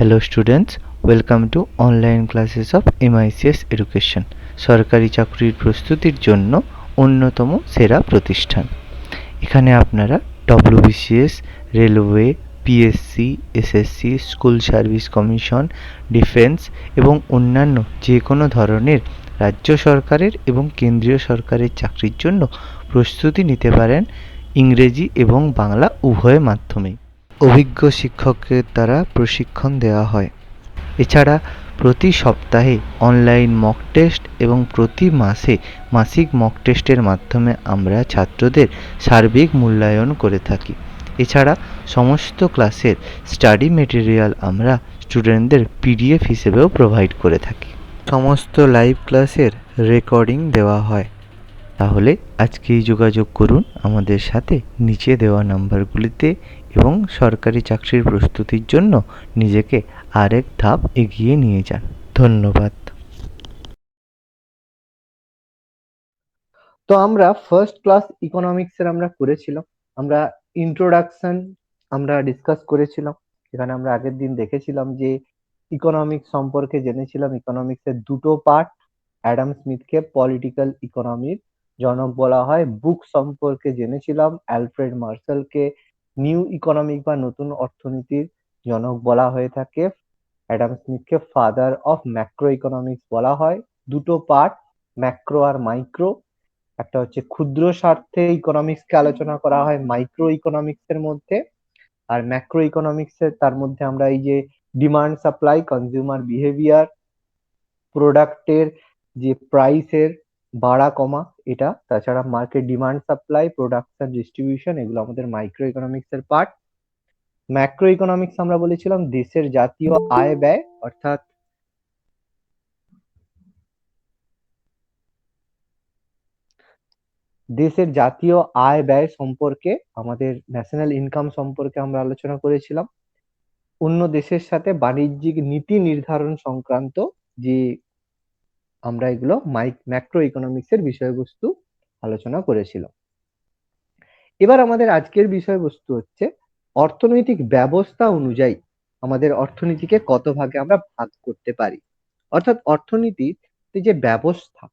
Hello students, welcome to online classes of MICS Education. সরকারি চাকরির প্রস্তুতির জন্য অন্যতম সেরা প্রতিষ্ঠান। এখানে আপনারা WBCS, railway, PSC, SSC, school service commission, defence এবং অন্যান্য যে কোনো ধরনের রাজ্য সরকারের এবং কেন্দ্রীয় সরকারের চাকরির জন্য প্রস্তুতি নিতে পারেন ইংরেজি এবং বাংলা উভয় মাধ্যমেই। অভিজ্ঞ শিক্ষকের দ্বারা প্রশিক্ষণ দেওয়া হয়। এছাড়া প্রতি সপ্তাহে অনলাইন মক টেস্ট এবং প্রতি মাসে মাসিক মক টেস্টের মাধ্যমে আমরা ছাত্রদের সার্বিক মূল্যায়ন করে থাকি। এছাড়া সমস্ত ক্লাসের স্টাডি মেটেরিয়াল আমরা স্টুডেন্টদের পিডিএফ হিসেবেও প্রোভাইড করে থাকি। সমস্ত লাইভ ক্লাসের রেকর্ডিং দেওয়া হয়। তাহলে আজকেই যোগাযোগ করুন আমাদের সাথে নিচে দেওয়া নাম্বারগুলিতে এবং সরকারি চাকরির প্রস্তুতির জন্য নিজেকে আরেক ধাপ এগিয়ে নিয়ে যান। ধন্যবাদ। তো আমরা ফার্স্ট ক্লাস ইকোনমিক্স এর আমরা করেছিলাম। আমরা ইন্ট্রোডাকশন আমরা ডিসকাস করেছিলাম। এখানে আমরা আগের দিন দেখেছিলাম যে ইকোনমিক্স সম্পর্কে জেনেছিলাম। ইকোনমিক্স এর দুটো পার্ট। অ্যাডাম স্মিথকে পলিটিক্যাল ইকোনমির জনক বলা হয়। বুক সম্পর্কে জেনেছিলাম। অ্যালফ্রেড মার্শালকে নিউ ইকোনমিক বা নতুন অর্থনীতির জনক বলা হয়ে থাকে। অ্যাডাম স্মিথকে ফাদার অফ ম্যাক্রো ইকোনমিক্স বলা হয়। দুটো পার্ট, ম্যাক্রো আর মাইক্রো। একটা হচ্ছে ক্ষুদ্র স্বার্থে ইকোনমিক্সকে আলোচনা করা হয় মাইক্রো ইকোনমিক্স এর মধ্যে, আর ম্যাক্রো ইকোনমিক্স এর তার মধ্যে আমরা এই যে ডিমান্ড সাপ্লাই, কনজিউমার বিহেভিয়ার, প্রোডাক্টের যে প্রাইসের বাড়া কমা, এটা তাছাড়া market demand supply, production, distribution, এগুলো আমাদের মাইক্রো ইকোনমিক্স এর পার্ট। ম্যাক্রো ইকোনমিক্স আমরা বলেছিলাম দেশের জাতীয় আয় ব্যয়, অর্থাৎ দেশের জাতীয় আয় ব্যয় সম্পর্কে, আমাদের ন্যাশনাল ইনকাম সম্পর্কে আমরা আলোচনা করেছিলাম। অন্য দেশের সাথে বাণিজ্যিক নীতি নির্ধারণ সংক্রান্ত যে আমরা এগুলো ম্যাক্রো ইকোনমিক্স এর বিষয়বস্তু আলোচনা করেছিলাম। এবার আমাদের আজকের বিষয়বস্তু হচ্ছে অর্থনৈতিক ব্যবস্থা অনুযায়ী আমাদের অর্থনীতিকে কত ভাগে আমরা ভাগ করতে পারি। অর্থাৎ অর্থনীতির যে ব্যবস্থা,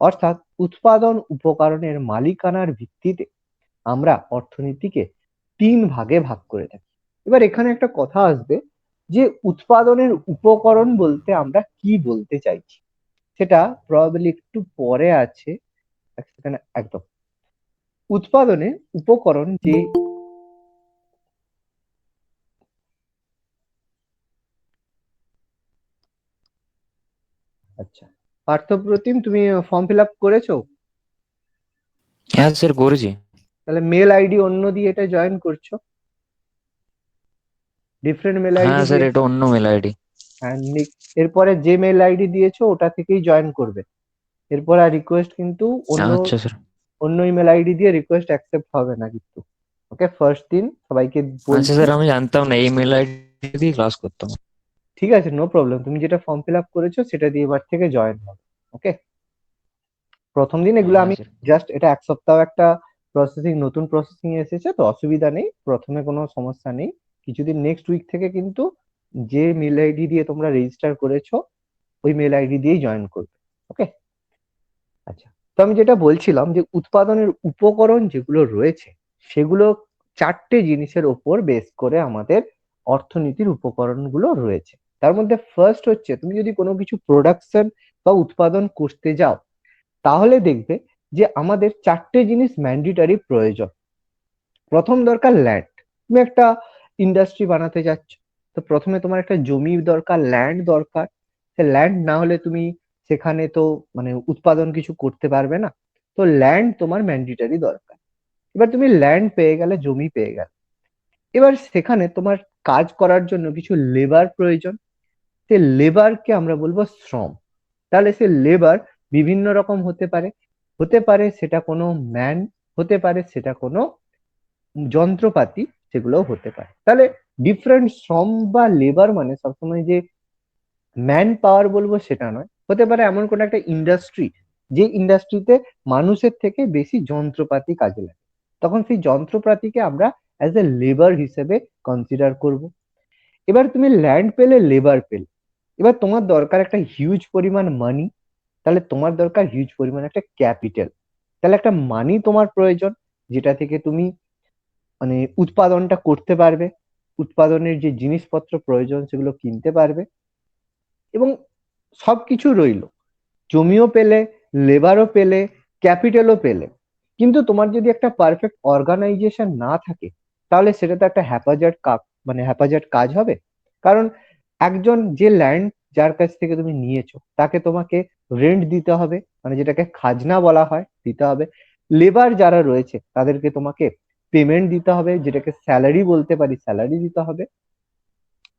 অর্থাৎ উৎপাদন উপকরণের মালিকানার ভিত্তিতে আমরা অর্থনীতিকে 3 ভাগে ভাগ করে থাকি। এবার এখানে একটা কথা আসবে যে উৎপাদনের উপকরণ বলতে আমরা কি বলতে চাইছি, সেটা প্রবাবলি একটু পরে আছে। একদম উৎপাদনের উপকরণ যে আচ্ছা, পার্থপ্রতিম তুমি ফর্ম ফিল আপ করেছো? হ্যাঁ স্যার করেছি। তাহলে মেল আইডি অন্য দিয়ে এটা জয়েন করছো, ডিফারেন্ট মেল হ্যাঁ আইডি স্যার, দিয়ে। এটা অন্য মেল আইডি। হ্যাঁ, এরপরে যে মেল আইডি দিয়েছো ওটা থেকেই জয়েন করবে। এরপর আর রিকোয়েস্ট কিন্তু অন্য আচ্ছা স্যার। অন্য ইমেল আইডি দিয়ে রিকোয়েস্ট অ্যাকসেপ্ট হবে না কিন্তু। ওকে, ফার্স্ট দিন সবাইকে আচ্ছা বলছি। স্যার, আমি জানতাম না এই মেল আইডি দিয়ে ক্লাস করতাম। ঠিক আছে, নো প্রবলেম, তুমি যেটা ফর্ম ফিল আপ করেছো সেটা দিয়ে এবার থেকে জয়েন হবে। ওকে, প্রথম দিন এগুলো হ্যাঁ আমি স্যার। জাস্ট এটা এক সপ্তাহ একটা প্রসেসিং, নতুন প্রসেসিং এসেছে তো অসুবিধা নেই, প্রথমে কোনো সমস্যা নেই। কিছুদিন নেক্সট উইক থেকে কিন্তু যে মেল আইডি দিয়ে তোমরা রেজিস্টার করেছো ওই মেল আইডি দিয়েই জয়েন করবে। ওকে, আচ্ছা, তো আমি যেটা বলছিলাম যে উৎপাদনের উপকরণ যেগুলো রয়েছে সেগুলো 4টে জিনিসের ওপর বেস করে আমাদের অর্থনীতির উপকরণগুলো রয়েছে। তার মধ্যে ফার্স্ট হচ্ছে, তুমি যদি কোনো কিছু প্রোডাকশন বা উৎপাদন করতে যাও তাহলে দেখবে যে আমাদের 4টে জিনিস ম্যান্ডেটরি প্রয়োজন। প্রথম দরকার ল্যান্ড। তুমি একটা ইন্ডাস্ট্রি বানাতে যাচ্ছ, তো প্রথমে তোমার একটা জমি দরকার, ল্যান্ড দরকার। সে ল্যান্ড না হলে তুমি সেখানে তো মানে উৎপাদন কিছু করতে পারবে না। তো ল্যান্ড তোমার ম্যান্ডেটরি দরকার। এবার তুমি ল্যান্ড পেয়ে গেলে, জমি পেয়ে গেলে, এবার সেখানে তোমার কাজ করার জন্য কিছু লেবার প্রয়োজন। সে লেবারকে আমরা বলবো শ্রম। তাহলে সে লেবার বিভিন্ন রকম হতে পারে, হতে পারে সেটা কোনো ম্যান, হতে পারে সেটা কোনো যন্ত্রপাতি, সেগুলোও হতে পারে। তাহলে ডিফারেন্ট শ্রম বা লেবার মানে সবসময় যে ম্যান পাওয়ার বলবো সেটা নয়, হতে পারে এমন কোন একটা ইন্ডাস্ট্রি যে ইন্ডাস্ট্রিতে মানুষের থেকে বেশি যন্ত্রপাতি কাজে লাগে, তখন সেই যন্ত্রপাতিকে আমরা অ্যাজ এ লেবার হিসেবে কনসিডার করব। এবার তুমি ল্যান্ড পেলে, লেবার পেলে, এবার তোমার দরকার একটা হিউজ পরিমাণ মানি, তাহলে তোমার দরকার হিউজ পরিমাণ একটা ক্যাপিটাল। তাহলে একটা মানি তোমার প্রয়োজন, যেটা থেকে তুমি মানে উৎপাদনটা করতে পারবে, উৎপাদনের যে জিনিসপত্র প্রয়োজন সেগুলো কিনতে পারবে, এবং সবকিছু রইলো, জমিও পেলে, লেবারও পেলে, ক্যাপিটালও পেলে। কিন্তু তোমার যদি একটা পারফেক্ট অর্গানাইজেশন না থাকে, তাহলে সেটা তো একটা হ্যাপাজার্ড কাজ হবে। কারণ একজন যে ল্যান্ড যার কাছ থেকে তুমি নিয়েছো তাকে তোমাকে রেন্ট দিতে হবে, মানে যেটাকে খাজনা বলা হয়, দিতে হবে। লেবার যারা রয়েছে তাদেরকে তোমাকে পেমেন্ট দিতে হবে, যেটাকে স্যালারি বলতে পারি, স্যালারি দিতে হবে।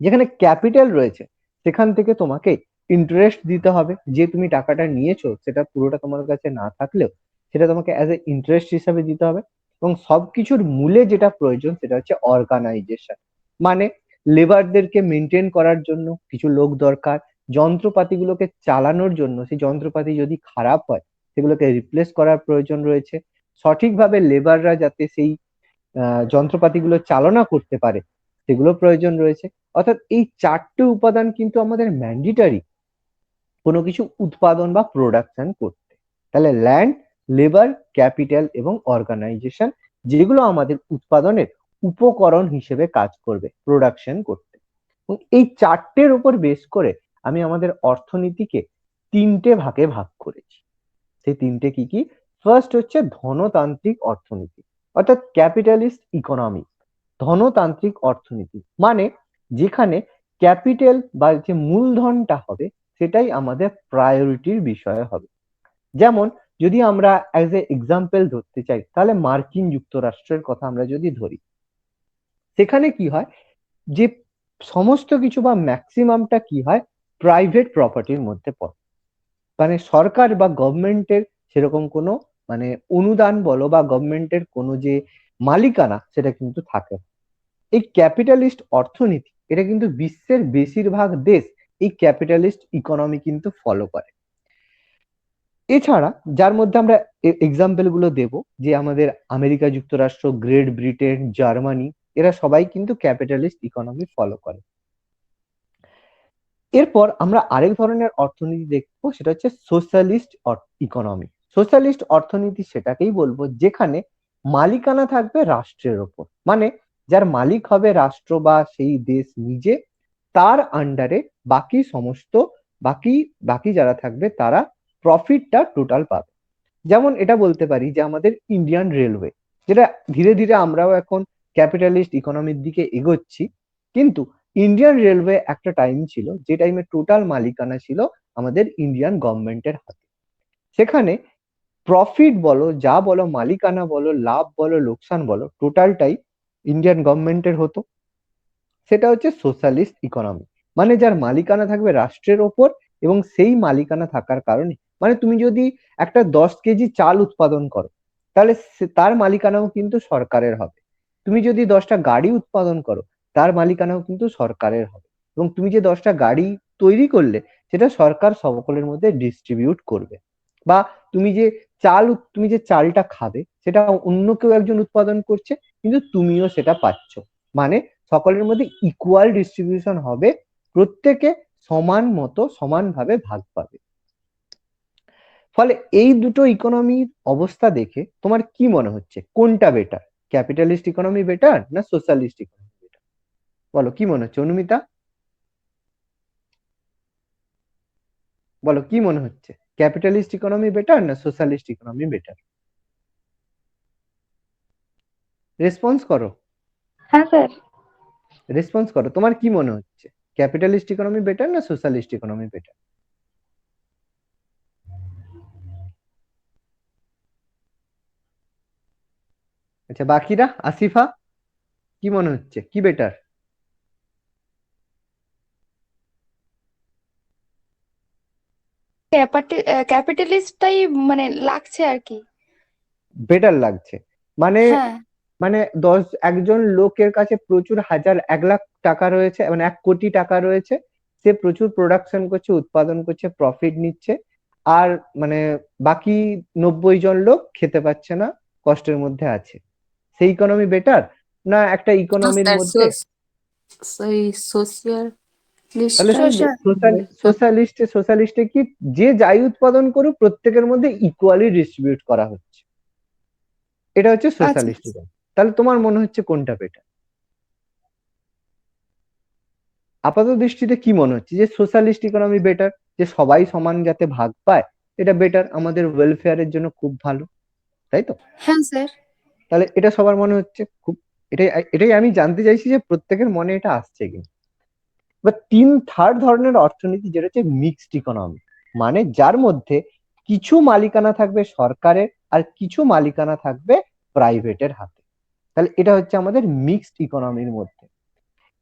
যেখানে ক্যাপিটাল রয়েছে সেখান থেকে তোমাকে ইন্টারেস্ট দিতে হবে, যে তুমি টাকাটা নিয়েছো সেটা পুরোটা তোমার কাছে না থাকলেও সেটা তোমাকে অ্যাজ এ ইন্টারেস্ট হিসাবে দিতে হবে। এবং সবকিছুর মূলে যেটা প্রয়োজন সেটা হচ্ছে অর্গানাইজেশন, মানে লেবারদেরকে মেনটেন করার জন্য কিছু লোক দরকার, যন্ত্রপাতিগুলোকে চালানোর জন্য সেই যন্ত্রপাতি যদি খারাপ হয় সেগুলোকে রিপ্লেস করার প্রয়োজন রয়েছে, সঠিকভাবে লেবাররা যাতে সেই যন্ত্রপাতিগুলো চালনা করতে পারে সেগুলো প্রয়োজন রয়েছে। অর্থাৎ এই চারটে উপাদান কিন্তু আমাদের ম্যান্ডেটরি কোনো কিছু উৎপাদন বা প্রোডাকশন করতে। তাহলে ল্যান্ড, লেবার, ক্যাপিটাল এবং অর্গানাইজেশন, যেগুলো আমাদের উৎপাদনের উপকরণ হিসেবে কাজ করবে প্রোডাকশন করতে। এবং এই চারটের উপর বেস করে আমি আমাদের অর্থনীতিকে তিনটে ভাগে ভাগ করেছি। সেই তিনটে কি কি? ফার্স্ট হচ্ছে ধনতান্ত্রিক অর্থনীতি, অর্থাৎ ক্যাপিটালিস্ট ইকোনমি। ধনতান্ত্রিক অর্থনীতি মানে যেখানে ক্যাপিটাল বা যে মূলধনটা হবে সেটাই আমাদের প্রায়োরিটির বিষয় হবে। যেমন যদি আমরা অ্যাজ এ এক্সাম্পল ধরতে চাই, তাহলে মার্কিন যুক্তরাষ্ট্রের কথা আমরা যদি ধরি, সেখানে কি হয় যে সমস্ত কিছু বা ম্যাক্সিমামটা কি হয় প্রাইভেট প্রপার্টির মধ্যে পড়ে, মানে সরকার বা গভর্নমেন্টের সেরকম কোনো মানে অনুদান বলো বা গভর্নমেন্টের কোনো যে মালিকানা সেটা কিন্তু থাকে না। এই ক্যাপিটালিস্ট অর্থনীতি এটা কিন্তু বিশ্বের বেশিরভাগ দেশ এই ক্যাপিটালিস্ট ইকোনমি কিন্তু ফলো করে। এছাড়া যার মধ্যে আমরা এক্সাম্পল গুলো দেব, যে আমাদের আমেরিকা যুক্তরাষ্ট্র, গ্রেট ব্রিটেন, জার্মানি, এরা সবাই কিন্তু ক্যাপিটালিস্ট ইকোনমি ফলো করে। এরপর আমরা আরেক ধরনের অর্থনীতি দেখবো, সেটা হচ্ছে সোশ্যালিস্ট ইকোনমি। সোশ্যালিস্ট অর্থনীতি সেটাকেই বলবো যেখানে মালিকানা থাকবে রাষ্ট্রের ওপর, মানে যার মালিক হবে রাষ্ট্র বা সেই দেশ নিজে, তার আন্ডারে বাকি সমস্ত বাকি বাকি যারা থাকবে তারা প্রফিটটা টোটাল পাবে। যেমন এটা বলতে পারি যে আমাদের ইন্ডিয়ান রেলওয়ে, যেটা ধীরে ধীরে আমরাও এখন ক্যাপিটালিস্ট ইকোনমির দিকে এগোচ্ছি, কিন্তু ইন্ডিয়ান রেলওয়ে একটা টাইম ছিল যে টাইমে টোটাল মালিকানা ছিল আমাদের ইন্ডিয়ান গভর্নমেন্টের হাতে। সেখানে প্রফিট বলো, যা বলো, মালিকানা বলো, লাভ বলো, লোকসান বলো, টোটালটাই ইন্ডিয়ান গভর্নমেন্টের হতো। সেটা হচ্ছে সোশ্যালিস্ট ইকোনমি, মানে যার মালিকানা থাকবে রাষ্ট্রের ওপর, এবং সেই মালিকানা থাকার কারণে মানে তুমি যদি একটা 10 কেজি চাল উৎপাদন করো তাহলে তার মালিকানাও কিন্তু সরকারের হবে। তুমি যদি 10টা গাড়ি উৎপাদন করো তার মালিকানাও কিন্তু সরকারের হবে, এবং তুমি যে 10টা গাড়ি তৈরি করলে সেটা সরকার সকলের মধ্যে ডিস্ট্রিবিউট করবে। বা তুমি যে চালটা খাবে সেটা অন্য কেউ একজন উৎপাদন করছে, কিন্তু তুমিও সেটা পাচ্ছ, মানে সকলের মধ্যে ইকুয়াল ডিস্ট্রিবিউশন হবে, প্রত্যেকে সমান মতো সমানভাবে ভাগ পাবে। ফলে এই দুটো ইকোনমির অবস্থা দেখে তোমার কি মনে হচ্ছে কোনটা বেটার? ক্যাপিটালিস্ট ইকোনমি বেটার না সোশ্যালিস্ট ইকোনমি বেটার? বলো কি মনে হচ্ছে অনুমিতা, বলো কি মনে হচ্ছে, ক্যাপিটালিস্ট ইকোনমি বেটার না সোশ্যালিস্ট ইকোনমি বেটার? রেসপন্স করো, হ্যাঁ স্যার। রেসপন্স করো, তোমার কি মনে হচ্ছে ক্যাপিটালিস্ট ইকোনমি বেটার না সোশ্যালিস্ট ইকোনমি বেটার? আচ্ছা বাকিরা, আসিফা কি মনে হচ্ছে কি বেটার? ক্যাপিটালিস্টটাই মানে লাগছে আর কি। বেটার লাগছে মানে, হ্যাঁ। মানে একজন লোকের কাছে প্রচুর হাজার 1 লাখ টাকা রয়েছে, মানে 1 কোটি টাকা রয়েছে, সে প্রচুর প্রোডাকশন করছে, উৎপাদন করছে, প্রফিট নিচ্ছে, আর মানে বাকি 90 জন লোক খেতে পাচ্ছে না, কষ্টের মধ্যে আছে। সেই ইকোনমি বেটার না একটা না ইকোনমির স্যার, মধ্যে? সেই সোশিয়াল তাহলে সোশ্যালিস্টে কি যে যাই উৎপাদন করুক প্রত্যেকের মধ্যে ইকুয়ালি ডিস্ট্রিবিউট করা হচ্ছে, এটা হচ্ছে আচ্ছা সোশ্যালিস্ট। তাহলে তোমার মনে হচ্ছে কোনটা বেটার? আপাত দৃষ্টিতে কি মনে হচ্ছে যে সোশ্যালিস্ট ইকোনমি বেটার, যে সবাই সমান যাতে ভাগ পায়, এটা বেটার, আমাদের ওয়েলফেয়ারের জন্য খুব ভালো, তাই তো? হ্যাঁ স্যার। তাহলে এটা সবার মনে হচ্ছে খুব, এটাই এটাই আমি জানতে চাইছি যে প্রত্যেকের মনে এটা আসছে কি। এবার থার্ড ধরনের অর্থনীতি যেটা হচ্ছে মিক্সড ইকোনমি, মানে যার মধ্যে কিছু মালিকানা থাকবে সরকারের আর কিছু মালিকানা থাকবে প্রাইভেটের হাতে। তাহলে এটা হচ্ছে আমাদের মিক্সড ইকোনমির মধ্যে।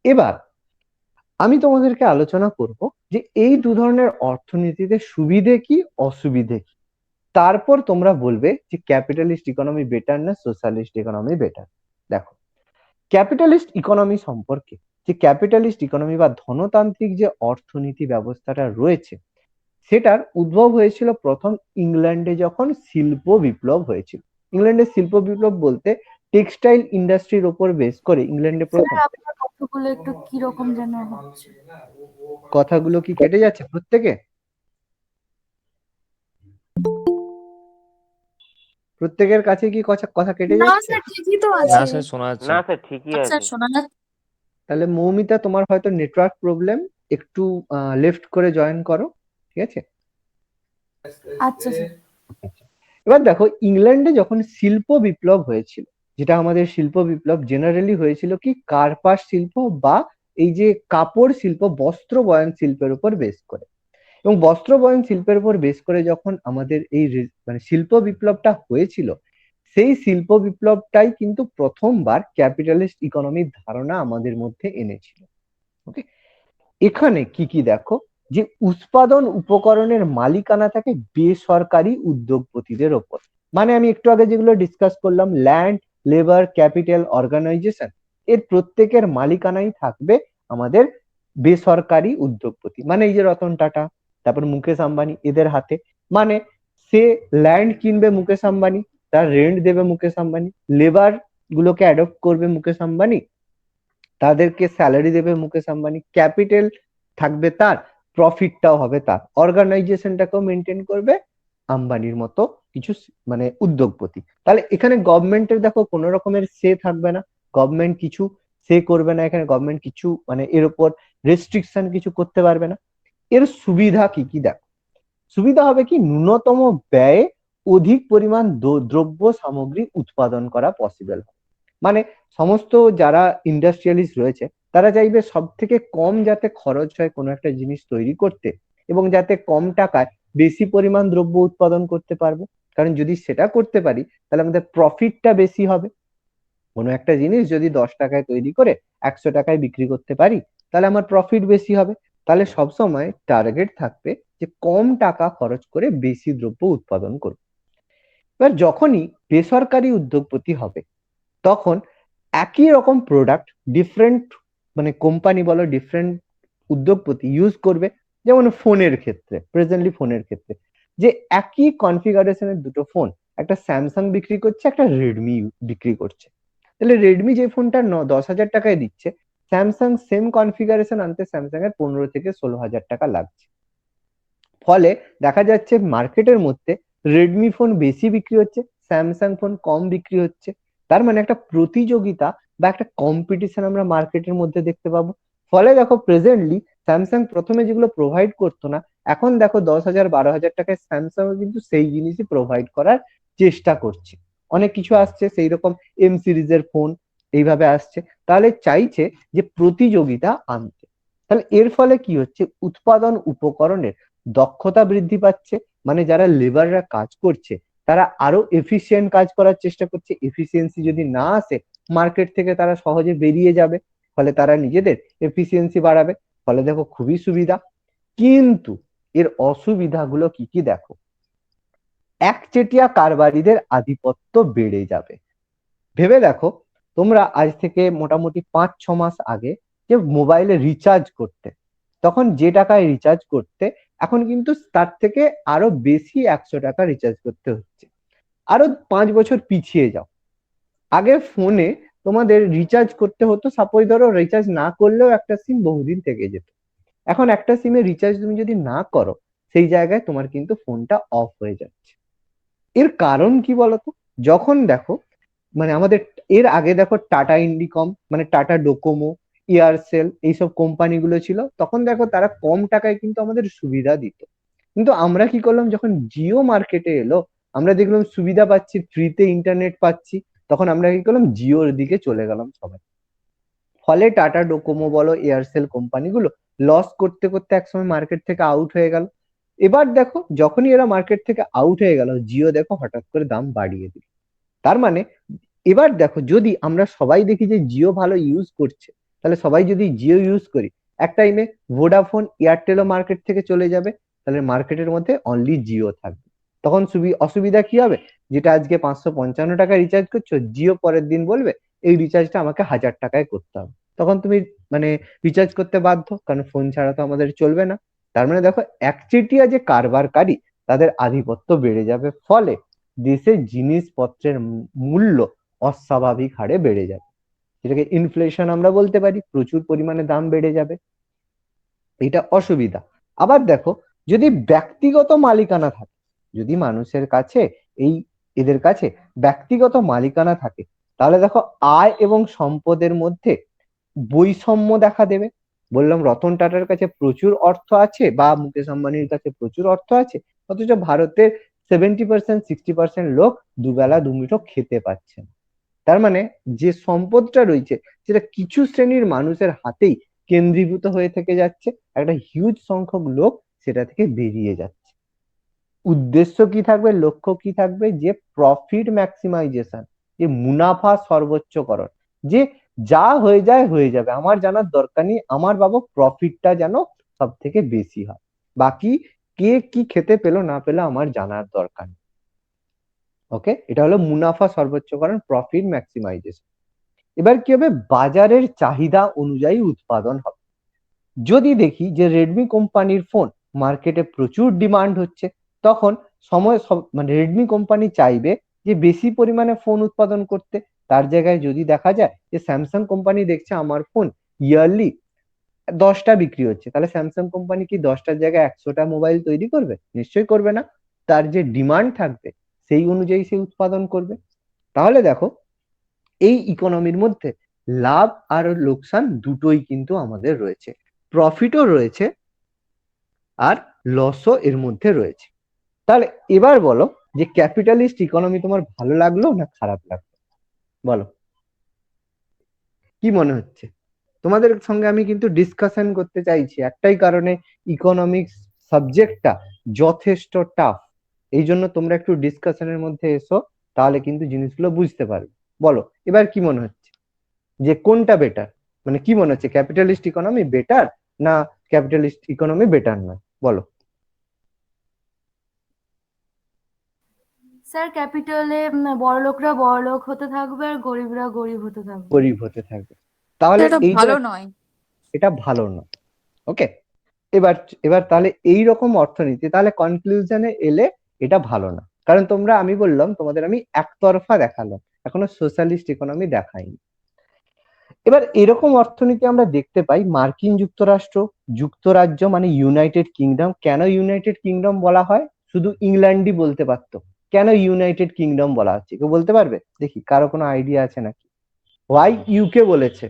এবার আমি তোমাদেরকে আলোচনা করব যে এই দু ধরনের অর্থনীতিতে সুবিধে কি অসুবিধে কি, তারপর তোমরা বলবে যে ক্যাপিটালিস্ট ইকোনমি বেটার না সোশ্যালিস্ট ইকোনমি বেটার। দেখো, ক্যাপিটালিস্ট ইকোনমি সম্পর্কে, যে ক্যাপিটালিস্ট ইকোনমি বা ধনতান্ত্রিক যে অর্থনীতি ব্যবস্থাটা রয়েছে, সেটার উদ্ভব হয়েছিল প্রথম ইংল্যান্ডে যখন শিল্প বিপ্লব হয়েছিল। ইংল্যান্ডের শিল্প বিপ্লব বলতে টেক্সটাইল ইন্ডাস্ট্রির উপর বেস করে ইংল্যান্ডে প্রথম। আপনার কথাগুলো একটু কিরকম যেন হচ্ছে। কথাগুলো কি কেটে যাচ্ছে প্রত্যেকে? প্রত্যেকের কাছে কি কথা কেটে না যাচ্ছে? স্যার ঠিকই তো না আছে। স্যার শোনা যাচ্ছে। না স্যার ঠিকই আচ্ছা আছে। শোনা যাচ্ছে। তাহলে মৌমিতা, তোমার হয়তো নেটওয়ার্ক প্রবলেম, একটু লেফট করে জয়েন করো, ঠিক আছে? আচ্ছা স্যার। এবার দেখো, ইংল্যান্ডে যখন শিল্প বিপ্লব হয়েছিল, যেটা আমাদের শিল্প বিপ্লব জেনারেলি হয়েছিল কি কার্পাস শিল্প বা এই যে কাপড় শিল্প, বস্ত্র বয়ন শিল্পের উপর বেস করে। এবং বস্ত্র বয়ন শিল্পের উপর বেস করে যখন আমাদের এই মানে শিল্প বিপ্লবটা হয়েছিল, সেই শিল্প বিপ্লবটাই কিন্তু প্রথমবার ক্যাপিটালিস্ট ইকোনমির ধারণা আমাদের মধ্যে এনেছিল। ওকে, এখানে কি কি দেখো, যে উৎপাদন উপকরণের মালিকানা থাকে বেসরকারি উদ্যোগপতিদের ওপর। মানে আমি একটু আগে যেগুলো ডিসকাস করলাম, ল্যান্ড, লেবার, ক্যাপিটাল, অর্গানাইজেশন, এর প্রত্যেকের মালিকানাই থাকবে আমাদের বেসরকারি উদ্যোগপতি, মানে এই যে রতন টাটা, তারপর মুকেশ আম্বানি, এদের হাতে। মানে সে ল্যান্ড কিনবে মুকেশ আম্বানি, তার রেন্ট দেবে মুকেশ আম্বানি, লেবার গুলোকে অ্যাডপ্ট করবে মুকেশ আম্বানি, তাদেরকে স্যালারি দেবে মুকেশ আম্বানি, ক্যাপিটাল থাকবে তার, প্রফিটটাও হবে তার, অর্গানাইজেশনটাকেও মেনটেন করবে আম্বানির মতো কিছু মানে উদ্যোগপতি। তাহলে এখানে গভর্নমেন্টের দেখো কোনো রকমের সে থাকবে না, গভর্নমেন্ট কিছু সে করবে না, এখানে গভর্নমেন্ট কিছু মানে এর উপর রেস্ট্রিকশন কিছু করতে পারবে না। এর সুবিধা কি কি দেখো, সুবিধা হবে কি ন্যূনতম ব্যয়ে অধিক পরিমাণ দ্রব্য সামগ্রী উৎপাদন করা পসিবল। মানে সমস্ত যারা ইন্ডাস্ট্রিয়ালিস্ট রয়েছে তারা চাইবে সব থেকে কম যাতে খরচ হয় কোনো একটা জিনিস তৈরি করতে, এবং যাতে কম টাকায় বেশি পরিমাণ দ্রব্য উৎপাদন করতে পারবো। কারণ যদি সেটা করতে পারি তাহলে আমাদের প্রফিটটা বেশি হবে। কোনো একটা জিনিস যদি 10 টাকায় তৈরি করে 100 টাকায় বিক্রি করতে পারি, তাহলে আমার প্রফিট বেশি হবে। তাহলে সবসময় টার্গেট থাকবে যে কম টাকা খরচ করে বেশি দ্রব্য উৎপাদন করব। এবার যখনই বেসরকারি উদ্যোগপতি হবে, তখন একই রকম প্রোডাক্ট ডিফারেন্ট মানে কোম্পানি বলো, ডিফারেন্ট উদ্যোগপতি ইউজ করবে। যেমন ফোনের ক্ষেত্রে, প্রেজেন্টলি ফোনের ক্ষেত্রে যে একই কনফিগারেশনের দুটো ফোন, একটা স্যামসাং বিক্রি করছে, একটা রেডমি বিক্রি করছে। তাহলে রেডমি যে ফোনটা 10,000 টাকায় দিচ্ছে, স্যামসাং সেম কনফিগারেশন আনতে স্যামসাং এর 15 থেকে 16 হাজার টাকা লাগছে। ফলে দেখা যাচ্ছে মার্কেটের মধ্যে রেডমি ফোন বেশি বিক্রি হচ্ছে, স্যামসাং ফোন কম বিক্রি হচ্ছে। তার মানে একটা প্রতিযোগিতা বা একটা কম্পিটিশন আমরা মার্কেটের মধ্যে দেখতে পাবো। ফলে দেখো প্রেজেন্টলি স্যামসাং প্রথমে যেগুলো প্রোভাইড করতো না, এখন দেখো 10,000 12,000 টাকায় স্যামসাং কিন্তু সেই জিনিসই প্রোভাইড করার চেষ্টা করছে। অনেক কিছু আসছে সেই রকম এম সিরিজের ফোন এইভাবে আসছে, তাহলে চাইছে যে প্রতিযোগিতা আনতে। তাহলে এর ফলে কি হচ্ছে, উৎপাদন উপকরণের দক্ষতা বৃদ্ধি পাচ্ছে। মানে যারা লেবাররা কাজ করছে তারা আরো এফিসিয়েন্ট কাজ করার চেষ্টা করছে, এফিসিয়েন্সি যদি না আসে মার্কেট থেকে তারা সহজে বেরিয়ে যাবে, ফলে তারা নিজেদের এফিসিয়েন্সি বাড়াবে। ফলে দেখো খুবই সুবিধা। কিন্তু এর অসুবিধাগুলো কি কি দেখো, একচেটিয়া কারবারিদের আধিপত্য বেড়ে যাবে। ভেবে দেখো, তোমরা আজ থেকে মোটামুটি 5-6 মাস আগে যে মোবাইলে রিচার্জ করতে, তখন যে টাকায় রিচার্জ করতে, এখন কিন্তু তার থেকে আরো বেশি 100 টাকা রিচার্জ করতে হচ্ছে। আরো 5 বছর পিছিয়ে যাও, আগে ফোনে তোমাদের রিচার্জ করতে হতো, সাপোজ ধরো রিচার্জ না করলেও একটা সিম বহুদিন থেকে যেত। এখন একটা সিমে রিচার্জ তুমি যদি না করো, সেই জায়গায় তোমার কিন্তু ফোনটা অফ হয়ে যাচ্ছে। এর কারণ কি বলতো? যখন দেখো মানে আমাদের এর আগে দেখো টাটা ইন্ডিকম মানে টাটা ডোকোমো, এয়ারসেল এইসব কোম্পানিগুলো ছিল, তখন দেখো তারা কম টাকায় কিন্তু আমাদের সুবিধা দিত। কিন্তু আমরা কি করলাম, যখন জিও মার্কেটে এলো, আমরা দেখলাম সুবিধা পাচ্ছি, ফ্রিতে ইন্টারনেট পাচ্ছি, তখন আমরা কি করলাম, জিওর দিকে চলে গেলাম সবাই। ফলে টাটা ডোকোমো বলো, এয়ারসেল কোম্পানিগুলো লস করতে করতে একসময় মার্কেট থেকে আউট হয়ে গেল। এবার দেখো যখনই এরা মার্কেট থেকে আউট হয়ে গেল, জিও দেখো হঠাৎ করে দাম বাড়িয়ে দিল। তার মানে এবার দেখো যদি আমরা সবাই দেখি যে জিও ভালো ইউজ করছে, তাহলে সবাই যদি জিও ইউজ করি, এক টাইমে ভোডাফোন এয়ারটেলও মার্কেট থেকে চলে যাবে, তাহলে মার্কেটের মধ্যে অনলি জিও থাকবে। তখন অসুবিধা কি হবে, যেটা আজকে 555 টাকা রিচার্জ করছো, জিও পরের দিন বলবে এই রিচার্জটা আমাকে 1000 টাকায় করতে হবে, তখন তুমি মানে রিচার্জ করতে বাধ্য, কারণ ফোন ছাড়া তো আমাদের চলবে না। তার মানে দেখো একচেটিয়া যে কারবারকারী, তাদের আধিপত্য বেড়ে যাবে, ফলে দেশের জিনিসপত্রের মূল্য অস্বাভাবিক হারে বেড়ে যাবে, যেটাকে ইনফ্লেশন আমরা বলতে পারি, প্রচুর পরিমাণে দাম বেড়ে যাবে, এটা অসুবিধা। আবার দেখো যদি ব্যক্তিগত মালিকানা থাকে, যদি মানুষের কাছে এই এদের কাছে ব্যক্তিগত মালিকানা থাকে, তাহলে দেখো আয় এবং সম্পদের মধ্যে বৈষম্য দেখা দেবে। বললাম রতন টাটার কাছে প্রচুর অর্থ আছে বা মুকেশ আম্বানির কাছে প্রচুর অর্থ আছে, অথচ ভারতের 70% 60% লোক দুবেলা দুমুঠো খেতে পাচ্ছে না। তার মানে যে সম্পদটা রয়েছে সেটা কিছু শ্রেণীর মানুষের হাতেই কেন্দ্রীভূত হয়ে থেকে যাচ্ছে, একটা হিউজ সংখ্যক লোক সেটা থেকে বেরিয়ে যাচ্ছে। উদ্দেশ্য কি থাকবে, লক্ষ্য কি থাকবে, যে প্রফিট ম্যাক্সিমাইজেশন, যে মুনাফা সর্বোচ্চকরণ, যে যা হয়ে যায় হয়ে যাবে, আমার জানার দরকার নেই, আমার বাবা প্রফিটটা যেন সব থেকে বেশি হয়, বাকি কে কি খেতে পেলো না পেলো আমার জানার দরকার নেই। ওকে, এটা হলো মুনাফা সর্বোচ্চকরণ, প্রফিট ম্যাক্সিমাইজেশন। এবার কি হবে, বাজারের চাহিদা অনুযায়ী উৎপাদন হবে। যদি দেখি যে রেডমি কোম্পানির ফোন মার্কেটে প্রচুর ডিমান্ড হচ্ছে, তখন মানে রেডমি কোম্পানি চাইবে যে বেশি পরিমাণে ফোন উৎপাদন করতে। তার জায়গায় যদি দেখা যায় যে স্যামসাং কোম্পানি দেখছে আমার ফোন ইয়ারলি 10টা বিক্রি হচ্ছে, তাহলে স্যামসাং কোম্পানি কি 10টার জায়গায় 100টা মোবাইল তৈরি করবে? নিশ্চয়ই করবে না। তার যে ডিমান্ড থাকবে সেই অনুযায়ী সে উৎপাদন করবে। তাহলে দেখো এই ইকোনমির মধ্যে লাভ আর লোকসান দুটোই কিন্তু আমাদের রয়েছে, প্রফিটও রয়েছে আর লসও এর মধ্যে রয়েছে। তাহলে এবার বলো যে ক্যাপিটালিস্ট ইকোনমি তোমার ভালো লাগলো না খারাপ লাগলো, বলো কি মনে হচ্ছে? তোমাদের সঙ্গে আমি কিন্তু ডিসকাশন করতে চাইছি একটাই কারণে, ইকোনমিক্স সাবজেক্টটা যথেষ্ট টাফ, এই জন্য তোমরা একটু ডিসকাশনের মধ্যে এসো, তাহলে কিন্তু জিনিসগুলো বুঝতে পারবে। বলো এবার কি মনে হচ্ছে যে কোনটা বেটার, মানে কি মনে হচ্ছে, ক্যাপিটালিস্ট ইকোনমি বেটার না ক্যাপিটালিস্ট ইকোনমি বেটার নয়, বলো। স্যার ক্যাপিটালে বড়লোকরা বড়লোক হতে থাকবে আর গরিবরা গরিব হতে থাকবে। গরিব হতে থাকবে, তাহলে এটা এই ভালো নয়। এটা ভালো না। ওকে, এবার এবার তাহলে এই রকম অর্থনীতি, তাহলে কনক্লুশনে এলে এটা ভালো না, কারণ তোমরা, আমি বললাম তোমাদের আমি একতরফা দেখালাম, এখনো সোশ্যালিস্ট ইকোনমি দেখাইনি। এবার এরকম অর্থনীতি আমরা দেখতে পাই মার্কিন যুক্তরাষ্ট্র, যুক্তরাজ্য মানে ইউনাইটেড কিংডম। কেন ইউনাইটেড কিংডম বলা হয়? শুধু ইংল্যান্ডই বলতে পারতো, কেন ইউনাইটেড কিংডম বলা হচ্ছে, কেউ বলতে পারবে? দেখি কারো কোনো আইডিয়া আছে নাকি? হোয়াই ইউকে বলেছে,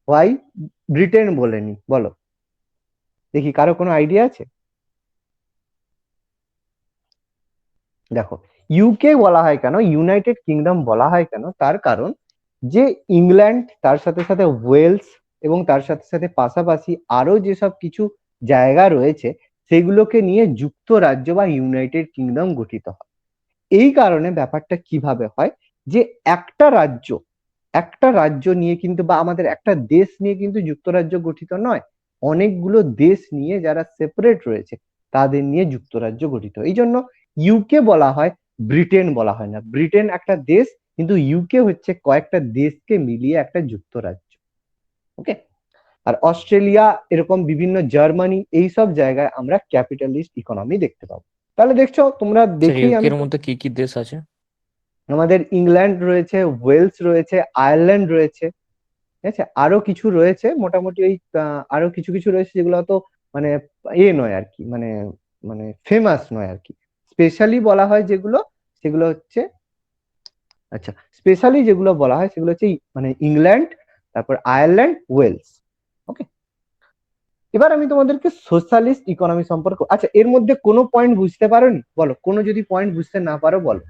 হোয়াই ব্রিটেন বলেনি, বলো দেখি কারো কোনো আইডিয়া আছে? দেখো ইউকে বলা হয় কেন, ইউনাইটেড কিংডম বলা হয় কেন, তার কারণ যে ইংল্যান্ড, তার সাথে সাথে ওয়েলস এবং তার সাথে সাথে পাশাপাশি আরো যেসব কিছু জায়গা রয়েছে, সেগুলোকে নিয়ে যুক্তরাজ্য বা ইউনাইটেড কিংডম গঠিত হয়। এই কারণে ব্যাপারটা কিভাবে হয়, যে একটা রাজ্য নিয়ে কিন্তু, বা আমাদের একটা দেশ নিয়ে কিন্তু যুক্তরাজ্য গঠিত নয়, অনেকগুলো দেশ নিয়ে যারা সেপারেট রয়েছে তাদের নিয়ে যুক্তরাজ্য গঠিত। এই জন্য ইউকে বলা হয়, ব্রিটেন বলা হয় না। ব্রিটেন একটা দেশ, কিন্তু ইউকে হচ্ছে কয়েকটা দেশকে মিলিয়ে একটা যুক্তরাজ্য। ওকে, আর অস্ট্রেলিয়া, এরকম বিভিন্ন জার্মানি, এইসব জায়গায় আমরা ক্যাপিটালিস্ট ইকোনমি দেখতে পাবো। তাহলে দেখছো তোমরা, দেখেই আমি, ইউকের মধ্যে কি কি দেশ আছে? আমাদের ইংল্যান্ড রয়েছে, ওয়েলস রয়েছে, আয়ারল্যান্ড রয়েছে, ঠিক আছে, আরো কিছু রয়েছে মোটামুটি ওই আরো কিছু কিছু রয়েছে যেগুলো তো মানে নয় আর কি, মানে মানে ফেমাস নয় আর কি। স্পেশালি বলা হয় যেগুলো, সেগুলো হচ্ছে, আচ্ছা, স্পেশালি যেগুলো বলা হয় সেগুলো হচ্ছে মানে ইংল্যান্ড, তারপর আয়ারল্যান্ড, ওয়েলস। ওকে, এবার আমি তোমাদেরকে সোশ্যালিস্ট ইকোনমি সম্পর্কে, আচ্ছা এর মধ্যে কোনো পয়েন্ট বুঝতে পারোনি বলো, কোনো যদি পয়েন্ট বুঝতে না পারো বলো।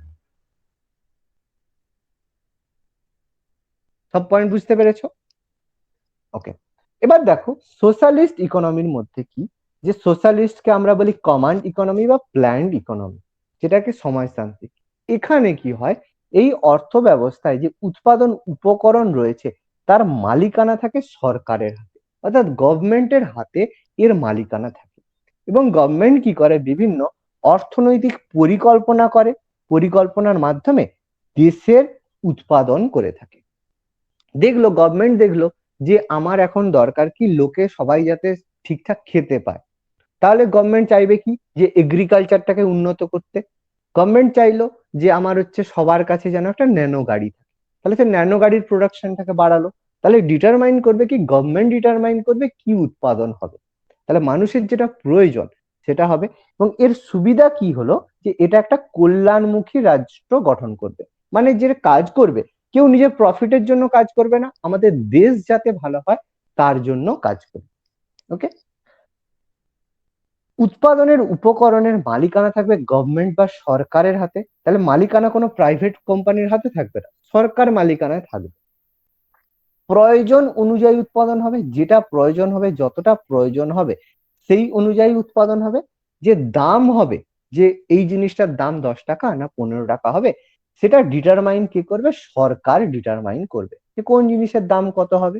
সব পয়েন্ট বুঝতে পেরেছো? ওকে, এবার দেখো সোশ্যালিস্ট ইকোনমির মধ্যে কি, যে সোশ্যালিস্টকে আমরা বলি কমান্ড ইকোনমি বা প্ল্যান্ড ইকোনমি, যেটাকে সময়তান্ত্রিক। এখানে কি হয়, এই অর্থ ব্যবস্থায় যে উৎপাদন উপকরণ রয়েছে তার মালিকানা থাকে সরকারের হাতে, অর্থাৎ গভর্নমেন্টের হাতে এর মালিকানা থাকে। এবং গভর্নমেন্ট কি করে, বিভিন্ন অর্থনৈতিক পরিকল্পনা করে, পরিকল্পনার মাধ্যমে দেশের উৎপাদন করে থাকে। দেখলো গভর্নমেন্ট দেখলো যে আমার এখন দরকার কি, লোকে সবাই যাতে ঠিকঠাক খেতে পায়, তাহলে গভর্নমেন্ট চাইবে কি, যে এগ্রিকালচারটাকে উন্নত করতে। গভর্নমেন্ট চাইলো যে আমার হচ্ছে সবার কাছে যেন একটা ন্যানো গাড়ি থাকে, তাহলে সে ন্যানো গাড়ির প্রোডাকশনটাকে বাড়ালো। তাহলে ডিটারমাইন করবে কি, গভর্নমেন্ট ডিটারমাইন করবে কি উৎপাদন হবে, তাহলে মানুষের যেটা প্রয়োজন সেটা হবে। এবং এর সুবিধা কি হলো, যে এটা একটা কল্যাণমুখী রাষ্ট্র গঠন করবে, মানে যে কাজ করবে কেউ নিজের প্রফিটের জন্য কাজ করবে না, আমাদের দেশ যাতে ভালো হয় তার জন্য কাজ করবে। ওকে, উৎপাদনের উপকরণের মালিকানা থাকবে গভর্নমেন্ট বা সরকারের হাতে, তাহলে মালিকানা কোনো প্রাইভেট কোম্পানির হাতে থাকবে না, সরকার মালিকানায় থাকবে। প্রয়োজন অনুযায়ী উৎপাদন হবে, যেটা প্রয়োজন হবে, যতটা প্রয়োজন হবে সেই অনুযায়ী উৎপাদন হবে। যে দাম হবে, যে এই জিনিসটার দাম 10 টাকা না 15 টাকা হবে, সেটা ডিটারমাইন কে করবে, সরকার ডিটারমাইন করবে যে কোন জিনিসের দাম কত হবে।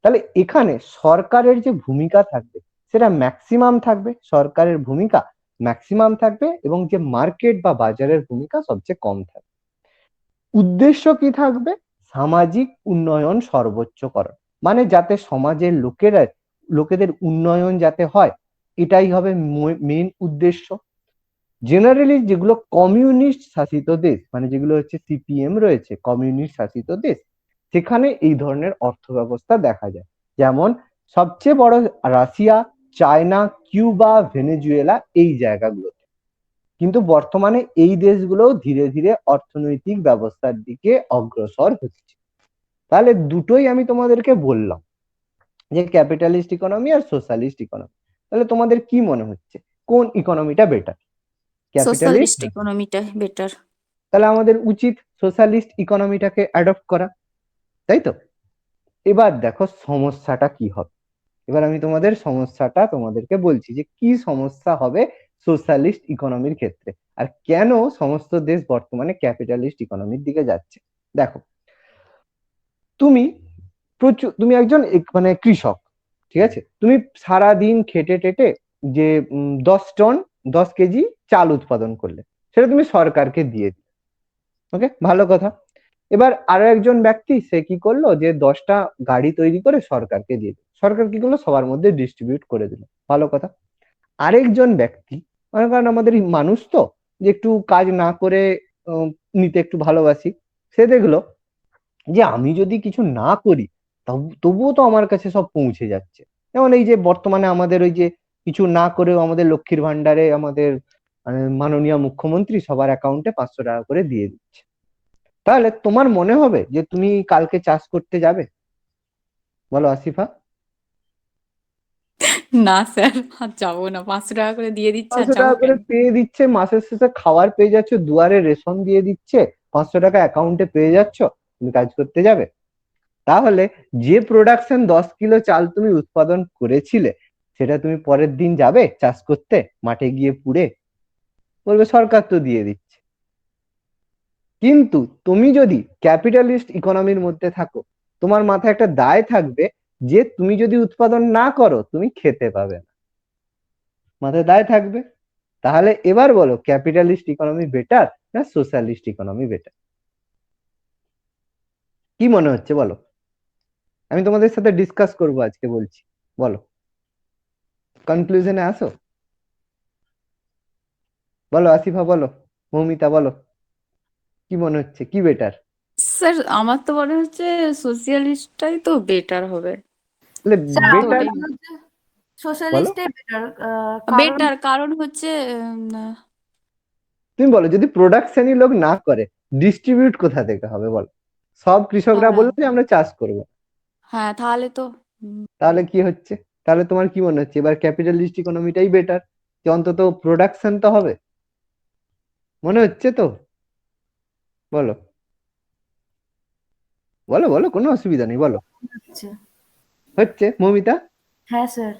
তাহলে এখানে সরকারের যে ভূমিকা থাকবে সেটা ম্যাক্সিমাম থাকবে, সরকারের ভূমিকা ম্যাক্সিমাম থাকবে, এবং যে মার্কেট বা বাজারের ভূমিকা সবচেয়ে কম থাকবে। উদ্দেশ্য কি থাকবে, সামাজিক উন্নয়ন সর্বোচ্চকরণ, মানে যাতে সমাজের লোকেদের উন্নয়ন যাতে হয়, এটাই হবে মেন উদ্দেশ্য। জেনারেলি যেগুলো কমিউনিস্ট শাসিত দেশ, মানে যেগুলো হচ্ছে সিপিএম রয়েছে, কমিউনিস্ট শাসিত দেশ, সেখানে এই ধরনের অর্থ ব্যবস্থা দেখা যায়। যেমন সবচেয়ে বড় রাশিয়া, চায়না, কিউবা, ভেনেজুয়েলা, এই জায়গাগুলোতে। কিন্তু বর্তমানে এই দেশগুলো ধীরে ধীরে অর্থনৈতিক ব্যবস্থার দিকে অগ্রসর হচ্ছে। তাহলে দুটোই আমি তোমাদেরকে বললাম, যে ক্যাপিটালিস্ট ইকোনমি আর সোশ্যালিস্ট ইকোনমি। তাহলে তোমাদের কি মনে হচ্ছে কোন ইকোনমিটা বেটার, ক্যাপিটালিস্ট? সোশ্যালিস্ট ইকোনমিটা বেটার। তাহলে আমাদের উচিত সোশ্যালিস্ট ইকোনমিটাকে অ্যাডপ্ট করা, তাই তো? এবার দেখো সমস্যাটা কি হবে, এবার আমি তোমাদের সমস্যাটা তোমাদেরকে বলছি যে কি সমস্যা হবে সোশ্যালিস্ট ইকোনমির ক্ষেত্রে, আর কেন সমস্ত দেশ বর্তমানে ক্যাপিটালিস্ট ইকোনমির দিকে যাচ্ছে। দেখো, তুমি তুমি একজন মানে কৃষক, ঠিক আছে, তুমি সারা দিন খেটে টেটে যে 10 টন 10 কেজি চাল উৎপাদন করলে, সেটা তুমি সরকারকে দিয়ে দিলে। ওকে, ভালো কথা। এবার আরো একজন ব্যক্তি সে কি করলো, যে 10টা গাড়ি তৈরি করে সরকারকে দিয়ে দিল, সরকার কি করলো, সবার মধ্যে ডিস্ট্রিবিউট করে দিল, ভালো কথা। আরেকজন ব্যক্তি, মনে করেন আমাদের এই মানুষ তো, যে একটু কাজ না করে নিতে একটু ভালোবাসি, সে দেখলো যে আমি যদি কিছু না করি তবুও তো আমার কাছে সব পৌঁছে যাচ্ছে। যেমন এই যে বর্তমানে আমাদের ওই যে কিছু না করেও আমাদের লক্ষ্মীর ভান্ডারে আমাদের মাননীয় মুখ্যমন্ত্রী সবার অ্যাকাউন্টে 500 টাকা করে দিয়ে দিচ্ছে। তাহলে তোমার মনে হবে যে তুমি কালকে চাষ করতে যাবে? বলো আসিফা। না স্যার, আর যাবো না। 500 টাকা করে দিয়ে দিচ্ছে, আর 500 যাবো টাকা করে কেন? পেয়ে দিচ্ছে, মাসের শেষে খাবার পেয়ে যাচ্ছ, দুয়ারে রেশন দিয়ে দিচ্ছে, 500 টাকা অ্যাকাউন্টে পেয়ে যাচ্ছ, তুমি কাজ করতে যাবে? তাহলে যে প্রোডাকশন 10 কিলো চাল তুমি উৎপাদন করেছিলে, সেটা তুমি পরের দিন যাবে চাষ করতে মাঠে গিয়ে পুড়ে? বলবে সরকার তো দিয়ে দিচ্ছে। কিন্তু তুমি যদি ক্যাপিটালিস্ট ইকোনমির মধ্যে থাকো, তোমার মাথায় একটা দায় থাকবে যে তুমি যদি উৎপাদন না করো তুমি খেতে পাবে না, মাথায় দায় থাকবে। তাহলে এবার বলো ক্যাপিটালিস্ট ইকোনমি বেটার না সোশ্যালিস্ট ইকোনমি বেটার? কি মনে হচ্ছে বলো, আমি তোমাদের সাথে ডিসকাস করবো আজকে, বলছি, বলো, কনক্লুশনে আসো, বলো আসিফা, বলো মৌমিতা, বলো কি মনে হচ্ছে কি বেটার? স্যার আমার তো মনে হচ্ছে সোশিয়ালিস্টটাই তো বেটার হবে। তাহলে স্যার আমার বেটার মনে হচ্ছে বলো। সোশ্যালিস্টই বেটার, কারণ বেটার কারণ হচ্ছে তুমি বলো, যদি প্রোডাকশনই লোক না করে, ডিস্ট্রিবিউট কোথা থেকে হবে বলো? সব কৃষকরা হ্যাঁ বললো যে আমরা চাষ করব, হ্যাঁ তাহলে তো তাহলে কি হচ্ছে? তাহলে তোমার কি মনে হচ্ছে এবার ক্যাপিটালিস্ট ইকোনমিটাই বেটার, যে অন্তত প্রোডাকশন তো হবে? মনে হচ্ছে তো? বলো বলো বলো, কোনো অসুবিধা নেই, বলো। হচ্ছে। হচ্ছে মৌমিতা? হ্যাঁ স্যার।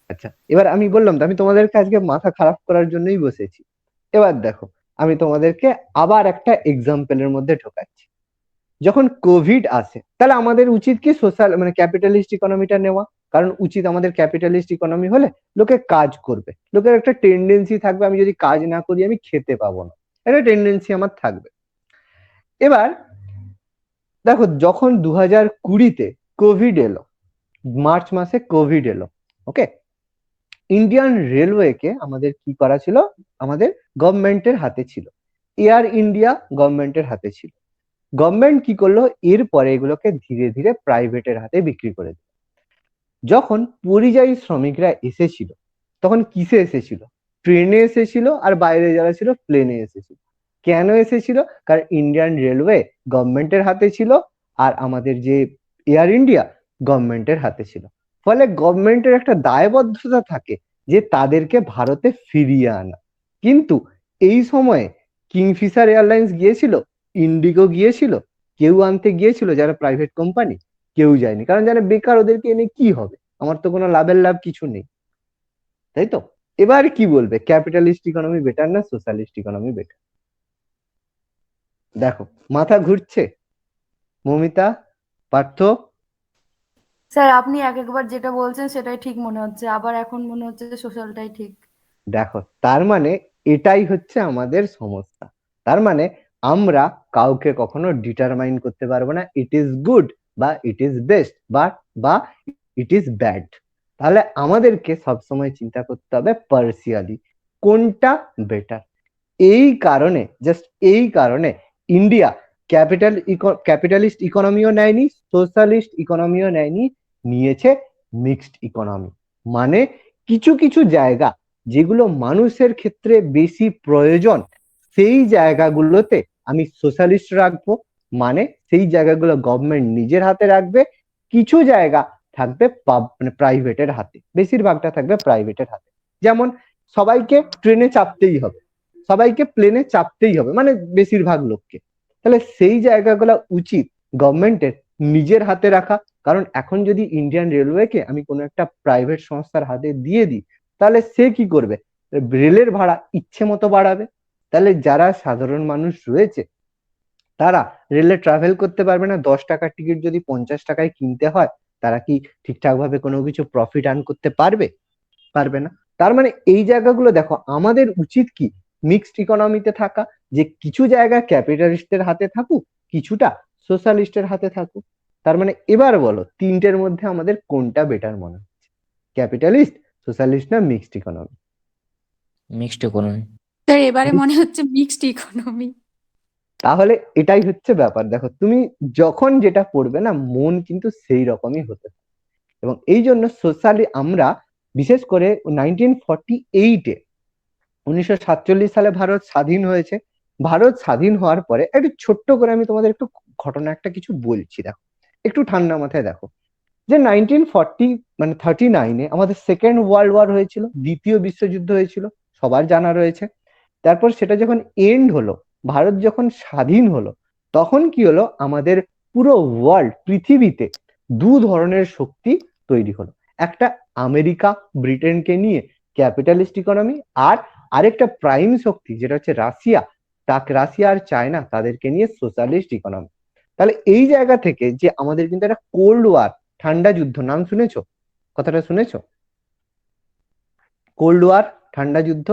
আচ্ছা, এবার আমি বললাম তো আমি তোমাদেরকে আজকে মাথা খারাপ করার জন্যই বসেছি। এবার দেখো, আমি তোমাদেরকে আবার একটা এক্সাম্পলের মধ্যে ঢোকাচ্ছি। যখন কোভিড আসে, তাহলে আমাদের উচিত কি সোশ্যাল মানে ক্যাপিটালিস্ট ইকোনমিটা নেওয়া? কারণ উচিত আমাদের ক্যাপিটালিস্ট ইকোনমি হলে লোকে কাজ করবে, লোকের একটা টেন্ডেন্সি থাকবে আমি যদি কাজ না করি আমি খেতে পাবো না, একটা টেন্ডেন্সি আমার থাকবে। এবার দেখো, যখন 2020-তে কোভিড এলো, মার্চ মাসে কোভিড এলো, ওকে, ইন্ডিয়ান রেলওয়েকে আমাদের কি করা ছিল? আমাদের গভর্নমেন্টের হাতে ছিল, এয়ার ইন্ডিয়া গভর্নমেন্টের হাতে ছিল। গভর্নমেন্ট কি করলো, এরপরে এগুলোকে ধীরে ধীরে প্রাইভেটের হাতে বিক্রি করে দিল। যখন পরিযায়ী শ্রমিকরা এসেছিল, তখন কিসে এসেছিল? ট্রেনে এসেছিল, আর বাইরে যারা ছিল প্লেনে এসেছিল। কেন এসেছিল? কারণ ইন্ডিয়ান রেলওয়ে গভর্নমেন্টের হাতে ছিল, আর আমাদের যে এয়ার ইন্ডিয়া গভর্নমেন্টের হাতে ছিল। ফলে গভর্নমেন্টের একটা দায়বদ্ধতা থাকে যে তাদেরকে ভারতে ফিরিয়ে আনা। কিন্তু এই সময়ে কিংফিশার এয়ারলাইন্স গিয়েছিল, ইন্ডিগো গিয়েছিল, কেউ আনতে গিয়েছিল যারা প্রাইভেট কোম্পানি? কেউ যায়নি, কারণ জানে বেকার ওদেরকে এনে কি হবে, আমার তো কোনো লাভের লাভ কিছু নেই, তাই তো? এবার কি বলবে, ক্যাপিটালিস্ট ইকোনমি বেটার না সোশ্যালিস্ট ইকোনমি বেটার? দেখো, মাথা ঘুরছে মৌমিতা, পার্থ? স্যার আপনি এক একবার যেটা বলছেন সেটাই ঠিক মনে হচ্ছে, আবার এখন মনে হচ্ছে যে সোশ্যালটাই ঠিক। দেখো, তার মানে এটাই হচ্ছে আমাদের সমস্যা। তার মানে আমরা কাউকে কখনো ডিটারমাইন করতে পারবো না ইট ইজ গুড বা ইট ইজ বেস্ট বা ইট ইজ ব্যাড। তাহলে আমাদেরকে সবসময় চিন্তা করতে হবে পার্সিয়ালি কোনটা বেটার। এই কারণে, জাস্ট এই কারণে ইন্ডিয়া ক্যাপিটালিস্ট ইকোনমিও নেয়নি, সোশ্যালিস্ট ইকোনমিও নেয়নি, নিয়েছে মিক্সড ইকোনমি। মানে কিছু কিছু জায়গা যেগুলো মানুষের ক্ষেত্রে বেশি প্রয়োজন, সেই জায়গাগুলোতে আমি সোশ্যালিস্ট রাখবো, মানে সেই জায়গাগুলো গভর্নমেন্ট নিজের হাতে রাখবে। কিছু জায়গা থাকবে মানে প্রাইভেটের হাতে, বেশিরভাগটা থাকবে প্রাইভেটের হাতে। যেমন সবাইকে ট্রেনে চাপতেই হবে, সবাইকে প্লেনে চাপতেই হবে, মানে বেশিরভাগ লোককে। তাহলে সেই জায়গাগুলো উচিত গভর্নমেন্টের নিজের হাতে রাখা। কারণ এখন যদি ইন্ডিয়ান রেলওয়েকে আমি কোনো একটা প্রাইভেট সংস্থার হাতে দিয়ে দিই, তাহলে সে কি করবে? রেলের ভাড়া ইচ্ছে মতো বাড়াবে। তাহলে যারা সাধারণ মানুষ রয়েছে তারা রেলে ট্রাভেল করতে পারবে না। 10 টাকার টিকিট যদি 50 টাকায় কিনতে হয়, তারা কি ঠিকঠাক ভাবে কোনো কিছু প্রফিট আর্ন করতে পারবে? পারবে না। তার মানে এই জায়গাগুলো দেখো, আমাদের উচিত কি মিক্সড ইকোনমিতে থাকা, যে কিছু জায়গা ক্যাপিটালিস্টের হাতে থাকুক, কিছুটা সোশ্যালিস্টের হাতে থাকুক। তার মানে এবার বলো, তিনটের মধ্যে আমাদের কোনটা বেটার মনে হচ্ছে? ক্যাপিটালিস্ট, সোশ্যালিস্ট না mixed economy? Mixed economy. Sir এবারে মনে হচ্ছে মিক্সড ইকোনমি। তাহলে এটাই হচ্ছে ব্যাপার। দেখো, তুমি যখন যেটা পড়বে না, মন কিন্তু সেই রকমই হতে থাকে। এবং এই জন্য সোশ্যালি আমরা বিশেষ করে 1948-এ 1947 সালে ভারত স্বাধীন হয়েছে। ভারত স্বাধীন হওয়ার পরে একটু ছোট্ট করে আমি তোমাদের একটু ঘটনা একটা কিছু বলছি, দেখো একটু ঠান্ডা মাথায় দেখো। যে 1940 মানে 39-এ আমাদের সেকেন্ড ওয়ার্ল্ড ওয়ার হয়েছিল, দ্বিতীয় বিশ্বযুদ্ধ হয়েছিল, সবার জানা রয়েছে। তারপর সেটা যখন এন্ড হলো, ভারত যখন স্বাধীন হলো, তখন কি হলো, আমাদের পুরো ওয়ার্ল্ড পৃথিবীতে দু ধরনের শক্তি তৈরি হলো। একটা আমেরিকা ব্রিটেনকে নিয়ে ক্যাপিটালিস্ট ইকোনমি, আর আরেকটা প্রাইম শক্তি যেটা হচ্ছে রাশিয়া, রাশিয়া আর চায়না, তাদেরকে নিয়ে সোশ্যালিস্ট ইকোনমি। তাহলে এই জায়গা থেকে যে আমাদের কিন্তু একটা কোল্ড ওয়ার, ঠান্ডা যুদ্ধ, নাম শুনেছো? কথাটা শুনেছো? কোল্ড ওয়ার, ঠান্ডা যুদ্ধ,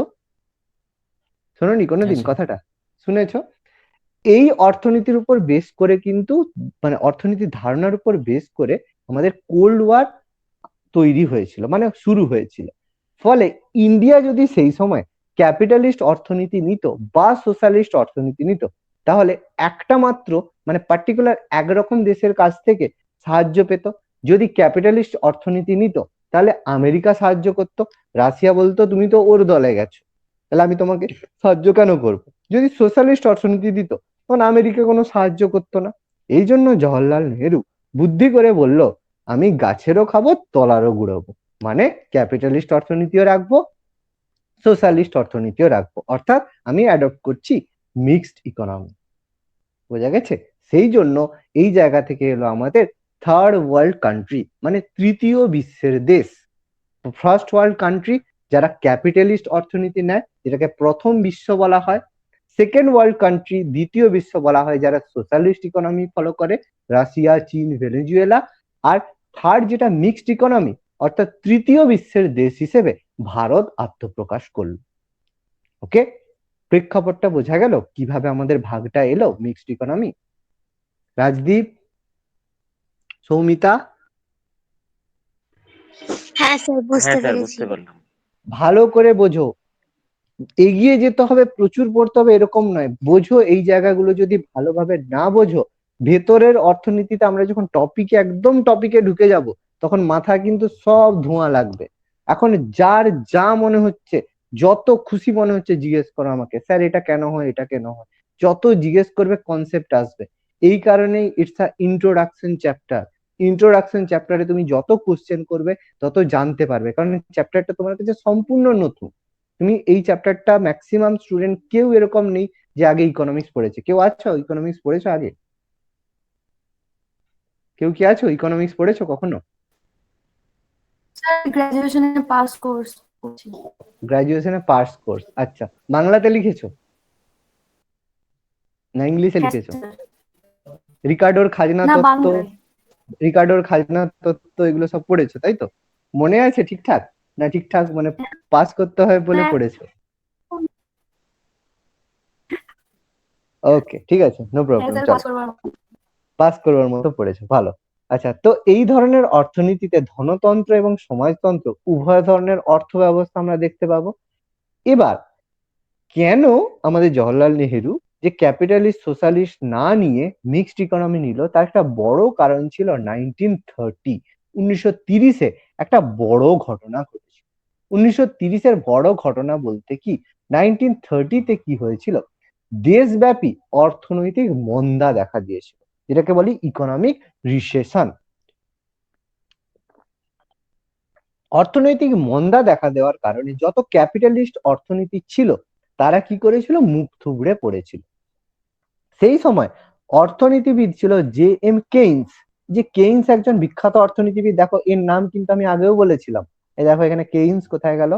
শোনোনি কোনোদিন আচ্ছা। কথাটা? শুনেছো? এই অর্থনীতির উপর বেস করে কিন্তু, মানে অর্থনীতির ধারণার উপর বেস করে আমাদের কোল্ড ওয়ার তৈরি হয়েছিল, মানে শুরু হয়েছিল। ফলে ইন্ডিয়া যদি সেই সময় ক্যাপিটালিস্ট অর্থনীতি নিত বা সোশ্যালিস্ট অর্থনীতি নিত, তাহলে একটা মাত্র মানে পার্টিকুলার একরকম দেশের কাছ থেকে সাহায্য পেত। যদি ক্যাপিটালিস্ট অর্থনীতি নিত তাহলে আমেরিকা সাহায্য করতো, রাশিয়া বলতো তুমি তো ওর দলে গেছো, তাহলে আমি তোমাকে সাহায্য কেন করব। যদি সোশ্যালিস্ট অর্থনীতি দিত তখন আমেরিকা কোনো সাহায্য করতো না। এই জন্য জওহরলাল নেহেরু বুদ্ধি করে বলল, আমি গাছেরও খাবো তলারও গুড়াবো, মানে ক্যাপিটালিস্ট অর্থনীতিও রাখবো, সোশ্যালিস্ট অর্থনীতিও রাখবো, অর্থাৎ আমি অ্যাডপ্ট করছি মিক্সড ইকোনমি। বোঝা গেছে? সেই জন্য এই জায়গা থেকে এলো আমাদের থার্ড ওয়ার্ল্ড কান্ট্রি, মানে তৃতীয় বিশ্বের দেশ। ফার্স্ট ওয়ার্ল্ড কান্ট্রি যারা ক্যাপিটালিস্ট অর্থনীতি নেয়, যেটাকে প্রথম বিশ্ব বলা হয়। সেকেন্ড ওয়ার্ল্ড কান্ট্রি দ্বিতীয় বিশ্ব বলা হয় যারা সোশ্যালিস্ট ইকোনমি ফলো করে, রাশিয়া, চীন, ভেনেজুয়েলা। আর থার্ড যেটা মিক্সড ইকোনমি, অর্থাৎ তৃতীয় বিশ্বের দেশ হিসেবে ভারত আত্মপ্রকাশ করলো। ওকে, প্রেক্ষাপটটা বোঝা গেল কিভাবে আমাদের ভাগটা এলো মিক্সড ইকোনমি। রাজদীপ, সৌমিতা, হ্যাঁ স্যার, বুঝতে হ্যাঁ স্যার, পেরেছি। বুঝতে পারলাম। ভালো করে বোঝো। এগিয়ে যেতে হবে, প্রচুর পড়তে হবে এরকম নয়, বোঝো এই জায়গাগুলো। যদি ভালোভাবে না বোঝো, ভেতরের অর্থনীতিতে আমরা যখন একদম টপিকে ঢুকে যাব, তখন মাথা কিন্তু সব ধোঁয়া লাগবে। এখন যার যা মনে হচ্ছে, যত খুশি মনে হচ্ছে জিজ্ঞেস করো আমাকে, স্যার এটা কেন হয়, এটা কেন হয়, যত জিজ্ঞেস করবে কনসেপ্ট আসবে। এই কারণেই it's a introduction chapter. Introduction চ্যাপ্টারে তুমি যত কোশ্চেন করবে তত জানতে পারবে, কারণ চ্যাপ্টারটা তোমার কাছে সম্পূর্ণ নতুন। তুমি এই চ্যাপ্টারটা ম্যাক্সিমাম স্টুডেন্ট কেউ এরকম নেই যে আগে ইকোনমিক্স পড়েছে। কেউ আছো ইকোনমিক্স পড়েছো আগে? কেউ কি আছো ইকোনমিক্স পড়েছো কখনো? স্যার গ্রাজুয়েশনে পাস কোর্স করছি। গ্রাজুয়েশনে পাস কোর্স, আচ্ছা। বাংলাতে লিখেছো না ইংলিশে হ্যাঁ লিখেছো? স্যার। রিকার্ডোর খাজনা না, তত্ত্ব, বাংলায়। রিকার্ডোর খাজনা তত্ত্ব এগুলো সব পড়েছো তাই তো? মনে আছে ঠিকঠাক? না ঠিকঠাক মানে পাস করতে হয় বলে হ্যাঁ। পড়েছো? ওকে, ঠিক আছে, নো হ্যাঁ প্রবলেম, স্যার, চলো। পাস করবার মতো। পাস করবার মতো পড়েছো, ভালো। আচ্ছা, তো এই ধরনের অর্থনীতিতে ধনতন্ত্র এবং সমাজতন্ত্র উভয় ধরনের অর্থ ব্যবস্থা আমরা দেখতে পাবো। এবার কেন আমাদের জওহরলাল নেহেরু যে ক্যাপিটালিস্ট সোশ্যালিস্ট না নিয়ে মিক্সড ইকোনমি নিল, তার একটা বড় কারণ ছিল 1930 একটা বড় ঘটনা ঘটেছিল। 1930 বড় ঘটনা বলতে কি, 1930 কি হয়েছিল, দেশব্যাপী অর্থনৈতিক মন্দা দেখা দিয়েছিল, যেটাকে বলি ইকোনমিক রিসেশন। অর্থনৈতিক মন্দা দেখা দেওয়ার কারণে যত ক্যাপিটালিস্ট অর্থনীতি ছিল তারা কি করেছিল, মুখ থুবড়ে পড়েছিল। সেই সময় অর্থনীতিবিদ ছিল জে এম কেইন্স। যে কেইন্স একজন বিখ্যাত অর্থনীতিবিদ, দেখো এর নাম কিন্তু আমি আগেও বলেছিলাম। এই দেখো এখানে কেইন্স কোথায় গেল,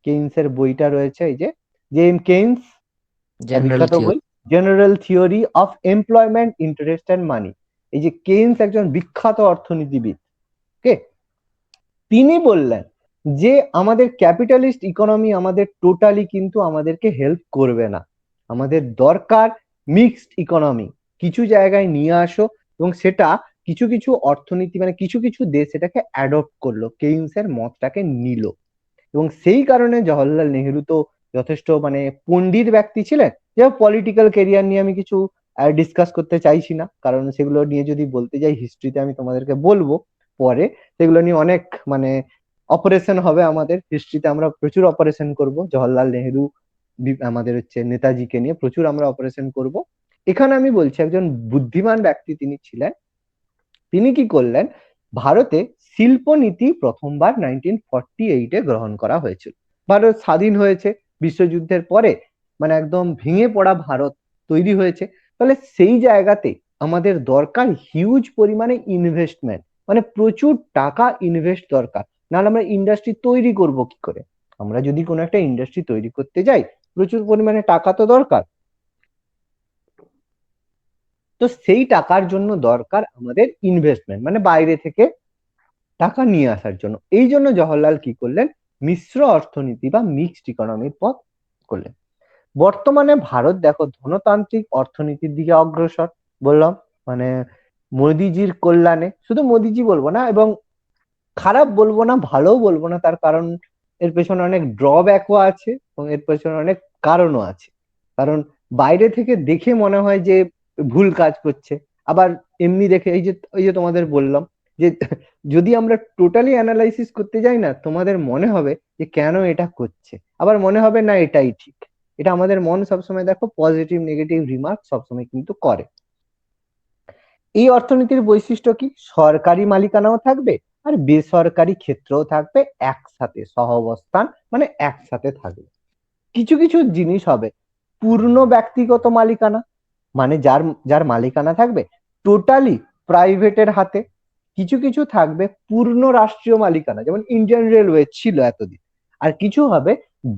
কেইন্স এর বইটা রয়েছে, এই যে জে এম কেইন্স, জেনারেল বিখ্যাত বই, theory. General theory of employment, interest and money. এই যে কেইন্স একজন বিখ্যাত অর্থনীতিবিদ, ওকে। তিনি বললেন যে আমাদের ক্যাপিটালিস্ট ইকোনমি আমাদের টোটালি কিন্তু আমাদেরকে হেল্প করবে না, আমাদের দরকার মিক্সড ইকোনমি। কিছু জায়গায় নিয়ে আসো, এবং সেটা কিছু কিছু অর্থনীতি মানে কিছু কিছু দেশ এটাকে অ্যাডপ্ট করলো, কেইন্সের মতটাকে নিল। এবং সেই কারণে জওহরলাল নেহেরু তো যথেষ্ট মানে পণ্ডিত ব্যক্তি ছিলেন। যে পলিটিক্যাল কেরিয়ার নিয়ে আমি কিছু ডিসকাস করতে চাইছি না, কারণ সেগুলো নিয়ে যদি বলতে যাই হিস্ট্রিতে আমি তোমাদেরকে বলবো পরে, সেগুলো নিয়ে অনেক মানে অপারেশন হবে আমাদের হিস্ট্রিতে, আমরা প্রচুর অপারেশন করব জওহরলাল নেহেরু আমাদের হচ্ছে নেতাজিকে নিয়ে প্রচুর আমরা অপারেশন করব। এখানে আমি বলছি একজন বুদ্ধিমান ব্যক্তি তিনি ছিলেন। তিনি কি করলেন, ভারতে শিল্পনীতি প্রথমবার 1948 গ্রহণ করা হয়েছিল। ভারত স্বাধীন হয়েছে বিশ্বযুদ্ধের পরে, মানে একদম ভেঙে পড়া ভারত তৈরি হয়েছে। তাহলে সেই জায়গাতে আমাদের দরকার হিউজ পরিমাণে ইনভেস্টমেন্ট, মানে প্রচুর টাকা ইনভেস্ট দরকার, নাহলে আমরা ইন্ডাস্ট্রি তৈরি করব কি করে। আমরা যদি কোনো একটা ইন্ডাস্ট্রি তৈরি করতে যাই, প্রচুর পরিমাণে টাকা তো দরকার। তো সেই টাকার জন্য দরকার আমাদের ইনভেস্টমেন্ট, মানে বাইরে থেকে টাকা নিয়ে আসার জন্য। এই জন্য জওহরলাল কি করলেন, মিশ্র অর্থনীতি বা মিক্সড ইকোনমির পথ করলেন। বর্তমানে ভারত দেখো ধনতান্ত্রিক অর্থনীতির দিকে অগ্রসর, বললাম মানে মোদিজির কল্যাণে। শুধু মোদিজি বলবো না, এবং খারাপ বলবো না, ভালোও বলবো না, তার কারণ এর পেছনে অনেক ড্রব্যাকও আছে এবং এর পেছনে অনেক কারণও আছে। কারণ বাইরে থেকে দেখে মনে হয় যে ভুল কাজ করছে, আবার এমনি দেখে এই যে তোমাদের বললাম যে যদি আমরা টোটালি অ্যানালাইসিস করতে যাই না, তোমাদের মনে হবে যে কেন এটা করছে, আবার মনে হবে না এটাই ঠিক। এটা আমাদের মন সবসময় দেখো পজিটিভ নেগেটিভ রিমার্ক সবসময় কিন্তু করে। এই অর্থনীতির বৈশিষ্ট্য কি? সরকারি মালিকানাও থাকবে আর বেসরকারি ক্ষেত্রেও থাকবে, একসাথে সহাবস্থান, মানে একসাথে থাকবে। কিছু কিছু জিনিস হবে পূর্ণ ব্যক্তিগত মালিকানা, মানে যার যার মালিকানা থাকবে টোটালি প্রাইভেটের হাতে। কিছু কিছু থাকবে পূর্ণ রাষ্ট্রীয় মালিকানা, যেমন ইন্ডিয়ান রেলওয়ে ছিল এতদিন। আর কিছু হবে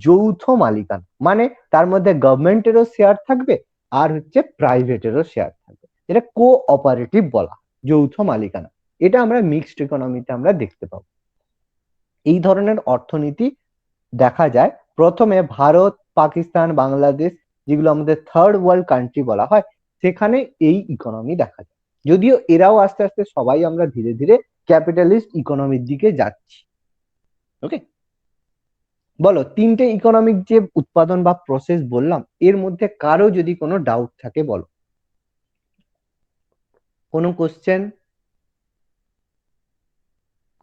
যৌথ মালিকানা, মানে তার মধ্যে গভর্নমেন্টেরও শেয়ার থাকবে আর হচ্ছে প্রাইভেটেরও শেয়ার থাকবে, এটা কোঅপারেটিভ বলা হয়, যৌথ মালিকানা। এটা আমরা মিক্সড ইকোনমিতে আমরা দেখতে পাবো। এই ধরনের অর্থনীতি দেখা যায় প্রথমে ভারত, পাকিস্তান, বাংলাদেশ, যেগুলো আমাদের থার্ড ওয়ার্ল্ড কান্ট্রি বলা হয়, সেখানে এই ইকোনমি দেখা যায়। যদিও এরাও আস্তে আস্তে সবাই আমরা ধীরে ধীরে ক্যাপিটালিস্ট ইকোনমির দিকে যাচ্ছি। ওকে, বলো তিনটে ইকোনমিক যে উৎপাদন বা প্রসেস বললাম, এর মধ্যে কারো যদি কোনো ডাউট থাকে বলো, কোনো কোশ্চেন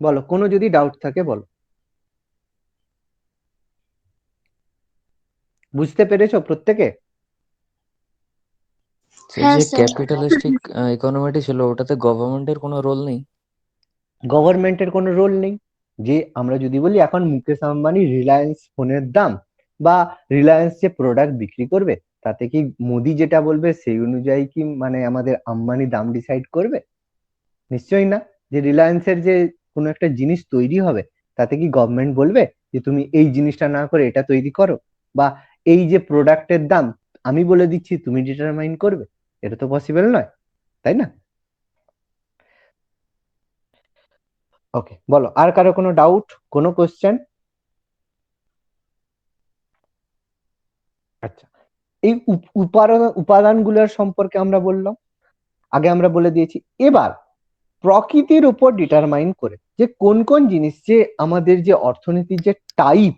বলো, কোনো যদি ডাউট থাকে বলো। বুঝতে পেরেছো প্রত্যেকে? স্যার হ্যাঁ যে স্যার। ক্যাপিটালিস্টিক ইকোনমিটি ছিল ওটাতে গভর্নমেন্টের কোনো রোল নেই? গভর্নমেন্টের কোনো রোল নেই। যে আমরা যদি বলি এখন মুকেশ আম্বানি রিলায়েন্স ফোনের দাম বা রিলায়েন্স যে প্রোডাক্ট বিক্রি করবে, তাতে কি মোদি যেটা বলবে সেই অনুযায়ী কি মানে আমাদের আম্বানি দাম ডিসাইড করবে? নিশ্চয়ই না। যে রিলায়েন্সের যে কোনো একটা জিনিস তৈরি হবে, তাতে কি গভর্নমেন্ট বলবে যে তুমি এই জিনিসটা না করে এটা তৈরি করো, বা এই যে প্রোডাক্টের দাম আমি বলে দিচ্ছি তুমি ডিটারমাইন করবে? এটা তো পসিবল নয়, তাই না? ওকে, বলো আর কারো কোনো ডাউট, কোনো কোশ্চেন? আচ্ছা, এই উপাদানগুলোর সম্পর্কে আমরা বললাম, আগে আমরা বলে দিয়েছি। এবার প্রকৃতির উপর ডিটারমাইন করে যে কোন কোন জিনিস, যে আমাদের যে অর্থনীতির যে টাইপ,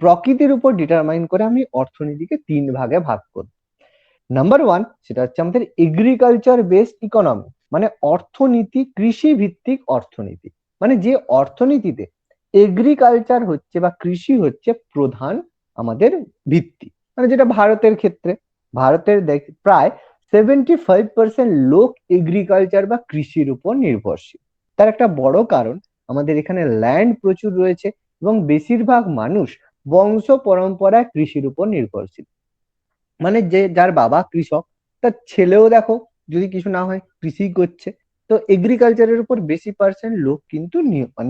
প্রকৃতির উপর ডিটারমাইন করে আমি অর্থনীতিকে তিন ভাগে ভাগ করব। নাম্বার ওয়ান, সেটা হচ্ছে আমাদের এগ্রিকালচার বেসড ইকোনমি, মানে অর্থনীতি কৃষি ভিত্তিক অর্থনীতি, মানে যে অর্থনীতিতে এগ্রিকালচার হচ্ছে বা কৃষি হচ্ছে প্রধান আমাদের ভিত্তি। মানে যেটা ভারতের ক্ষেত্রে, ভারতের প্রায় 75% লোক এগ্রিকালচার বা কৃষির উপর নির্ভরশীল। তার একটা বড় কারণ আমাদের এখানে ল্যান্ড প্রচুর রয়েছে এবং বেশিরভাগ মানুষ বংশ পরম্পরায় কৃষির উপর নির্ভরশীল। মানে যে যার বাবা কৃষক, তার ছেলেও দেখো যদি কিছু না হয় কৃষি করছে। তো এগ্রিকালচারের উপর বেশি পার্সেন্ট লোক কিন্তু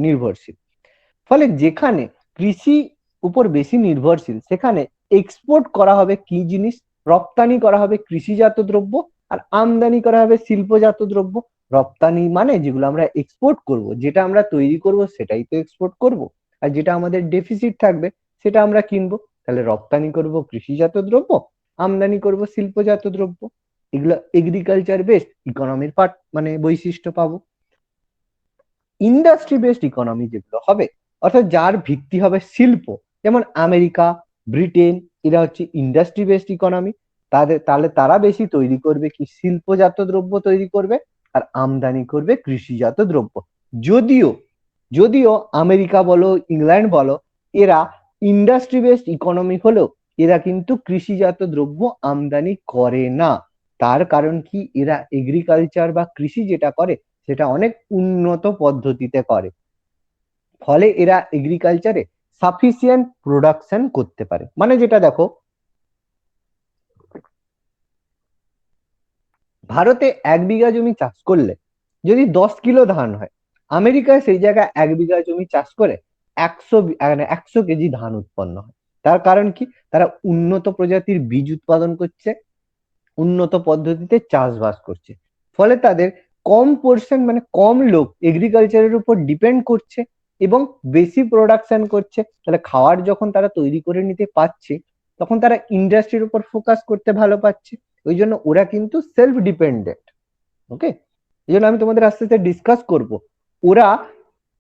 নির্ভরশীল। ফলে যেখানে কৃষি উপর বেশি নির্ভরশীল, সেখানে এক্সপোর্ট করা হবে কি জিনিস, রপ্তানি করা হবে কৃষিজাত দ্রব্য, আর আমদানি করা হবে শিল্পজাত দ্রব্য। রপ্তানি মানে যেগুলো আমরা এক্সপোর্ট করব, যেটা আমরা তৈরি করব সেটাই তো এক্সপোর্ট করব, আর যেটা আমাদের ডেফিসিট থাকবে সেটা আমরা কিনবো। তাহলে রপ্তানি করব কৃষিজাত দ্রব্য, আমদানি করব শিল্পজাত দ্রব্য। এগুলো এগ্রিকালচার বেসড ইকোনমির পার্ট, মানে বৈশিষ্ট্য পাবো। ইন্ডাস্ট্রি বেসড ইকোনমি যেগুলো হবে, অর্থাৎ যার ভিত্তি হবে শিল্প, যেমন আমেরিকা, ব্রিটেন, এরা হচ্ছে ইন্ডাস্ট্রি বেসড ইকোনমি। তাহলে তারা বেশি তৈরি করবে কি, শিল্পজাত দ্রব্য তৈরি করবে আর আমদানি করবে কৃষিজাত দ্রব্য। যদিও যদিও আমেরিকা বলো ইংল্যান্ড বলো, এরা ইন্ডাস্ট্রি বেসড ইকোনমি হলেও এরা কিন্তু কৃষিজাত দ্রব্য আমদানি করে না। তার কারণ কি, এরা এগ্রিকালচার বা কৃষি যেটা করে সেটা অনেক উন্নত পদ্ধতিতে করে। ফলে এরা এগ্রিকালচারে সাফিসিয়েন্ট প্রোডাকশন করতে পারে। মানে যেটা দেখো, ভারতে 1 বিঘা জমি চাষ করলে যদি 10 কিলো ধান হয়, আমেরিকায় সেই জায়গায় 1 বিঘা জমি চাষ করে 100 কেজি ধান উৎপন্ন হয়। তার কারণ কি, তারা উন্নত প্রজাতির বীজ উৎপাদন করছে, উন্নত পদ্ধতিতে চাষবাস করছে। ফলে তাদের কম পোর্শন, মানে কম লোক এগ্রিকালচারের উপর ডিপেন্ড করছে এবং বেশি প্রোডাকশন করছে। তাহলে খাওয়ার যখন তারা তৈরি করে নিতে পারছে, তখন তারা ইন্ডাস্ট্রির উপর ফোকাস করতে ভালো পাচ্ছে। ওই জন্য ওরা কিন্তু সেলফ ডিপেন্ডেন্ট। ওকে, এই জন্য আমি তোমাদের আস্তে আস্তে ডিসকাস করব। ওরা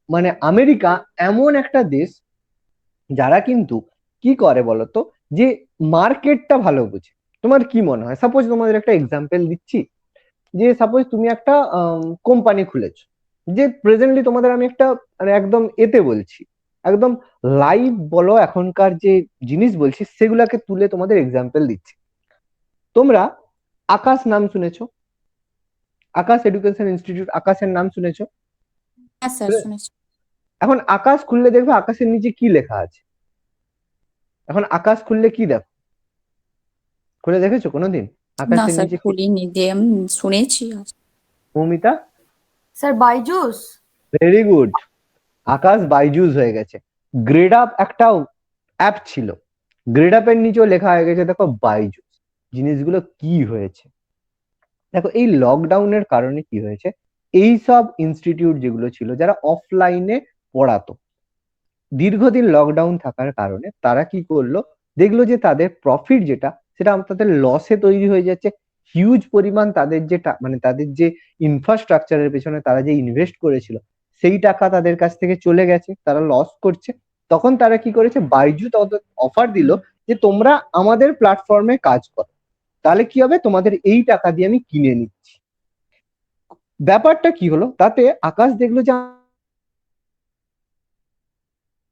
মানে আমেরিকা এমন একটা দেশ যারা কিন্তু কি করে বলতো, যে মার্কেটটা ভালো বুঝে। তোমার কি মনে হয়? সাপোজ তোমাদের একটা এক্সাম্পল দিচ্ছি, যে সাপোজ তুমি একটা কোম্পানি খুলেছো, যে প্রেজেন্টলি তোমাদের আমি একটা মানে একদম এতে বলছি, একদম লাইভ বলো এখনকার যে জিনিস বলছি সেগুলাকে তুলে তোমাদের এক্সাম্পল দিচ্ছি। তোমরা আকাশ নাম শুনেছো? আকাশ এডুকেশন ইনস্টিটিউট, আকাশের নাম শুনেছো? হ্যাঁ স্যার শুনেছি। এখন আকাশ খুললে দেখবে আকাশের নিচে কি লেখা আছে। এখন আকাশ খুললে কি দেখো? খুলে দেখেছো কোনোদিন না আকাশের স্যার নিচে কি? খুলিনি, দিয়ে আমি শুনেছি। Moumita? Sir Byju's. Very good, Aakash Byju's হয়ে গেছে। গ্রেড আপ একটা অ্যাপ ছিল, গ্রেড আপের নিচেও লেখা হয়ে গেছে দেখো বাইজুস। জিনিসগুলো কি হয়েছে দেখো, এই লকডাউনের কারণে কি হয়েছে, এই সব ইনস্টিটিউট যেগুলো ছিল যারা অফলাইনে পড়াতো, দীর্ঘদিন লকডাউন থাকার কারণে তারা কি করলো, দেখলো যে তাদের প্রফিট যেটা সেটা তাদের লসে তৈরি হয়ে যাচ্ছে। হিউজ পরিমাণ তাদের যে মানে তাদের যে ইনফ্রাস্ট্রাকচারের পেছনে তারা যে ইনভেস্ট করেছিল সেই টাকা তাদের কাছ থেকে চলে গেছে, তারা লস করছে। তখন তারা কি করেছে, বাইজু তাদের অফার দিল যে তোমরা আমাদের প্ল্যাটফর্মে কাজ করো, তাহলে কি হবে, তোমাদের এই টাকা দিয়ে আমি কিনে নিচ্ছি। ব্যাপারটা কি হলো, তাতে আকাশ দেখলো যে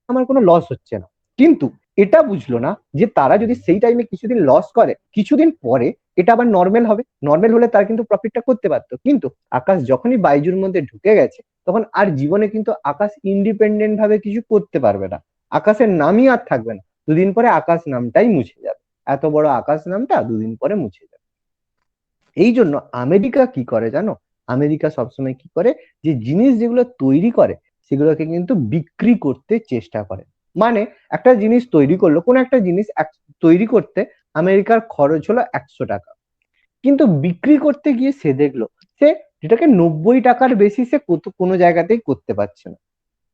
আমার কোনো লস হচ্ছে না, কিন্তু এটা বুঝলো না যে তারা যদি সেই টাইমে কিছুদিন লস করে, কিছুদিন পরে এটা আবার নর্মাল হবে, নর্মাল হলে তারা কিন্তু প্রফিটটা করতে পারতো। কিন্তু আকাশ যখনই বাইজুর মধ্যে ঢুকে গেছে তখন আর জীবনে কিন্তু আকাশ ইন্ডিপেন্ডেন্ট ভাবে কিছু করতে পারবে না, আকাশের নামই আর থাকবে না। দুদিন পরে আকাশ নামটাই মুছে যাবে, এত বড় আকাশ নামটা দুদিন পরে মুছে যাবে। এই জন্য আমেরিকা কি করে জানো, আমেরিকা সবসময় কি করে, যে জিনিস যেগুলো তৈরি করে সেগুলোকে কিন্তু বিক্রি করতে চেষ্টা করে। মানে একটা জিনিস তৈরি করলো, কোন একটা জিনিস তৈরি করতে আমেরিকার খরচ হলো 100 টাকা, কিন্তু বিক্রি করতে গিয়ে সে দেখলো সে যেটাকে 90 টাকার বেশি সে কোনো জায়গাতেই করতে পারছে না,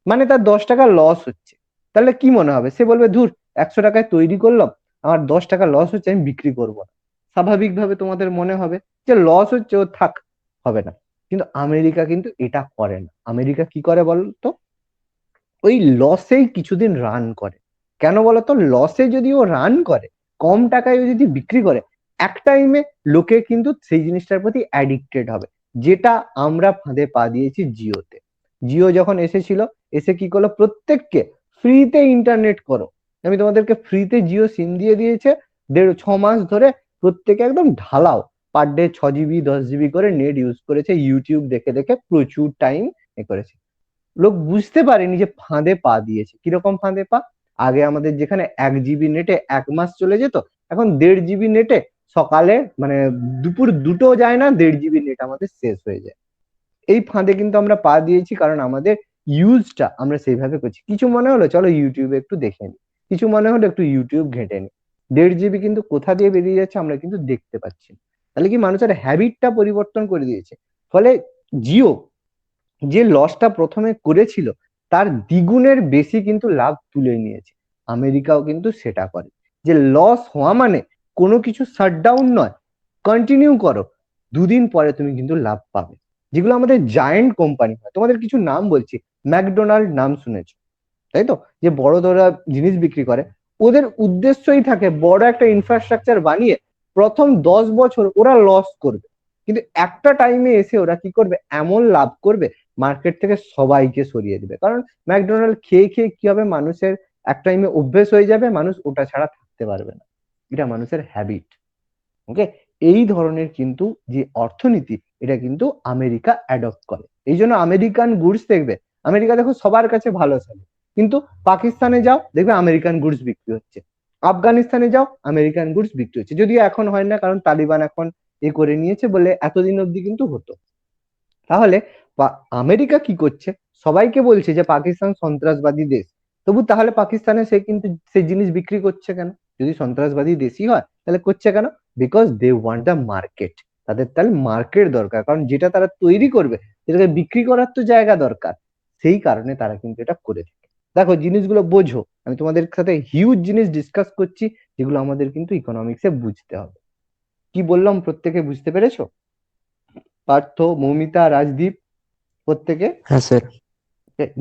মানে তার 10 টাকা লস হচ্ছে। তাহলে কি মনে হবে, সে বলবে ধুর, 100 টাকায় তৈরি করলাম, আমার 10 টাকা লস হচ্ছে, আমি বিক্রি করবো না। স্বাভাবিকভাবে তোমাদের মনে হবে যে লস হচ্ছে, ও থাক, হবে না। কিন্তু আমেরিকা কিন্তু এটা করে না। আমেরিকা কি করে বলতো, ওই লসেই কিছুদিন রান করে। কেন বলতো, লসে যদি ও রান করে, কম টাকায় ও যদি বিক্রি করে, এক টাইমে লোকে কিন্তু সেই জিনিসটার প্রতি অ্যাডিক্টেড হবে। যেটা আমরা ফাঁদে পা দিয়েছি জিওতে। জিও যখন এসেছিল, এসে কি করলো, প্রত্যেককে ফ্রিতে ইন্টারনেট করো, আমি তোমাদেরকে ফ্রিতে জিও সিম দিয়ে দিয়েছে, 6 মাস ধরে প্রত্যেকে একদম ঢালাও, পার ডে 6 জিবি 10 জিবি করে নেট ইউজ করেছে, ইউটিউব দেখে দেখে প্রচুর টাইম এ করেছে। লোক বুঝতে পারেনি যে ফাঁদে পা দিয়েছে। কিরকম ফাঁদে পা, আগে আমাদের যেখানে 1 জিবি নেটে 1 মাস চলে যেত, এখন 1.5 জিবি নেটে সকালে মানে দুপুর 2টো যায় না, 1.5 জিবি নেট আমাদের শেষ হয়ে যায়। এই ফাঁদে কিন্তু আমরা পা দিয়েছি, কারণ আমাদের ইউজটা আমরা সেইভাবে করছি। কিছু মনে হলো চলো ইউটিউবে একটু দেখে নি, কিছু মনে হলো একটু ইউটিউব ঘেঁটে নি, 1.5 জিবি কিন্তু কোথা দিয়ে বেরিয়ে যাচ্ছে আমরা কিন্তু দেখতে পাচ্ছি না। তাহলে কি মানুষের হ্যাবিটটা পরিবর্তন করে দিয়েছে। ফলে জিও যে লসটা প্রথমে করেছিল তার দ্বিগুণের বেশি কিন্তু লাভ তুলে নিয়েছে। আমেরিকাও কিন্তু সেটা করে, যে লস হওয়া মানে কোনো কিছু শাটডাউন নয়, কন্টিনিউ করো, 2 দিন পরে তুমি কিন্তু লাভ পাবে। যেগুলো আমাদের জায়েন্ট কোম্পানি হয়, তোমাদের কিছু নাম বলছি, ম্যাকডোনাল্ড নাম শুনেছো তাই তো, যে বড় ধরা জিনিস বিক্রি করে, ওদের উদ্দেশ্যই থাকে বড় একটা ইনফ্রাস্ট্রাকচার বানিয়ে প্রথম 10 বছর ওরা লস করবে, কিন্তু একটা টাইমে এসে ওরা কি করবে, এমন লাভ করবে, মার্কেট থেকে সবাইকে সরিয়ে দিবে। কারণ ম্যাকডোনাল্ড খেয়ে খেয়ে কি হবে, মানুষের এক টাইমে অভ্যেস হয়ে যাবে, মানুষ ওটা ছাড়া থাকতে পারবে না। এটা মানুষের হ্যাবিট। ওকে, এই ধরনের কিন্তু যে অর্থনীতি, এটা কিন্তু আমেরিকা অ্যাডপ্ট করে। এই জন্য আমেরিকান গুডস দেখবে, আমেরিকা দেখো সবার কাছে ভালো চলে, কিন্তু পাকিস্তানে যাও দেখবে আমেরিকান গুডস বিক্রি হচ্ছে, আফগানিস্তানে যাও আমেরিকান গুডস বিক্রি হচ্ছে। যদিও এখন হয় না, কারণ তালিবান এখন এ করে নিয়েছে বলে, এতদিন অব্দি কিন্তু হতো। তাহলে আমেরিকা কি করছে, সবাইকে বলছে যে পাকিস্তান সন্ত্রাসবাদী দেশ, তবু তাহলে পাকিস্তানে সে কিন্তু সেই জিনিস বিক্রি করছে কেন? যদি সন্ত্রাসবাদী দেশই হয় তাহলে করছে কেন? Because they want the market. তাদের তাহলে মার্কেট দরকার, কারণ যেটা তারা তৈরি করবে সেটাকে বিক্রি করার তো জায়গা দরকার। সেই কারণে তারা কিন্তু এটা করে থাকে। দেখো জিনিসগুলো বোঝো, আমি তোমাদের সাথে হিউজ জিনিস ডিসকাস করছি, যেগুলো আমাদের কিন্তু ইকোনমিক্সে বুঝতে হবে। কি বললাম প্রত্যেকে বুঝতে পেরেছো? পার্থ, মৌমিতা, রাজদীপ, প্রত্যেকে হ্যাঁ স্যার।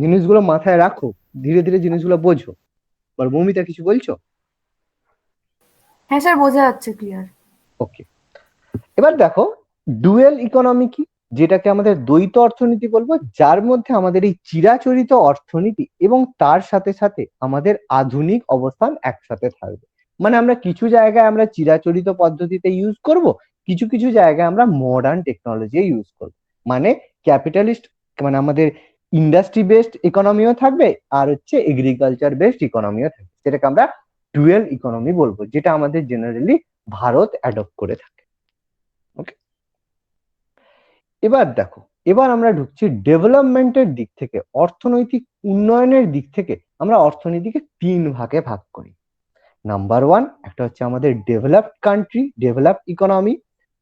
জিনিসগুলো মাথায় রাখো, ধীরে ধীরে জিনিসগুলো বোঝো। আর মৌমিতা কিছু বলছো? হ্যাঁ স্যার, বোঝা যাচ্ছে ক্লিয়ার। ওকে, এবার দেখো ডুয়েল ইকোনমি কি, যেটাকে আমাদের দ্বৈত অর্থনীতি বলবো, যার মধ্যে আমাদের এই চিরাচরিত অর্থনীতি এবং তার সাথে সাথে আমাদের আধুনিক অবস্থান একসাথে থাকবে। মানে আমরা কিছু জায়গায় আমরা চিরাচরিত পদ্ধতিতে ইউজ করব, কিছু কিছু জায়গায় আমরা মডার্ন টেকনোলজি ইউজ করব। মানে ক্যাপিটালিস্ট, মানে আমাদের ইন্ডাস্ট্রি বেসড ইকোনমিও থাকবে, আর হচ্ছে এগ্রিকালচার বেসড ইকোনমিও থাকবে, যেটাকে আমরা ডুয়েল ইকোনমি বলবো, যেটা আমাদের জেনারেলি ভারত অ্যাডপ্ট করে থাকে। ওকে, এবার দেখো, এবার আমরা ঢুকছি ডেভেলপমেন্টের দিক থেকে, অর্থনৈতিক উন্নয়নের দিক থেকে আমরা অর্থনীতিকে 3 ভাগে ভাগ করি। নাম্বার 1 একটা হচ্ছে আমাদের ডেভেলপড কান্ট্রি, ডেভেলপড ইকোনমি,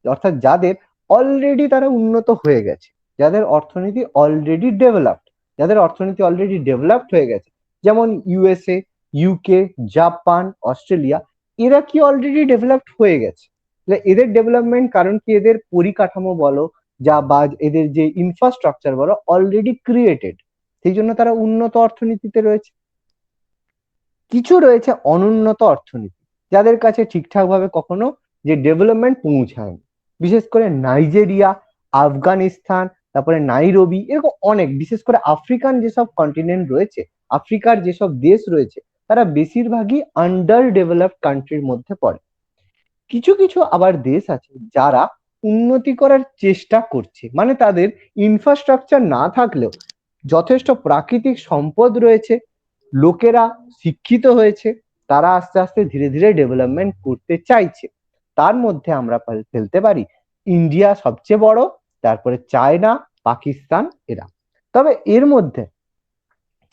অর্থাৎ যাদের অলরেডি তারা উন্নত হয়ে গেছে, যাদের অর্থনীতি অলরেডি ডেভেলপড, যাদের অর্থনীতি অলরেডি ডেভেলপড হয়ে গেছে, যেমন ইউএসএ, ইউকে, জাপান, অস্ট্রেলিয়া, এরা কি অলরেডি ডেভেলপড হয়ে গেছে। এদের ডেভেলপমেন্ট কারণ কি, এদের পরিকাঠামো বলো বা এদের যে ইনফ্রাস্ট্রাকচার বলো অলরেডি ক্রিয়েটেড, সেই জন্য তারা উন্নত অর্থনীতিতে রয়েছে। কিছু রয়েছে অনুন্নত অর্থনীতি, যাদের কাছে ঠিকঠাক ভাবে কখনো যে ডেভেলপমেন্ট পৌঁছায়নি, বিশেষ করে নাইজেরিয়া, আফগানিস্তান, তারপরে নাইরোবি, এরকম অনেক, বিশেষ করে আফ্রিকান যেসব কন্টিনেন্ট রয়েছে, আফ্রিকার যেসব দেশ রয়েছে, তারা বেশিরভাগই আন্ডার ডেভেলপড কান্ট্রির মধ্যে পড়ে। কিছু কিছু আবার দেশ আছে যারা উন্নতি করার চেষ্টা করছে, মানে তাদের ইনফ্রাস্ট্রাকচার না থাকলেও যথেষ্ট প্রাকৃতিক সম্পদ রয়েছে, লোকেরা শিক্ষিত হয়েছে, তারা আস্তে আস্তে ধীরে ধীরে ডেভেলপমেন্ট করতে চাইছে। তার মধ্যে আমরা ফেলতে পারি ইন্ডিয়া সবচেয়ে বড়, তারপরে চায়না, পাকিস্তান, এরা। তবে এর মধ্যে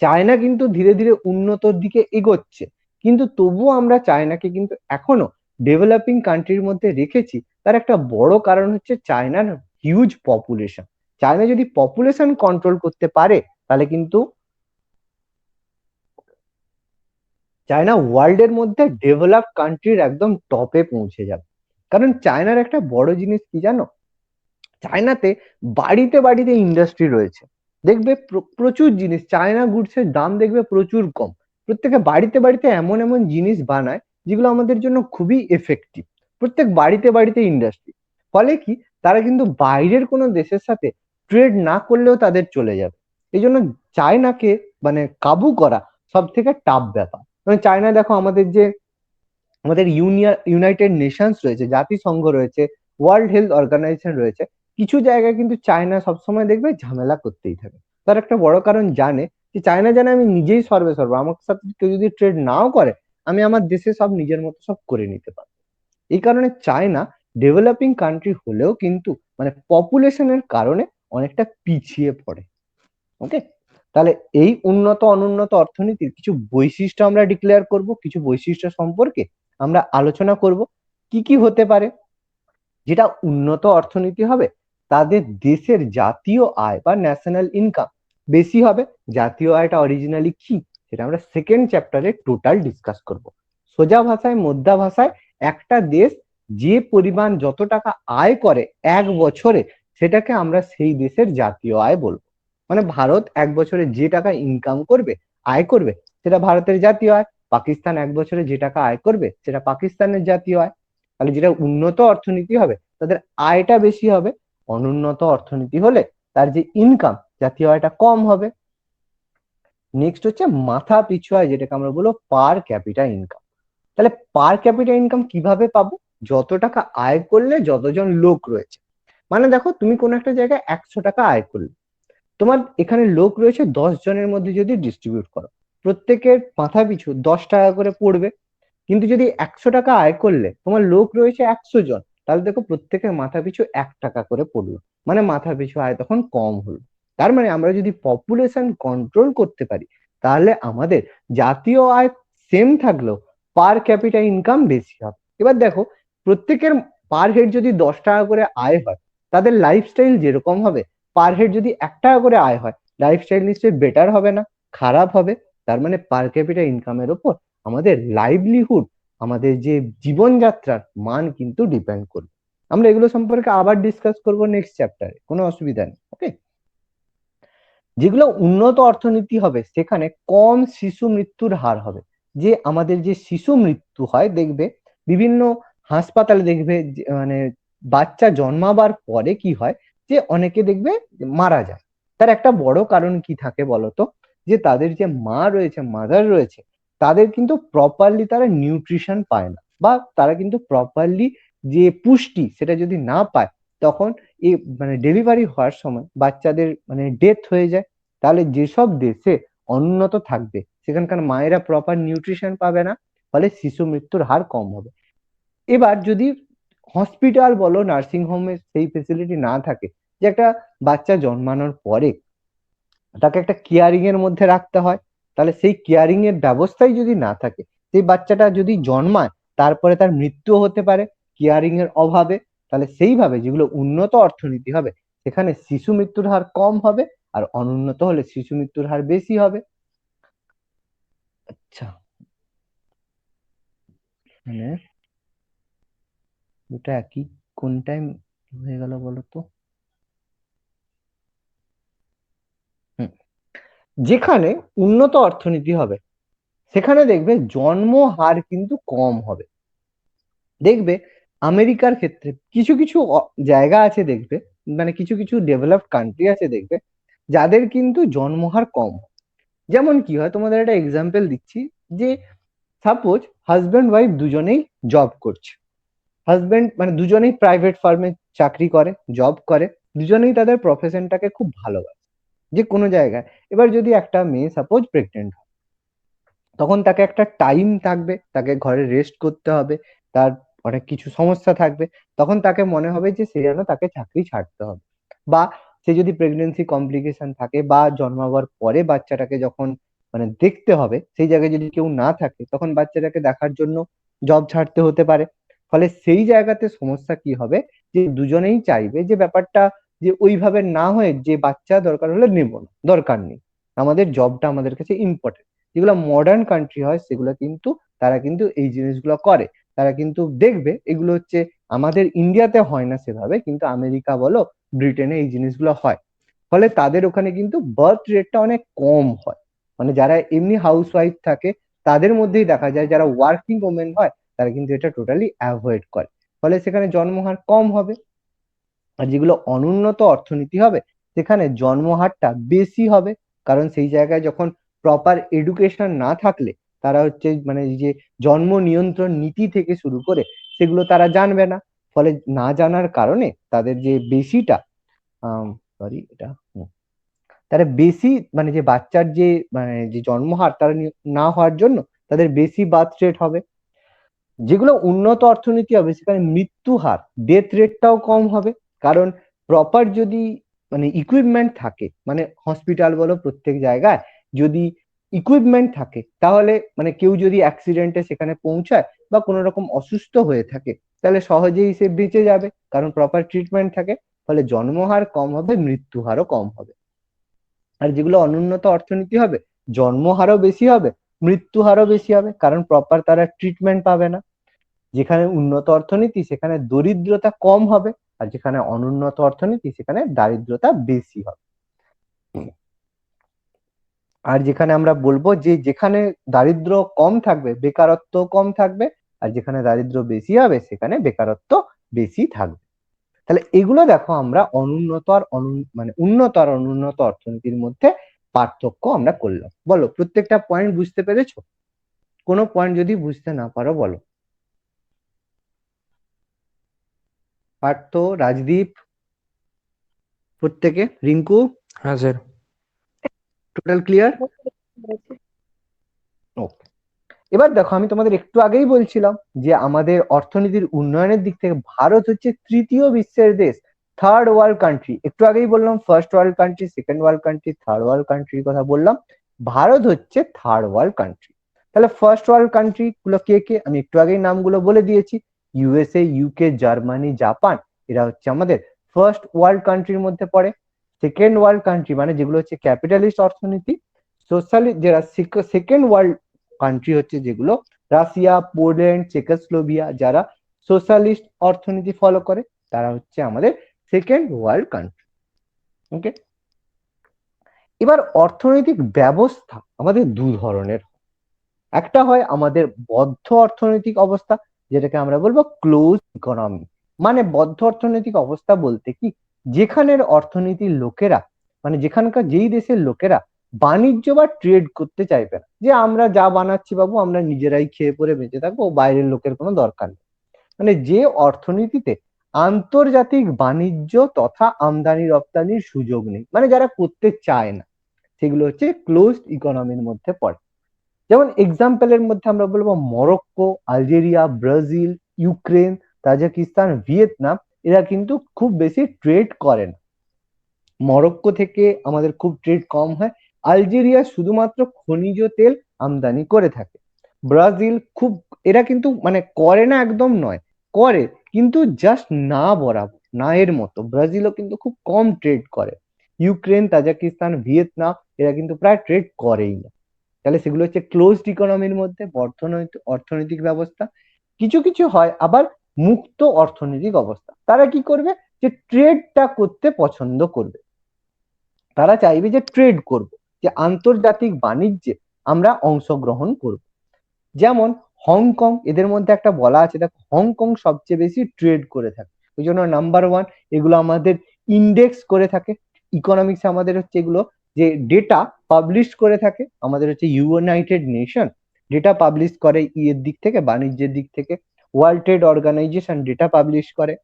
চায়না কিন্তু ধীরে ধীরে উন্নতর দিকে এগোচ্ছে, কিন্তু তবুও আমরা চায়নাকে কিন্তু এখনো ডেভেলপিং কান্ট্রির মধ্যে রেখেছি। তার একটা বড় কারণ হচ্ছে চায়নার হিউজ পপুলেশন। চায়না যদি পপুলেশন কন্ট্রোল করতে পারে, তাহলে কিন্তু চায়না ওয়ার্ল্ডের মধ্যে ডেভেলপ কান্ট্রির একদম টপে পৌঁছে যাবে। কারণ চায়নার একটা বড় জিনিস কি জানো, চায়নাতে বাড়িতে বাড়িতে ইন্ডাস্ট্রি রয়েছে। দেখবে প্রচুর জিনিস, চায়না গুডসের দাম দেখবে প্রচুর কম। প্রত্যেকে বাড়িতে বাড়িতে এমন এমন জিনিস বানায় যেগুলো আমাদের জন্য খুবই এফেক্টিভ। প্রত্যেক বাড়িতে বাড়িতে ইন্ডাস্ট্রি, ফলে কি তারা কিন্তু বাইরের কোনো দেশের সাথে ট্রেড না করলেও তাদের চলে যাবে। এই জন্য চায়নাকে মানে কাবু করা সব থেকে টাফ ব্যাপার। মানে চায়না দেখো, আমাদের যে আমাদের ইউনাইটেড নেশনস রয়েছে, জাতিসংঘ রয়েছে, ওয়ার্ল্ড হেলথ অর্গানাইজেশন রয়েছে, কিছু জায়গায় কিন্তু চায়না সবসময় দেখবে ঝামেলা করতেই থাকে। তার একটা বড় কারণ জানে যে চায়না জানে আমি নিজেই সর্বে সর্ব, আমার সাথে কেউ যদি ট্রেড নাও করে, আমি আমার দেশে সব নিজের মতো সব করে নিতে পারবো। এই কারণে চায়না ডেভেলপিং কান্ট্রি হলেও কিন্তু মানে পপুলেশনের কারণে অনেকটা পিছিয়ে পড়ে। ওকে, তাহলে এই উন্নত অনুন্নত অর্থনীতির কিছু বৈশিষ্ট্য আমরা ডিক্লেয়ার করব, কিছু বৈশিষ্ট্য সম্পর্কে আমরা আলোচনা করব। কি কি হতে পারে। যেটা উন্নত অর্থনীতি হবে, তাদের দেশের জাতীয় আয় বা ন্যাশনাল ইনকাম বেশি হবে। জাতীয় আয়টা অরিজিনালি কি, সেটা আমরা সেকেন্ড চ্যাপ্টারে টোটাল ডিসকাস করব। সোজা ভাষায়, মোদ্দা ভাষায়, একটা দেশ যে পরিমাণ যত টাকা আয় করে এক বছরে, সেটাকে আমরা সেই দেশের জাতীয় আয় বলবো। মানে ভারত এক বছরে যে টাকা ইনকাম করবে, আয় করবে, সেটা ভারতের জাতীয় আয়। পাকিস্তান এক বছরে যে টাকা আয় করবে, সেটা পাকিস্তানের জাতীয় আয়। তাহলে যেটা উন্নত অর্থনীতি হবে, তাদের আয়টা বেশি হবে। অনুন্নত অর্থনীতি হলে তার যে ইনকাম, জাতীয় আয়টা কম হবে। নেক্সট হচ্ছে মাথা পিছু আয়, যেটাকে আমরা বলবো পার ক্যাপিটা ইনকাম। তাহলে পার ক্যাপিটা ইনকাম কিভাবে পাবো, যত টাকা আয় করলে যতজন লোক রয়েছে। মানে দেখো, তুমি কোনো একটা জায়গায় 100 টাকা আয় করলে, তোমার এখানে লোক রয়েছে 10 জনের মধ্যে যদি ডিস্ট্রিবিউট করো, প্রত্যেকের মাথা পিছু 10 টাকা করে পড়বে। কিন্তু যদি 100 টাকা আয় করলে তোমার লোক রয়েছে 100 জন, তাহলে দেখো প্রত্যেকের মাথা পিছু 1 টাকা করে পড়লো, মানে মাথা পিছু আয় তখন কম হলো। তার মানে আমরা যদি পপুলেশন কন্ট্রোল করতে পারি, তাহলে আমাদের জাতীয় আয় সেম থাকলেও পার ক্যাপিটা ইনকাম বেশি হবে। এবার দেখো, প্রত্যেকের পার হেড যদি 10 টাকা করে আয় হয়, তাদের লাইফস্টাইল যেরকম হবে, পার হেড যদি 1 টাকা করে আয় হয়, লাইফস্টাইল নিশ্চয়ই বেটার হবে না, খারাপ হবে। তার মানে পার ক্যাপিটা ইনকামের উপর আমাদের লাইভলিহুড, আমাদের যে জীবনযাত্রার মান কিন্তু ডিপেন্ড করবে। আমরা এগুলো সম্পর্কে আবার ডিসকাস করবো নেক্সট চ্যাপ্টারে, কোনো অসুবিধা নেই। ওকে, যেগুলো উন্নত অর্থনীতি হবে, সেখানে কম শিশু মৃত্যুর হার হবে। যে আমাদের যে শিশু মৃত্যু হয়, দেখবে বিভিন্ন হাসপাতালে দেখবে মানে বাচ্চা জন্মাবার পরে কি হয় যে অনেকে দেখবে মারা যায়। তার একটা বড় কারণ কি থাকে বলতো, যে তাদের যে মা রয়েছে, মাদার রয়েছে, তাদের কিন্তু প্রপারলি তারা নিউট্রিশন পায় না, বা তারা কিন্তু প্রপারলি যে পুষ্টি সেটা যদি না পায়, তখন এই মানে ডেলিভারি হওয়ার সময় বাচ্চাদের মানে ডেথ হয়ে যায়। তাহলে যেসব দেশে অনুন্নত থাকবে সেখানকার মায়েরা প্রপার নিউট্রিশন পাবে না, ফলে শিশু মৃত্যুর হার কম হবে। এবার যদি হসপিটাল বলো, নার্সিং হোমে সেই ফেসিলিটি না থাকে, যে একটা বাচ্চা জন্মানোর পরে তাকে একটা কেয়ারিং এর মধ্যে রাখতে হয়, তাহলে সেই কেয়ারিং এর ব্যবস্থাই যদি না থাকে, সেই বাচ্চাটা যদি জন্মায় তারপরে তার মৃত্যু হতে পারে কেয়ারিং এর অভাবে। তাহলে সেইভাবে যেগুলো উন্নত অর্থনীতি হবে সেখানে শিশু মৃত্যুর হার কম হবে, আর অনুন্নত হলে শিশু মৃত্যুর হার বেশি হবে। আচ্ছা, মানে দুটো একই কোন টাইম হয়ে গেল বলো তো? হুম, যেখানে উন্নত অর্থনীতি হবে সেখানে দেখবে জন্ম হার কিন্তু কম হবে। দেখবে আমেরিকার ক্ষেত্রে কিছু কিছু জায়গা আছে দেখবে, মানে কিছু কিছু ডেভেলপড কান্ট্রি আছে দেখবে, যাদের কিন্তু জন্মহার কম। যেমন কি হয়, তোমাদের একটা এক্সাম্পল দিচ্ছি, যে সাপোজ হাজব্যান্ড ওয়াইফ দুজনেই জব করছে। হাজব্যান্ড মানে দুজনেই প্রাইভেট ফার্মে চাকরি করে, জব করে, দুজনেই তাদের প্রফেশনটাকে খুব ভালোবাসে যে কোনো জায়গায়। এবার যদি একটা মেয়ে সাপোজ প্রেগনেন্ট, তখন তাকে একটা টাইম থাকবে, তাকে ঘরে রেস্ট করতে হবে, তার অনেক কিছু সমস্যা থাকবে, তখন তাকে মনে হবে যে সে যেন তাকে চাকরি ছাড়তে হবে। বা সে যদি প্রেগনেন্সি কমপ্লিকেশন থাকে বা জন্মাবার পরে বাচ্চাটাকে যখন মানে দেখতে হবে, সেই জায়গায় যদি কেউ না থাকে তখন বাচ্চাটাকে দেখার জন্য জব ছাড়তে হতে পারে। ফলে সেই জায়গাতে সমস্যা কি হবে, যে দুজনেই চাইবে যে ব্যাপারটা যে ওইভাবে না হয়ে, যে বাচ্চা দরকার হলে নেব না, দরকার নেই, আমাদের জবটা আমাদের কাছে ইম্পর্টেন্ট। যেগুলো মডার্ন কান্ট্রি হয় সেগুলো কিন্তু তারা কিন্তু এই জিনিসগুলো করে। তারা কিন্তু দেখবে এগুলো হচ্ছে আমাদের ইন্ডিয়াতে হয় না সেভাবে, কিন্তু আমেরিকা বলো, ব্রিটেনে এই জিনিসগুলো হয়। ফলে তাদের ওখানে কিন্তু বার্থ রেটটা অনেক কম হয়। মানে যারা এমনি হাউস ওয়াইফ থাকে তাদের মধ্যেই দেখা যায়, যারা ওয়ার্কিং ওমেন হয় তারা কিন্তু এটা টোটালি অ্যাভয়েড করে। ফলে সেখানে জন্মহার কম হবে। আর যেগুলো অনুন্নত অর্থনীতি হবে সেখানে জন্মহারটা বেশি হবে, কারণ সেই জায়গায় যখন প্রপার এডুকেশন না থাকলে তারা হচ্ছে মানে এই যে জন্ম নিয়ন্ত্রণ নীতি থেকে শুরু করে সেগুলো তারা জানবে না। ফলে না জানার কারণে তাদের যে বেশিটা সরি এটা তারা বেশি মানে যে বাচ্চার যে মানে যে জন্মহার তারা না হওয়ার জন্য তাদের বেশি বার্থ রেট হবে। যেগুলো উন্নত অর্থনীতি হবে সেখানে মৃত্যু হার, ডেথ রেটটাও কম হবে, কারণ প্রপার যদি মানে ইকুইপমেন্ট থাকে, মানে হসপিটাল বলো প্রত্যেক জায়গায় যদি ইকুইপমেন্ট থাকে, তাহলে মানে কেউ যদি অ্যাক্সিডেন্টে সেখানে পৌঁছায় বা কোনো রকম অসুস্থ হয়ে থাকে, তাহলে সহজেই সে বেঁচে যাবে, কারণ প্রপার ট্রিটমেন্ট থাকে। ফলে জন্মহার কম হবে, মৃত্যু হারও কম হবে। আর যেগুলো অনুন্নত অর্থনীতি হবে, জন্মহারও বেশি হবে, মৃত্যু হারও বেশি হবে, কারণ প্রপার তারা ট্রিটমেন্ট পাবে না। যেখানে উন্নত অর্থনীতি সেখানে দরিদ্রতা কম হবে, আর যেখানে অনুন্নত অর্থনীতি সেখানে দারিদ্রতা বেশি হবে। আর যেখানে আমরা বলবো যে যেখানে দারিদ্র কম থাকবে বেকারত্ব কম থাকবে, আর যেখানে দারিদ্র বেশি হবে সেখানে বেকারত্ব বেশি থাকবে। তাহলে এগুলো দেখো আমরা অনুন্নত আর মানে উন্নত আর অনুন্নত অর্থনীতির মধ্যে পার্থক্য আমরা করলাম। বলো প্রত্যেকটা পয়েন্ট বুঝতে পেরেছো? কোনো পয়েন্ট যদি বুঝতে না পারো বলো। পার্থ, রাজদীপ, প্রত্যেকে, রিঙ্কু, হ্যাঁ স্যার। Total clear? ওকে। এবার দেখো আমি তোমাদের একটু আগেই বলছিলাম যে আমাদের অর্থনীতির উন্নয়নের দিক থেকে ভারত হচ্ছে তৃতীয় বিশ্বের দেশ, থার্ড ওয়ার্ল্ড কান্ট্রি। একটু আগেই বললাম first world country, second world country, third world কান্ট্রির কথা বললাম। ভারত হচ্ছে থার্ড ওয়ার্ল্ড কান্ট্রি। তাহলে ফার্স্ট ওয়ার্ল্ড কান্ট্রি গুলো কে কে, আমি একটু আগেই নামগুলো বলে দিয়েছি। ইউএসএ, ইউকে, জার্মানি, জাপান, এরা হচ্ছে আমাদের ফার্স্ট ওয়ার্ল্ড কান্ট্রির মধ্যে পড়ে। সেকেন্ড ওয়ার্ল্ড কান্ট্রি মানে যেগুলো হচ্ছে ক্যাপিটালিস্ট অর্থনীতি, সোশ্যালিস্ট যারা সেকেন্ড ওয়ার্ল্ড কান্ট্রি হচ্ছে যেগুলো রাশিয়া, পোল্যান্ড, চেকোস্লোভাকিয়া, যারা সোশ্যালিস্ট অর্থনীতি ফলো করে তারা হচ্ছে আমাদের সেকেন্ড ওয়ার্ল্ড কান্ট্রি। ওকে। এবার অর্থনৈতিক ব্যবস্থা আমাদের দু ধরনের, একটা হয় আমাদের বদ্ধ অর্থনৈতিক অবস্থা যেটাকে আমরা বলবো ক্লোজ ইকোনমি। মানে বদ্ধ অর্থনৈতিক অবস্থা বলতে কি, যেখানের অর্থনীতির লোকেরা, মানে যেখানকার যেই দেশের লোকেরা বাণিজ্য বা ট্রেড করতে চাইবে না, যে আমরা যা বানাচ্ছি বাবু আমরা নিজেরাই খেয়ে পরে বেঁচে থাকবো, বাইরের লোকের কোনো দরকার নেই। মানে যে অর্থনীতিতে আন্তর্জাতিক বাণিজ্য তথা আমদানি রপ্তানির সুযোগ নেই, মানে যারা করতে চায় না, সেগুলো হচ্ছে ক্লোজড ইকোনমির মধ্যে পড়ে। যেমন এক্সাম্পলের মধ্যে আমরা বলবো Morocco, Algeria, Brazil, Ukraine, Tajikistan, Vietnam, এরা কিন্তু খুব বেশি ট্রেড করে না। মরক্কো থেকে আমাদের খুব ট্রেড কম হয়। আলজেরিয়া শুধুমাত্র খনিজ তেল আমদানি করে থাকে। ব্রাজিল খুব, এরা কিন্তু মানে করে না একদম নয়, করে কিন্তু জাস্ট না বরাবর, না এর মতো। ব্রাজিলও কিন্তু খুব কম ট্রেড করে। ইউক্রেন, তাজিকিস্তান, ভিয়েতনাম, এরা কিন্তু প্রায় ট্রেড করেই না। তাহলে সেগুলো হচ্ছে ক্লোজড ইকোনমির মধ্যে অর্থনৈতিক ব্যবস্থা। কিছু কিছু হয় আবার মুক্ত অর্থনৈতিক অবস্থা। তারা কি করবে, যে ট্রেডটা করতে পছন্দ করবে, তারা চাইবে যে ট্রেড করব, যে আন্তর্জাতিক বাণিজ্যে আমরা অংশগ্রহণ করব। যেমন হংকং, এদের মধ্যে একটা বলা আছে, দেখো হংকং সবচেয়ে বেশি ট্রেড করে থাকে, ওই জন্য নাম্বার ওয়ান। এগুলো আমাদের ইন্ডেক্স করে থাকে ইকোনমিক্স, আমাদের হচ্ছে এগুলো যে ডেটা পাবলিশ করে থাকে, আমাদের হচ্ছে ইউনাইটেড নেশন ডেটা পাবলিশ করে ইয়ের দিক থেকে, বাণিজ্যের দিক থেকে। World Trade Organization data publish করে।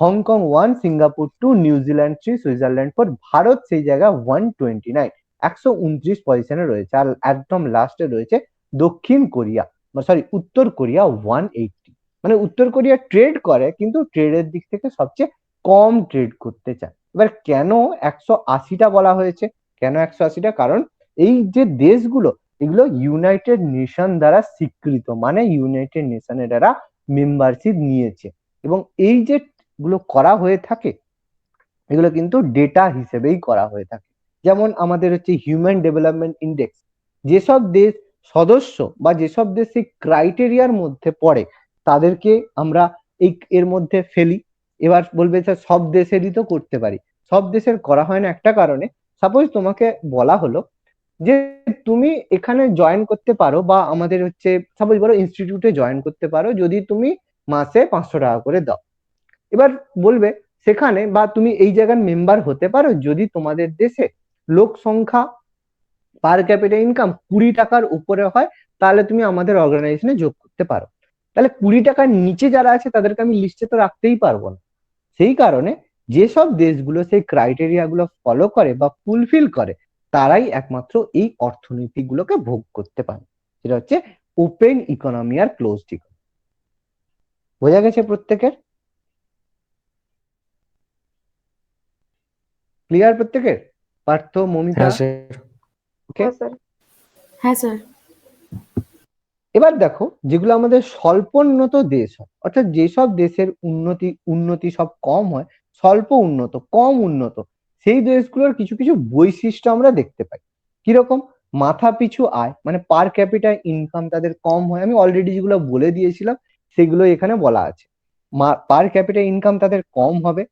Hong Kong 1, Singapore 2, New Zealand 3, Switzerland 4, Bharat সেই জায়গা 129, 129 পজিশনে রয়েছে। আর একদম লাস্টে রয়েছে দক্ষিণ কোরিয়া, সরি উত্তর কোরিয়া 180। মানে উত্তর কোরিয়া ট্রেড করে কিন্তু ট্রেডের দিক থেকে সবচেয়ে কম ট্রেড করতে চায়। এবার কেন 180টা বলা হয়েছে, কেন 180টা? কারণ এই যে দেশগুলো, এগুলো ইউনাইটেড নেশন দ্বারা স্বীকৃত, মানে ইউনাইটেড নেশনের এরা মেম্বারশিপ নিয়েছে। এবং এই যে গুলো করা হয়ে থাকে, এগুলো কিন্তু ডেটা হিসেবেই করা হয়ে থাকে। যেমন আমাদের হচ্ছে হিউম্যান ডেভেলপমেন্ট ইন্ডেক্স, যেসব দেশ সদস্য বা যেসব দেশ সেই ক্রাইটেরিয়ার মধ্যে পড়ে, তাদেরকে আমরা এর মধ্যে ফেলি। এবার বলবে স্যার সব দেশেরই তো করতে পারি, সব দেশের করা হয় না একটা কারণে। সাপোজ তোমাকে বলা হলো যে তুমি এখানে জয়েন করতে পারো, বা আমাদের হচ্ছে সাপোজ বলো ইনস্টিটিউটে জয়েন করতে পারো যদি তুমি মাসে 500 টাকা করে দাও। এবার বলবে সেখানে, বা তুমি এই জায়গার মেম্বার হতে পারো যদি তোমাদের দেশে লোক সংখ্যা পার ক্যাপিটা ইনকাম 20 টাকার উপরে হয়, তাহলে তুমি আমাদের অর্গানাইজেশনে যোগ করতে পারো। তাহলে 20 টাকার নিচে যারা আছে তাদেরকে আমি লিস্টে তো রাখতেই পারবো না। সেই কারণে যেসব দেশগুলো সেই ক্রাইটেরিয়া গুলো ফলো করে বা ফুলফিল করে, তারাই একমাত্র এই অর্থনীতিগুলোকে ভোগ করতে পারে। সেটা হচ্ছে ওপেন ইকোনমি আর ক্লোজড ইকোনমি। বোঝা গেছে প্রত্যেকের? ক্লিয়ার প্রত্যেকের? পার্থ, মমিতা, হ্যাঁ স্যার। ওকে? হ্যাঁ স্যার। হ্যাঁ স্যার। এবার দেখো, যেগুলো আমাদের স্বল্পোন্নত দেশ হয়, অর্থাৎ যেসব দেশের উন্নতি সব কম হয়, স্বল্প উন্নত, কম উন্নত, সেই দেশগুলোর কিছু কিছু বৈশিষ্ট্য আমরা দেখতে পাই। কিরকম? মাথা পিছু আয়, মানে পার ক্যাপিটা ইনকাম তাদের কম হয়। আমি অলরেডি যেগুলো বলে দিয়েছিলাম সেগুলো এখানে বলা আছে। পার ক্যাপিটা ইনকাম তাদের কম হবে।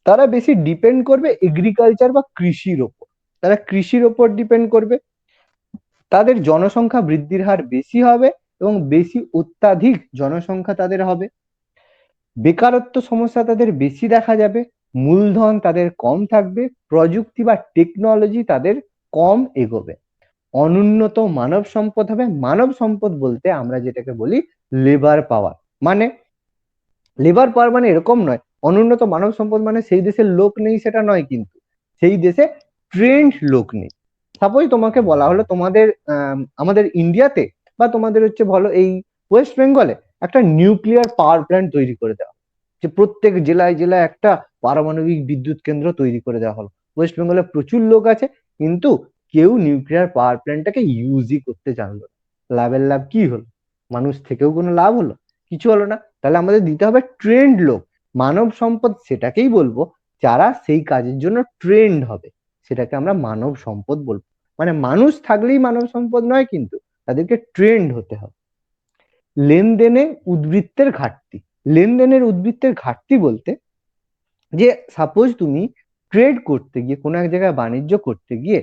তারা বেশি ডিপেন্ড করবে এগ্রিকালচার বা কৃষির ওপর, তারা কৃষির ওপর ডিপেন্ড করবে। তাদের জনসংখ্যা বৃদ্ধির হার বেশি হবে এবং বেশি অত্যাধিক জনসংখ্যা তাদের হবে। বেকারত্ব সমস্যা তাদের বেশি দেখা যাবে। মূলধন তাদের কম থাকবে। প্রযুক্তি বা টেকনোলজি তাদের কম এগোবে। অনুন্নত মানব সম্পদ হবে। মানব সম্পদ বলতে আমরা যেটাকে বলি লেবার পাওয়ার। মানে লেবার পাওয়ার মানে এরকম নয়, অনুন্নত মানব সম্পদ মানে সেই দেশের লোক নেই সেটা নয়, কিন্তু সেই দেশে ট্রেন্ড লোক নেই। সাপোজ তোমাকে বলা হলো তোমাদের আমাদের ইন্ডিয়াতে বা তোমাদের হচ্ছে বলো এই ওয়েস্ট বেঙ্গলে একটা নিউক্লিয়ার পাওয়ার প্ল্যান্ট তৈরি করে দেওয়া, যে প্রত্যেক জেলায় জেলায় একটা পারমাণবিক বিদ্যুৎ কেন্দ্র তৈরি করে দেওয়া হলো। ওয়েস্ট বেঙ্গলে প্রচুর লোক আছে কিন্তু কেউ নিউক্লিয়ার পাওয়ার প্ল্যান্টটাকে ইউজই করতে জানলো না। লাভের লাভ কি হলো? মানুষ থেকেও কোনো লাভ হলো? কিছু হলো না। তাহলে আমাদের দিতে হবে ট্রেন্ড লোক। মানব সম্পদ সেটাকেই বলবো যারা সেই কাজের জন্য ট্রেন্ড হবে, সেটাকে আমরা মানব সম্পদ বলবো। মানে মানুষ থাকলেই মানব সম্পদ নয়, কিন্তু তাদেরকে ট্রেন্ড হতে হবে। লেনদেনে উদ্বৃত্তের ঘাটতি। লেনদেনের উদ্বৃত্তের ঘাটতি বলতে, যে সাপোজ তুমি ট্রেড করতে গিয়ে, কোনো এক জায়গায় বাণিজ্য করতে গিয়ে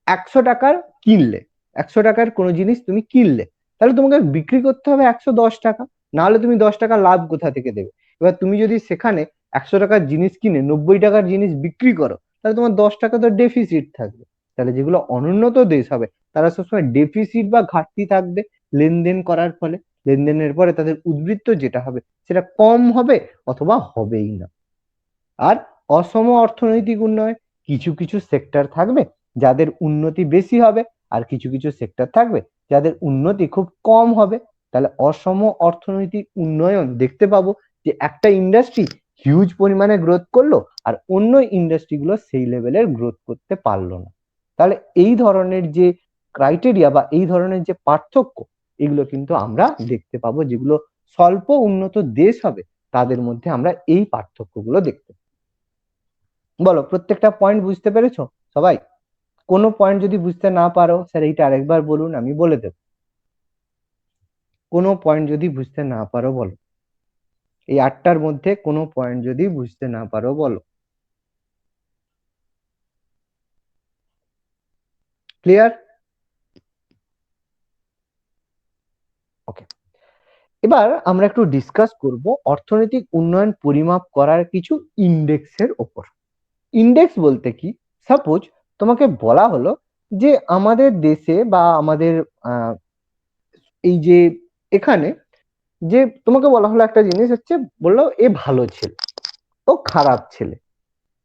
100 টাকার কিনলে, 100 টাকার কোনো জিনিস তুমি কিনলে, তাহলে তোমাকে বিক্রি করতে হবে 110 টাকা, নাহলে তুমি 10 টাকা লাভ কোথা থেকে দেবে? এবার তুমি যদি সেখানে 100 টাকার জিনিস কিনে 90 টাকার জিনিস বিক্রি করো, তাহলে তোমার 10 টাকা তো ডেফিসিট থাকবে। তাহলে যেগুলো অনুন্নত দেশ হবে তারা সবসময় ডেফিসিট বা ঘাটতি থাকবে লেনদেন করার ফলে। লেনদেনের পরে তাদের উদ্বৃত্ত যেটা হবে সেটা কম হবে অথবা হবেই না। আর অসম অর্থনৈতিক উন্নয়ন, কিছু কিছু সেক্টর থাকবে যাদের উন্নতি বেশি হবে, আর কিছু কিছু সেক্টর থাকবে যাদের উন্নতি খুব কম হবে। তাহলে অসম অর্থনৈতিক উন্নয়ন দেখতে পাবো যে একটা ইন্ডাস্ট্রি হিউজ পরিমাণে গ্রোথ করলো আর অন্য ইন্ডাস্ট্রি গুলো সেই লেভেলের গ্রোথ করতে পারলো না। তাহলে এই ধরনের যে ক্রাইটেরিয়া বা এই ধরনের যে পার্থক্য, এগুলো কিন্তু আমরা দেখতে পাবো। যেগুলো স্বল্প উন্নত দেশ হবে তাদের মধ্যে আমরা এই পার্থক্যগুলো দেখতে পাবো। বলো, প্রত্যেকটা পয়েন্ট বুঝতে পেরেছো সবাই? কোনো পয়েন্ট যদি বুঝতে না পারো স্যার এইটা আরেকবার বলুন, আমি বলে দেব। কোনো পয়েন্ট যদি বুঝতে না পারো বলো, এই 8টার মধ্যে কোনো পয়েন্ট যদি বুঝতে না পারো বলো। ক্লিয়ার? ওকে, এবার আমরা একটু ডিসকাস করব অর্থনৈতিক উন্নয়ন পরিমাপ করার কিছু ইন্ডেক্সের ওপর। ইন্ডেক্স বলতে কি? সাপোজ তোমাকে বলা হলো যে আমাদের দেশে বা আমাদের এই যে এখানে যে তোমাকে বলা হলো একটা জিনিস হচ্ছে, বললো এ ভালো ছেলে, ও খারাপ ছেলে।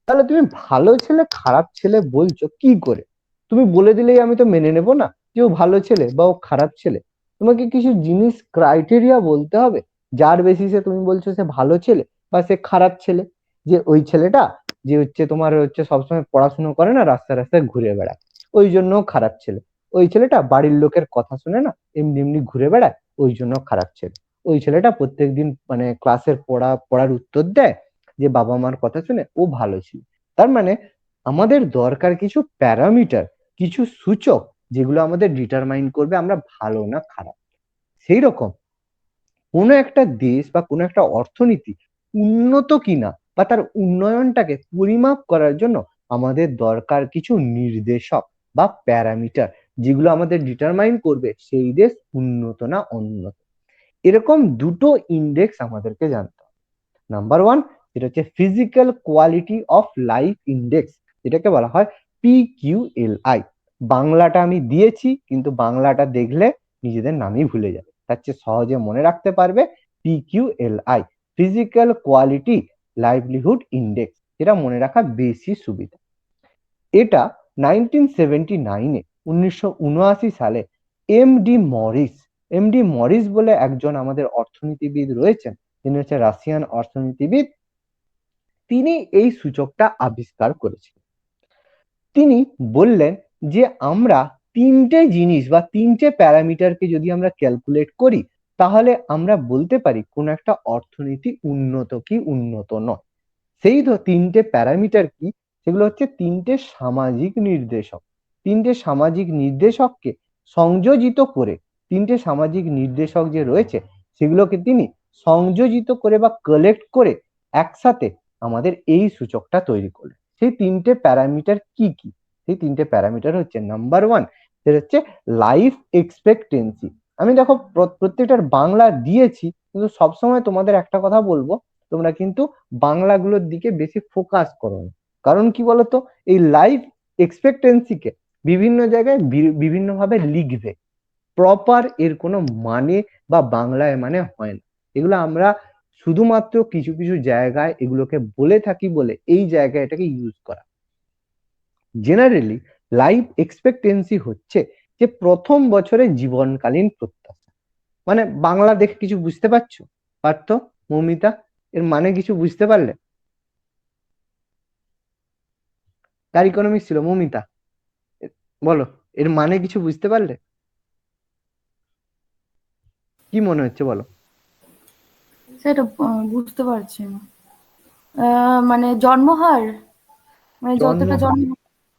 তাহলে তুমি ভালো ছেলে খারাপ ছেলে বলছো কি করে? তুমি বলে দিলেই আমি তো মেনে নেব না যে ও ভালো ছেলে বা ও খারাপ ছেলে। তোমাকে কিছু জিনিস ক্রাইটেরিয়া বলতে হবে যার বেসিসে তুমি বলছো সে ভালো ছেলে বা সে খারাপ ছেলে। যে ওই ছেলেটা যে হচ্ছে তোমার হচ্ছে সবসময় পড়াশুনো করে না, রাস্তায় রাস্তায় ঘুরে বেড়ায়, ওই জন্য খারাপ ছেলে। ওই ছেলেটা বাড়ির লোকের কথা শুনে না, এমনি এমনি ঘুরে বেড়ায়, ওই জন্য খারাপ ছেলে। ওই ছেলেটা প্রত্যেকদিন মানে ক্লাসের পড়ার উত্তর দেয় যে বাবা মার কথা শুনে, ও ভালো ছিল। তার মানে আমাদের দরকার কিছু প্যারামিটার, কিছু সূচক যেগুলো আমাদের ডিটারমাইন করবে আমরা ভালো না খারাপ। সেই রকম কোনো একটা দেশ বা কোনো একটা অর্থনীতি উন্নত কিনা বা তার উন্নয়নটাকে পরিমাপ করার জন্য আমাদের দরকার কিছু নির্দেশক বা প্যারামিটার, যেগুলো আমাদের ডিটারমাইন করবে সেই দেশ উন্নত না অনুন্নত। এরকম দুটো ইন্ডেক্স আমাদেরকে জানতে হবে। নাম্বার ওয়ান, যেটা হচ্ছে physical quality of life index, যেটাকে বলা হয় PQLI। বাংলাটা আমি দিয়েছি, কিন্তু বাংলাটা দেখলে নিজেদের নামই ভুলে যাবে, তার চেয়ে সহজে মনে রাখতে পারবে PQLI, physical quality livelihood index, যেটা মনে রাখা বেশি সুবিধা। এটা 1979-এ 1979 সালে এমডি মরিস বলে একজন আমাদের অর্থনীতিবিদ রয়েছেন, তিনি হচ্ছে রাশিয়ান অর্থনীতিবিদ। তিনি এই সূচকটা আবিষ্কার করেছিলেন। তিনি বললেন যে আমরা তিনটে জিনিস বা তিনটে প্যারামিটারকে যদি আমরা ক্যালকুলেট করি, তাহলে আমরা বলতে পারি কোন একটা অর্থনীতি উন্নত কি উন্নত নয়। সেই তিনটে প্যারামিটার কি? সেগুলো হচ্ছে তিনটে সামাজিক নির্দেশক। তিনটে সামাজিক নির্দেশককে সংযোজিত করে, তিনটে সামাজিক নির্দেশক যে রয়েছে সেগুলোকে তিনি সংযোজিত করে বা কালেক্ট করে একসাথে আমাদের এই সূচকটা তৈরি করলেন। সেই তিনটে প্যারামিটার কি কি? সেই তিনটে প্যারামিটার হচ্ছে, নাম্বার ওয়ান, সেটা হচ্ছে লাইফ এক্সপেক্টেন্সি। আমি দেখো প্রত্যেকটার বাংলা দিয়েছি, কিন্তু সবসময় তোমাদের একটা কথা বলবো, তোমরা কিন্তু বাংলাগুলোর দিকে বেশি ফোকাস করো না। কারণ কি বলতো, এই লাইফ এক্সপেক্টেন্সিকে বিভিন্ন জায়গায় বিভিন্ন ভাবে লিখবে, প্রপার এর কোনো মানে বা বাংলায় মানে হয় না। এগুলো আমরা শুধুমাত্র কিছু কিছু জায়গায় এগুলোকে বলে থাকি বলে এই জায়গায় এটাকে ইউজ করা। জেনারেলি লাইফ এক্সপেক্টেন্সি হচ্ছে যে প্রথম বছরের জীবনকালীন প্রত্যাশা। মানে বাংলা দেখে কিছু বুঝতে পারছো? পারতো মৌমিতা? এর মানে কিছু বুঝতে পারলে? কার ইকোনমিক্স ছিল মৌমিতা? বলো, এর মানে কিছু বুঝতে পারলে? কি মনে হচ্ছে বলো? সেটা বুঝতে পারছি না। মানে জন্মহার, মানে জন্ম, যতটা জন্ম।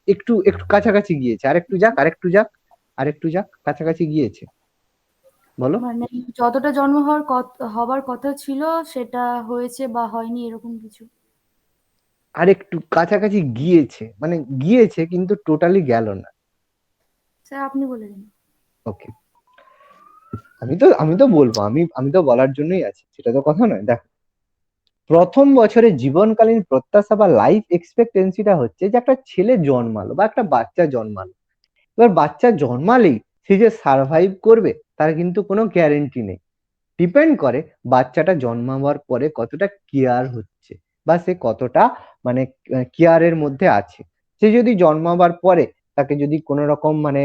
একটু একটু কাছাকাছি গিয়েছে, আরেকটু যাক আরেকটু যাক আরেকটু যাক, কাছাকাছি গিয়েছে, বলো। মানে যতটা হবার কথা ছিল সেটা হয়েছে বা হয়নি, এরকম কিছু। আরেকটু কাছাকাছি গিয়েছে, মানে গিয়েছে কিন্তু টোটালি গেল না। স্যার আপনি বলে দিন। ওকে, আমি তো বলবো, আমি তো বলার জন্যই আছি, সেটা তো কথা নয়। দেখো, প্রথম বছরে জীবনকালীন প্রত্যাশা বা লাইফ এক্সপেক্টেন্সিটা হচ্ছে যে একটা ছেলে জন্মালো বা একটা বাচ্চা জন্মালো, এবার বাচ্চা জন্মালেই সে যে সার্ভাইভ করবে তার কিন্তু কোনো গ্যারেন্টি নেই। ডিপেন্ড করে বাচ্চাটা জন্মাবার পরে কতটা কেয়ার হচ্ছে বা সে কতটা মানে কেয়ারের মধ্যে আছে। সে যদি জন্মাবার পরে তাকে যদি কোনো রকম মানে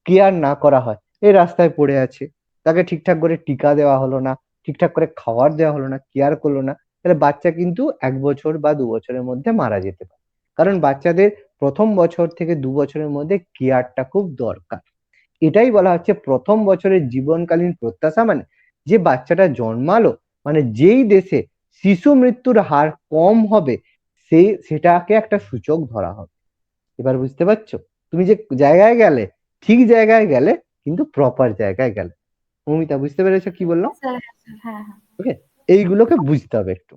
কেয়ার না করা হয়, এই রাস্তায় পড়ে আছে, তাকে ঠিকঠাক করে টিকা দেওয়া হলো না, ঠিকঠাক করে খাবার দেওয়া হলো না, কেয়ার করলো না, তাহলে বাচ্চা কিন্তু 1 বছর বা 2 বছরের মধ্যে মারা যেতে পারে। কারণ বাচ্চাদের প্রথম বছর থেকে 2 বছরের মধ্যে কেয়ারটা খুব দরকার। এটাই বলা হচ্ছে প্রথম বছরের জীবনকালীন প্রত্যাশা, মানে যে বাচ্চাটা জন্মালো, মানে যেই দেশে শিশু মৃত্যুর হার কম হবে সেটাকে একটা সূচক ধরা হবে। এবার বুঝতে পারছো? তুমি যে জায়গায় গেলে, ঠিক জায়গায় গেলে, কিন্তু প্রপার জায়গায় গেলে। মৌমিতা, বুঝতে পেরেছো কি বললাম? স্যার হ্যাঁ হ্যাঁ। ওকে, এইগুলোকে বুঝতে হবে একটু।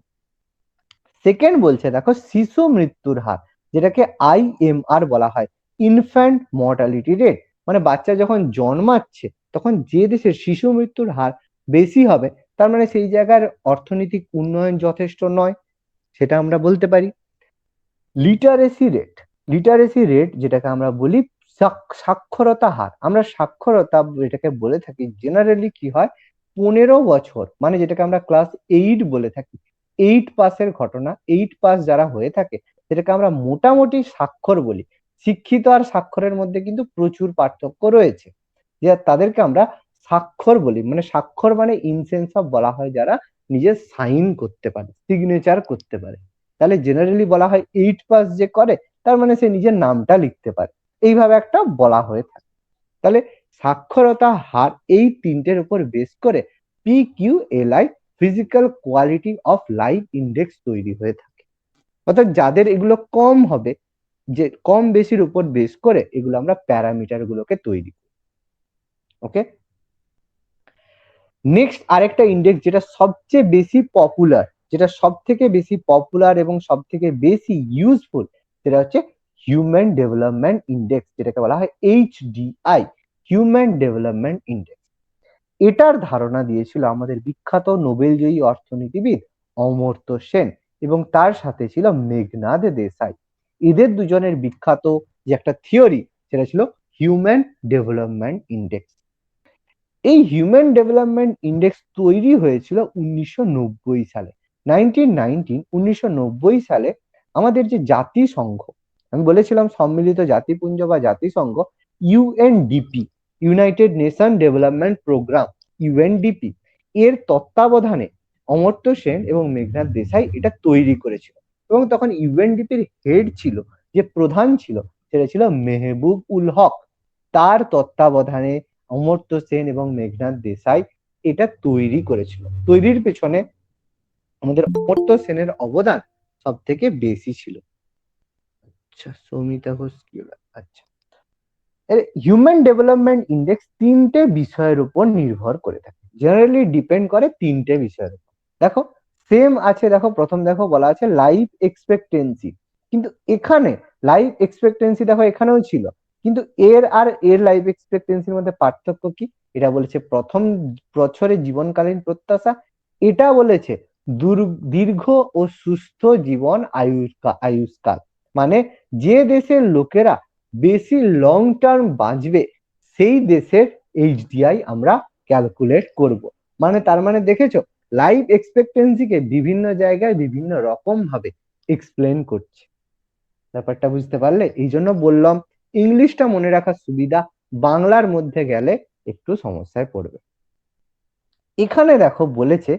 সেকেন্ড বলছে, দেখো, শিশু মৃত্যুর হার, যেটাকে IMR বলা হয়, ইনফ্যান্ট মর্টালিটি রেট, মানে বাচ্চা যখন জন্মাচ্ছে তখন যে দেশের শিশু মৃত্যুর হার বেশি হবে, তার মানে সেই জায়গার অর্থনৈতিক উন্নয়ন যথেষ্ট নয়, সেটা আমরা বলতে পারি। লিটারেসি রেট যেটাকে আমরা বলি সাক্ষরতা হার, আমরা সাক্ষরতা এটাকে বলে থাকি জেনারেলি কি হয়, 15 বছর, মানে যেটাকে আমরা ক্লাস 8 বলে থাকি, 8 পাসের ঘটনা, 8 পাস যারা হয়ে থাকে সেটাকে আমরা মোটামুটি স্বাক্ষর বলি। শিক্ষিত আর স্বাক্ষরের মধ্যে কিন্তু প্রচুর পার্থক্য রয়েছে, যে তাদেরকে আমরা স্বাক্ষর বলি, মানে স্বাক্ষর মানে ইনসেন্স অফ বলা হয় যারা নিজের সাইন করতে পারে, সিগনেচার করতে পারে। তাহলে জেনারেলি বলা হয় 8 পাস যে করে তার মানে সে নিজের নামটা লিখতে পারে, এইভাবে একটা বলা হয়ে থাকে। তাহলে সাক্ষরতা হার এই তিনটের উপর বেস করে PQLI, physical quality of life index তৈরি হয়ে থাকে। অর্থাৎ যাদের এগুলো কম হবে, যে কম বেশির উপর বেস করে এগুলো আমরা প্যারামিটার গুলোকে তৈরি করি। ওকে, নেক্সট আরেকটা ইন্ডেক্স যেটা সবচেয়ে বেশি পপুলার, যেটা সব থেকে বেশি পপুলার এবং সব থেকে বেশি ইউজফুল, সেটা হচ্ছে হিউম্যান ডেভেলপমেন্ট ইন্ডেক্স, যেটাকে বলা হয় HDI, হিউম্যান ডেভেলপমেন্ট ইন্ডেক্স। এটার ধারণা দিয়েছিল আমাদের বিখ্যাত নোবেলজয়ী অর্থনীতিবিদ অমর্ত্য সেন, এবং তার সাথে ছিল মেঘনাদ দেসাই। এদের দুজনের বিখ্যাত যে একটা থিওরি, সেটা ছিল হিউম্যান ডেভেলপমেন্ট ইন্ডেক্স। এই হিউম্যান ডেভেলপমেন্ট ইন্ডেক্স তৈরি হয়েছিল 1990 সালে, 1990 সালে আমাদের যে জাতিসংঘ, আমি বলেছিলাম সম্মিলিত জাতিপুঞ্জ বা জাতিসংঘ, UNDP, United Nation Development Programme, UNDP এর তত্ত্বাবধানে অমর্ত্য সেন এবং মেঘনাদ দেসাই এটা তৈরি করেছিল। এবং তখন UNDPর হেড ছিল, যে প্রধান ছিল, সেটা ছিল মেহবুব উল হক। তার তত্ত্বাবধানে অমর্ত্য সেন এবং মেঘনাদ দেসাই এটা তৈরি করেছিল। তৈরির পেছনে আমাদের অমর্ত্য সেনের অবদান সব থেকে বেশি ছিল। আচ্ছা, সৌমিতা ঘোষ কি হলো? আচ্ছা, হিউম্যান ডেভেলপমেন্ট ইন্ডেক্স তিনটে বিষয়ের উপর নির্ভর করে থাকে, জেনারেলি ডিপেন্ড করে তিনটে বিষয়ের উপর। দেখো, সেম আছে, দেখো প্রথম দেখো বলা আছে লাইফ এক্সপেক্টেন্সি, কিন্তু এখানে লাইফ এক্সপেক্টেন্সি দেখো এখানেও ছিল, কিন্তু এর লাইফ এক্সপেক্টেন্সির মধ্যে পার্থক্য কি? এটা বলেছে প্রথম বছরে জীবনকালীন প্রত্যাশা, এটা বলেছে দীর্ঘ ও সুস্থ জীবন আয়ুষ্কাল, মানে যে দেশের লোকেরা বেশি লং টার্ম বাঁচবে সেই দেশের HDI আমরা ক্যালকুলেট করব। মানে তার মানে দেখেছো, লাইফ এক্সপেক্টেন্সিকে বিভিন্ন জায়গায় বিভিন্ন রকম ভাবে এক্সপ্লেন করছে। ব্যাপারটা বুঝতে পারলে? এই জন্য বললাম ইংলিশটা মনে রাখার সুবিধা, বাংলার মধ্যে গেলে একটু সমস্যায় পড়বে। এখানে দেখো বলেছে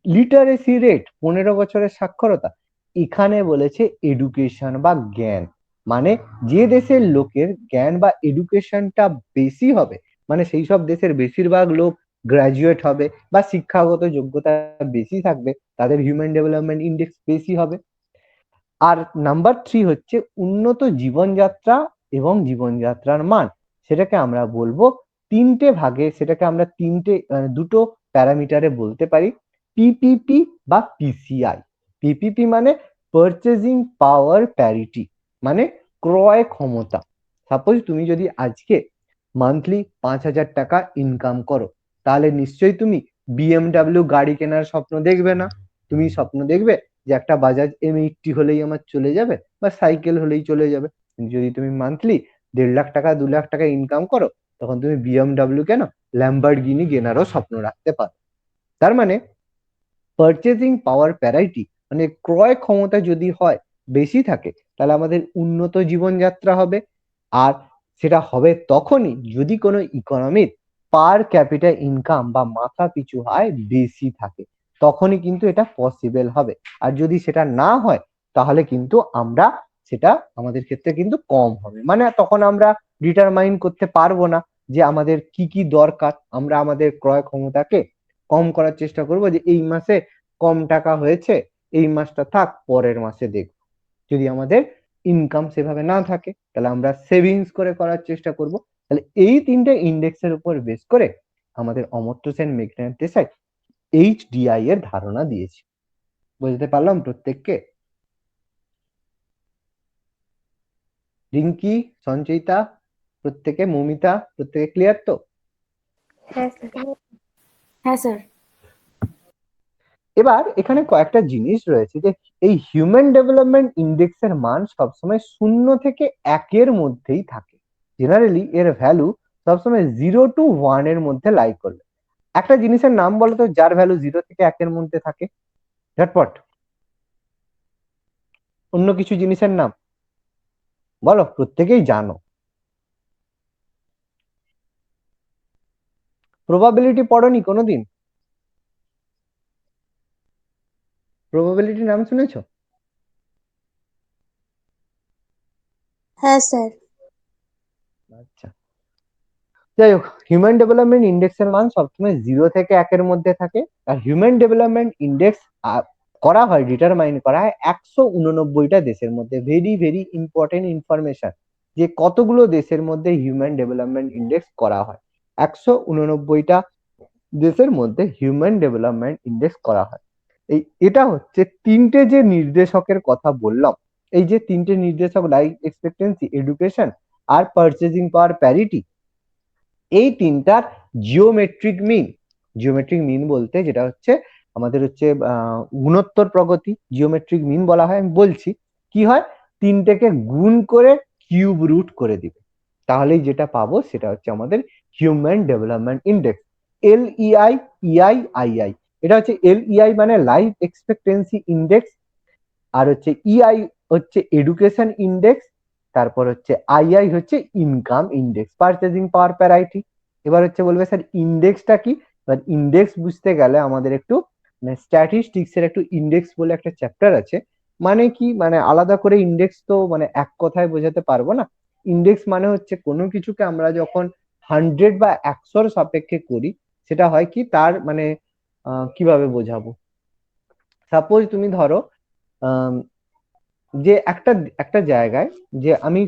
লিটারেসি রেট, 15 বছরের সাক্ষরতা, এখানে বলেছে এডুকেশন বা জ্ঞান, মানে যে দেশের লোকের জ্ঞান বা এডুকেশনটা বেশি হবে, মানে সেই সব দেশের বেশিরভাগ লোক গ্রাজুয়েট হবে বা শিক্ষাগত যোগ্যতা বেশি থাকবে, তাদের হিউম্যান ডেভেলপমেন্ট ইন্ডেক্স বেশি হবে। আর নাম্বার 3 হচ্ছে উন্নত জীবনযাত্রা এবং জীবনযাত্রার মান, সেটাকে আমরা বলবো তিনটে ভাগে, সেটাকে আমরা দুটো প্যারামিটারে বলতে পারি, PPP বা PCI। PPP মানে পারচেজিং পাওয়ার প্যারিটি, মানে ক্রয় ক্ষমতা। সাপোজ তুমি যদি আজকে মান্থলি 5,000 টাকা ইনকাম করো, তাহলে নিশ্চয়ই তুমি বিএমডাব্লিউ গাড়ি কেনার স্বপ্ন দেখবে না। তুমি স্বপ্ন দেখবে যে একটা বাজাজ M80 হলেই আমার চলে যাবে, বা সাইকেল হলেই চলে যাবে। কিন্তু যদি তুমি মান্থলি 1.5 লাখ টাকা 2 লাখ টাকা ইনকাম করো, তখন তুমি বিএমডাব্লিউ কেন, ল্যাম্বরগিনি কেনারও স্বপ্ন রাখতে পারো। তার মানে পারচেজিং পাওয়ার প্যারাইটি, মানে ক্রয় ক্ষমতা যদি হয় বেশি থাকে, তাহলে আমাদের উন্নত জীবনযাত্রা হবে। আর সেটা হবে তখনই যদি কোনো ইকোনমির পার ক্যাপিটা ইনকাম বা মাথা পিছু আয় বেশি থাকে, তখনই কিন্তু এটা পসিবল হবে। আর যদি সেটা না হয়, তাহলে কিন্তু আমরা সেটা আমাদের ক্ষেত্রে কিন্তু কম হবে। মানে তখন আমরা ডিটারমাইন করতে পারবো না যে আমাদের কি কি দরকার। আমরা আমাদের ক্রয় ক্ষমতাকে কম করার চেষ্টা করব, যে এই মাসে কম টাকা হয়েছে, এই মাসটা থাক, পরের মাসে দেখব। যদি আমাদের ইনকাম সেভাবে না থাকে, তাহলে আমরা সেভিংস করে করার চেষ্টা করব। তাহলে এই তিনটে ইন্ডেক্সের উপর বেস করে আমাদের অমর্ত্য সেন, মেঘনাথ দেশাই HDI এর ধারণা দিয়েছে। বুঝতে পারলাম প্রত্যেককে? রিঙ্কি, সঞ্চয়িতা, প্রত্যেকে, মৌমিতা, প্রত্যেকে ক্লিয়ার তো? হ্যাঁ স্যার। হ্যাঁ স্যার। এবার এখানে কয়েকটা জিনিস রয়েছে, যে এই হিউম্যান ডেভেলপমেন্ট ইন্ডেক্সের মান সবসময় 0 থেকে 1 মধ্যেই থাকে। জেনারেলি এর ভ্যালু সবসময় 0 to 1 এর মধ্যে লাই করবে। একটা জিনিসের নাম বলো তো যার ভ্যালু 0 থেকে 1 মধ্যে থাকে, ঝটপট। অন্য কিছু জিনিসের নাম বলো, প্রত্যেকেই জানো। প্রবাবিলিটি পড়োনি কোনোদিন? প্রবাবিলিটি নাম শুনেছো? হ্যাঁ স্যার। আচ্ছা, যাই হোক, হিউম্যান ডেভেলপমেন্ট ইন্ডেক্সের মান সবসময় 0 থেকে 1 মধ্যে থাকে। আর হিউম্যান ডেভেলপমেন্ট ইন্ডেক্স করা হয়, ডিটারমাইন করা হয় 189টা দেশের মধ্যে। ভেরি ভেরি ইম্পর্টেন্ট ইনফরমেশন, যে কতগুলো দেশের মধ্যে হিউম্যান ডেভেলপমেন্ট ইন্ডেক্স করা হয়। 189টা দেশের মধ্যে হিউম্যান ডেভেলপমেন্ট ইন্ডেক্স করা হয়। এটা হচ্ছে তিনটে যে নির্দেশকের কথা বললাম, এই যে তিনটে নির্দেশক, লাইফ এক্সপেক্টেন্সি, এডুকেশন আর পারচেজিং পাওয়ার প্যারিটি, এই তিনটার জিওমেট্রিক মিন। জিওমেট্রিক মিন বলতে যেটা হচ্ছে আমাদের হচ্ছে গুণোত্তর প্রগতি, জিওমেট্রিক মিন বলা হয়। আমি বলছি কি হয়, তিনটেকে গুণ করে কিউব রুট করে দিবে, তাহলেই যেটা পাবো সেটা হচ্ছে আমাদের human development index, LEI, EI, II। এটা হচ্ছে LEI মানে লাইফ এক্সপেক্টেন্সি ইন্ডেক্স, আর হচ্ছে EI হচ্ছে এডুকেশন ইন্ডেক্স, তারপর হচ্ছে II হচ্ছে ইনকাম ইন্ডেক্স, পারচেজিং পাওয়ার প্যারাইটি। এবার হচ্ছে বলবে স্যার ইন্ডেক্সটা কি? এবার ইন্ডেক্স বুঝতে গেলে আমাদের একটু স্ট্যাটিস্টিক্স এর একটু ইন্ডেক্স বলে একটা চ্যাপ্টার আছে। মানে কি, মানে আলাদা করে ইন্ডেক্স তো মানে এক কথায় বোঝাতে পারবো না। ইন্ডেক্স মানে হচ্ছে কোনো কিছুকে আমরা যখন 100 বা 100 সাপেক্ষে করি, সেটা হয় কি, তার মানে কিভাবে বোঝাবো। সাপোজ তুমি ধরো যে একটা একটা জায়গায়, যে আমি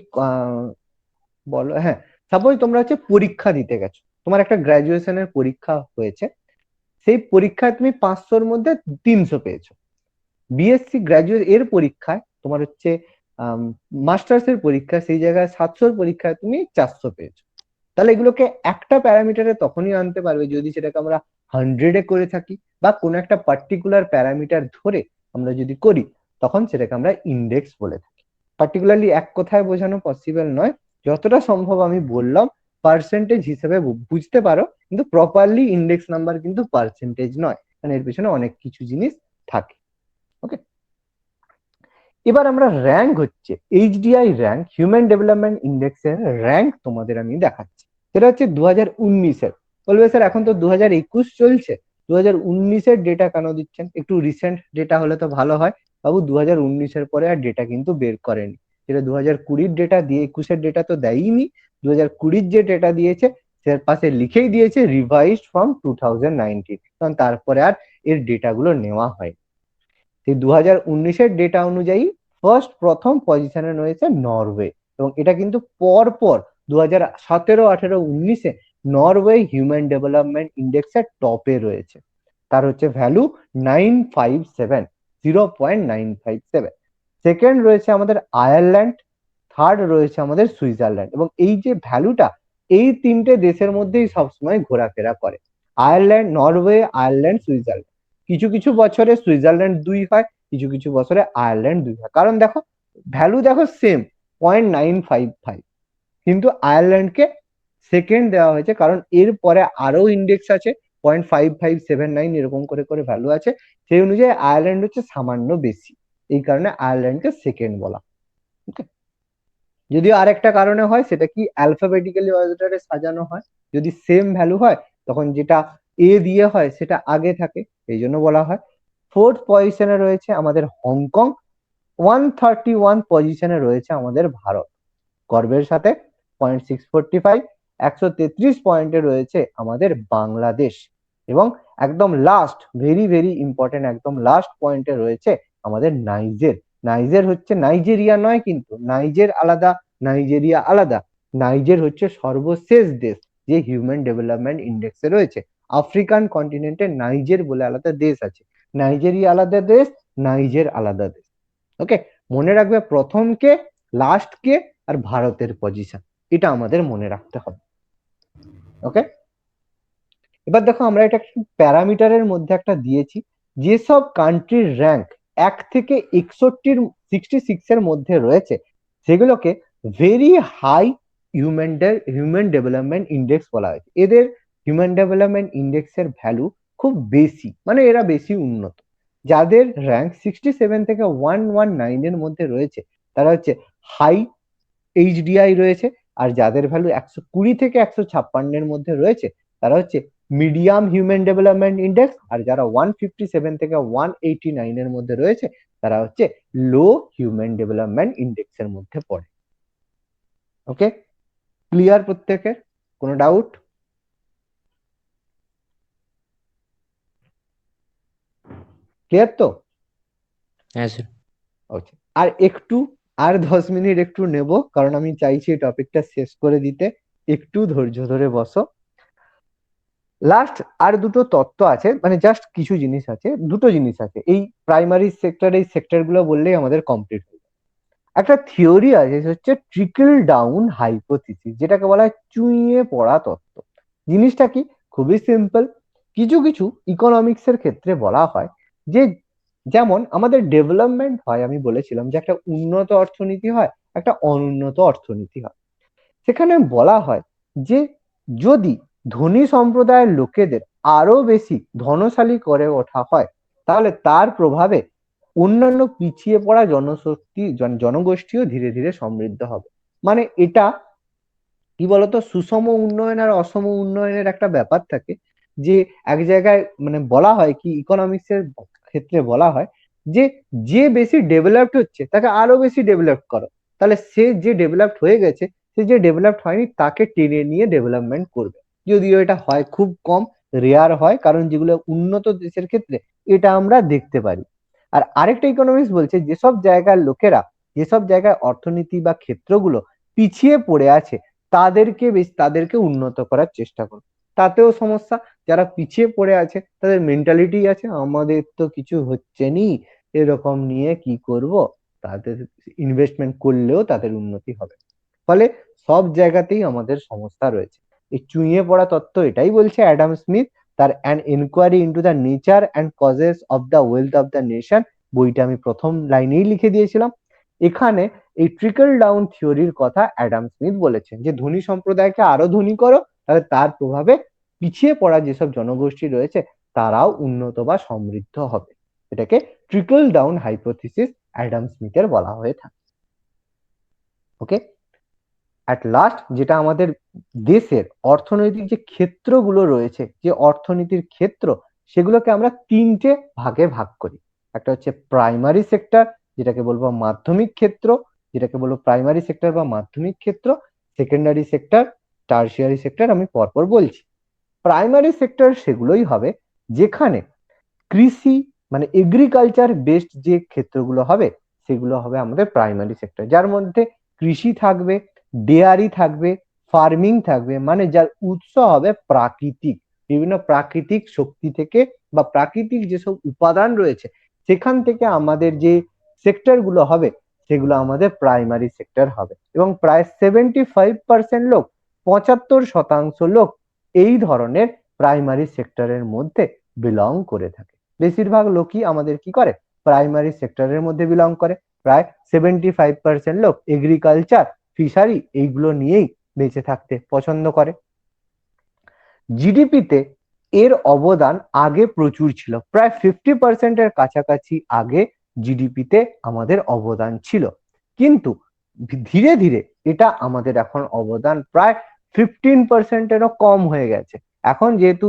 বলো, হ্যাঁ, সাপোজ তোমরা হচ্ছে পরীক্ষা দিতে গেছো, তোমার একটা গ্রাজুয়েশনের পরীক্ষা হয়েছে, সেই পরীক্ষায় তুমি 500-র মধ্যে 300 পেয়েছো। বিএসসি গ্রাজুয়েট এর পরীক্ষায় তোমার হচ্ছে মাস্টার্স এর পরীক্ষা, সেই জায়গায় 700-র পরীক্ষায় তুমি 400 পেয়েছো। তাহলে এগুলোকে একটা প্যারামিটারে তখনই আনতে পারবে যদি সেটাকে আমরা 100-এ করে থাকি, বা কোনো একটা পার্টিকুলার প্যারামিটার ধরে আমরা যদি করি, তখন সেটাকে আমরা ইন্ডেক্স বলে থাকি। পার্টিকুলারলি এক কথায় বোঝানো পসিবল নয়, যতটা সম্ভব আমি বললাম পার্সেন্টেজ হিসেবে বুঝতে পারো, কিন্তু প্রপারলি ইন্ডেক্স নাম্বার কিন্তু পার্সেন্টেজ নয়, মানে এর পেছনে অনেক কিছু জিনিস থাকে। ওকে, এবার আমরা র্যাঙ্ক হচ্ছে HDI র্যাঙ্ক, হিউম্যান ডেভেলপমেন্ট ইন্ডেক্সের র্যাঙ্ক তোমাদের আমি দেখাচ্ছি। সেটা হচ্ছে 2019-এর। বলবে স্যার এখন তো 2021 চলছে, 2019-এর ডেটা কেন দিচ্ছেন? একটু রিসেন্ট ডেটা হলে তো ভালো হয়। বাবু 2019-এর পরে আর ডেটা কিন্তু বের করেনি, যেটা 2020-র ডেটা দিয়ে 21-এর ডেটা তো দেয়নি। 2020-র যে ডেটা দিয়েছে তার পাশে লিখেই দিয়েছে রিভাইজড ফ্রম 2019, কারণ তারপরে আর এর ডেটাগুলো নেওয়া হয়। সেই 2019-এর ডেটা অনুযায়ী প্রথম পজিশনে রয়েছে নরওয়ে, এবং এটা কিন্তু পর পর 2017, 18, 19-এ নরওয়ে হিউম্যান ডেভেলপমেন্ট ইন্ডেক্সের টপে রয়েছে। তার হচ্ছে ভ্যালু 957, 0.957। সেকেন্ড রয়েছে আমাদের আয়ারল্যান্ড, থার্ড রয়েছে আমাদের সুইজারল্যান্ড। এবং এই যে ভ্যালুটা, এই তিনটে দেশের মধ্যেই সবসময় ঘোরাফেরা করে। Ireland, Norway, Ireland, Switzerland. কিছু কিছু বছরে সুইজারল্যান্ড 2 হয়, কিছু কিছু বছরে আয়ারল্যান্ড 2 হয়। কারণ দেখো ভ্যালু দেখো সেম 0.955, কিন্তু আয়ারল্যান্ডকে সেকেন্ড দেওয়া হয়েছে কারণ এর পরে আরো ইন্ডেক্স আছে 0.5579 এরকম করে করে ভ্যালু আছে, সেই অনুযায়ী আয়ারল্যান্ড হচ্ছে সামান্য বেশি, এই কারণে আয়ারল্যান্ডকে সেকেন্ড বলা। ওকে, যদিও আরেকটা কারণে হয়, সেটা কি অ্যালফাবেটিক্যালি অর্ডারে সাজানো হয়। যদি সেম ভ্যালু হয় তখন যেটা এ দিয়ে হয় সেটা আগে থাকে, এই জন্য বলা হয়। 4th পজিশনে রয়েছে আমাদের হংকং, 131 পজিশনে রয়েছে আমাদের ভারত গর্বের সাথে 0.645। 133 পয়েন্টে রয়েছে আমাদের বাংলাদেশ, এবং একদম লাস্ট, ভেরি ভেরি ইম্পর্টেন্ট, একদম লাস্ট পয়েন্টে রয়েছে আমাদের নাইজের। নাইজের হচ্ছে নাইজেরিয়া নয়, কিন্তু নাইজের আলাদা, নাইজেরিয়া আলাদা। নাইজের হচ্ছে সর্বশেষ দেশ যে হিউম্যান ডেভেলপমেন্ট ইন্ডেক্সে রয়েছে। আফ্রিকান কন্টিনেন্টে নাইজের বলে আলাদা দেশ আছে, নাইজেরিয়া আলাদা দেশ, নাইজের আলাদা দেশ। ওকে, মনে রাখবে প্রথম কে, লাস্ট কে, আর ভারতের পজিশন, এটা আমাদের মনে রাখতে হবে। ওকে, এবার দেখো আমরা এটা প্যারামিটারের মধ্যে একটা দিয়েছি, যেসব কান্ট্রির র্যাঙ্ক 1 থেকে 66 এর মধ্যে রয়েছে সেগুলোকে very high human development index বলা হয়েছে। এদের হিউম্যান ডেভেলপমেন্ট ইন্ডেক্সের ভ্যালু খুব বেশি, মানে এরা বেশি উন্নত। যাদের র্যাঙ্ক 67 থেকে 119 এর মধ্যে রয়েছে তারা হচ্ছে হাই এইচডিআই রয়েছে, আর যাদের ভ্যালু 120 থেকে 156 এর মধ্যে রয়েছে তারা হচ্ছে মিডিয়াম হিউম্যান ডেভেলপমেন্ট ইন্ডেক্স, আর যারা 157 থেকে 189 এর মধ্যে রয়েছে তারা হচ্ছে লো হিউম্যান ডেভেলপমেন্ট ইন্ডেক্স এর মধ্যে পড়ে। ওকে, ক্লিয়ার প্রত্যেকের? কোনো ডাউট? ক্লিয়ার তো? হ্যাঁ স্যার। ওকে, আর একটু, আর 10 মিনিট একটু নেব, কারণ আমি চাইছি এই টপিকটা শেষ করে দিতে। একটু ধৈর্য ধরে বসো। লাস্ট আর দুটো তত্ত্ব আছে, মানে জাস্ট কিছু জিনিস আছে, দুটো জিনিস আছে এই প্রাইমারি সেক্টর, এই সেক্টরগুলো বললেই আমাদের কমপ্লিট হয়ে যাবে। একটা থিওরি আছে, সেটা হচ্ছে ট্রিকল ডাউন হাইপোথিসিস, যেটাকে বলা হয় চুইয়ে পড়া তত্ত্ব। জিনিসটা কি? খুবই সিম্পল। কিছু কিছু ইকোনমিক্স এর ক্ষেত্রে বলা হয় যে, যেমন আমাদের ডেভেলপমেন্ট হয়, আমি বলেছিলাম যে একটা উন্নত অর্থনীতি হয়, একটা অনুন্নত অর্থনীতি হয়। সেখানে বলা হয় যে যদি ধনী সম্প্রদায়ের লোকেদের আরো বেশি ধনশালী করে ওঠা হয়, তাহলে তার প্রভাবে অন্যান্য পিছিয়ে পড়া জনগোষ্ঠীও ধীরে ধীরে সমৃদ্ধ হবে। মানে এটা কি বলতো, সুষম উন্নয়ন আর অসম উন্নয়নের একটা ব্যাপার থাকে, যে এক জায়গায় মানে বলা হয় কি, ইকোনমিক্স এর ক্ষেত্রে বলা হয় যে যে বেশি ডেভেলপড হচ্ছে তাকে আরো বেশি ডেভেলপ করো, তাহলে সে যে ডেভেলপড হয়ে গেছে, সে যে ডেভেলপড হয়নি তাকে টেনে নিয়ে ডেভেলপমেন্ট করবে। যদিও এটা হয় খুব কম, রেয়ার হয়, কারণ যেগুলো উন্নত দেশের ক্ষেত্রে এটা আমরা দেখতে পারি। আর আরেকটা ইকোনমিক্স বলছে যেসব জায়গার লোকেরা, যেসব জায়গায় অর্থনীতি বা ক্ষেত্রগুলো পিছিয়ে পড়ে আছে তাদেরকে উন্নত করার চেষ্টা করো। তাতেও সমস্যা, যারা পিছিয়ে পড়ে আছে তাদের মেন্টালিটি আছে আমাদের তো কিছু হচ্ছে নি, এরকম নিয়ে কি করব, তাদের ইনভেস্টমেন্ট করলেও তাদের উন্নতি হবে। ফলে সব জায়গাতেই আমাদের সমস্যা রয়েছে। এই চুইয়ে পড়া তত্ত্ব এটাই বলছে অ্যাডাম স্মিথ তার an enquiry into the nature and causes of the wealth of the nation বইটা আমি প্রথম লাইনেই লিখে দিয়েছিলাম। এখানে এই ট্রিকল ডাউন থিওরির কথা অ্যাডাম স্মিথ বলেছেন, যে ধনী সম্প্রদায়কে আরো ধনী করো, তাহলে তার প্রভাবে পিছিয়ে পড়া যেসব জনগোষ্ঠী রয়েছে তারাও উন্নত বা সমৃদ্ধ হবে। এটাকে ট্রিকল ডাউন হাইপোথিসিস অ্যাডাম স্মিথের বলা হয়ে থাকে। ওকে, অ্যাট লাস্ট যেটা আমাদের দেশের অর্থনৈতিক যে ক্ষেত্রগুলো রয়েছে, যে অর্থনীতির ক্ষেত্র, সেগুলোকে আমরা 3টে ভাগে ভাগ করি। একটা হচ্ছে প্রাইমারি সেক্টর, যেটাকে বলবো মাধ্যমিক ক্ষেত্র, যেটাকে বলবো প্রাইমারি সেক্টর বা মাধ্যমিক ক্ষেত্র, সেকেন্ডারি সেক্টর, টার্সিয়ারি সেক্টর, আমি পরপর বলছি। প্রাইমারি সেক্টর সেগুলোই হবে যেখানে কৃষি মানে এগ্রিকালচার বেসড যে ক্ষেত্রগুলো হবে সেগুলো হবে আমাদের প্রাইমারি সেক্টর, যার মধ্যে কৃষি থাকবে, ডেয়ারি থাকবে, ফার্মিং থাকবে, মানে যার উৎস হবে প্রাকৃতিক, বিভিন্ন প্রাকৃতিক শক্তি থেকে বা প্রাকৃতিক যেসব উপাদান রয়েছে সেখান থেকে আমাদের যে সেক্টর গুলো হবে সেগুলো আমাদের প্রাইমারি সেক্টর হবে। এবং প্রায় 75% লোক, 75% লোক এই ধরনের প্রাইমারি সেক্টরের মধ্যে বিলং করে থাকে। বেশিরভাগ লোকই আমাদের কি করে, প্রাইমারি সেক্টরের মধ্যে বিলং করে। প্রায় 75% লোক এগ্রিকালচার, ফিশারি এইগুলো নিয়েই বেঁচে থাকতে পছন্দ করে। জিডিপিতে এর অবদান আগে প্রচুর ছিল, প্রায় 50%-এর কাছাকাছি আগে জিডিপিতে আমাদের অবদান ছিল, কিন্তু ধীরে ধীরে এটা আমাদের এখন অবদান প্রায় 15%-এরও কম হয়ে গেছে। এখন যেহেতু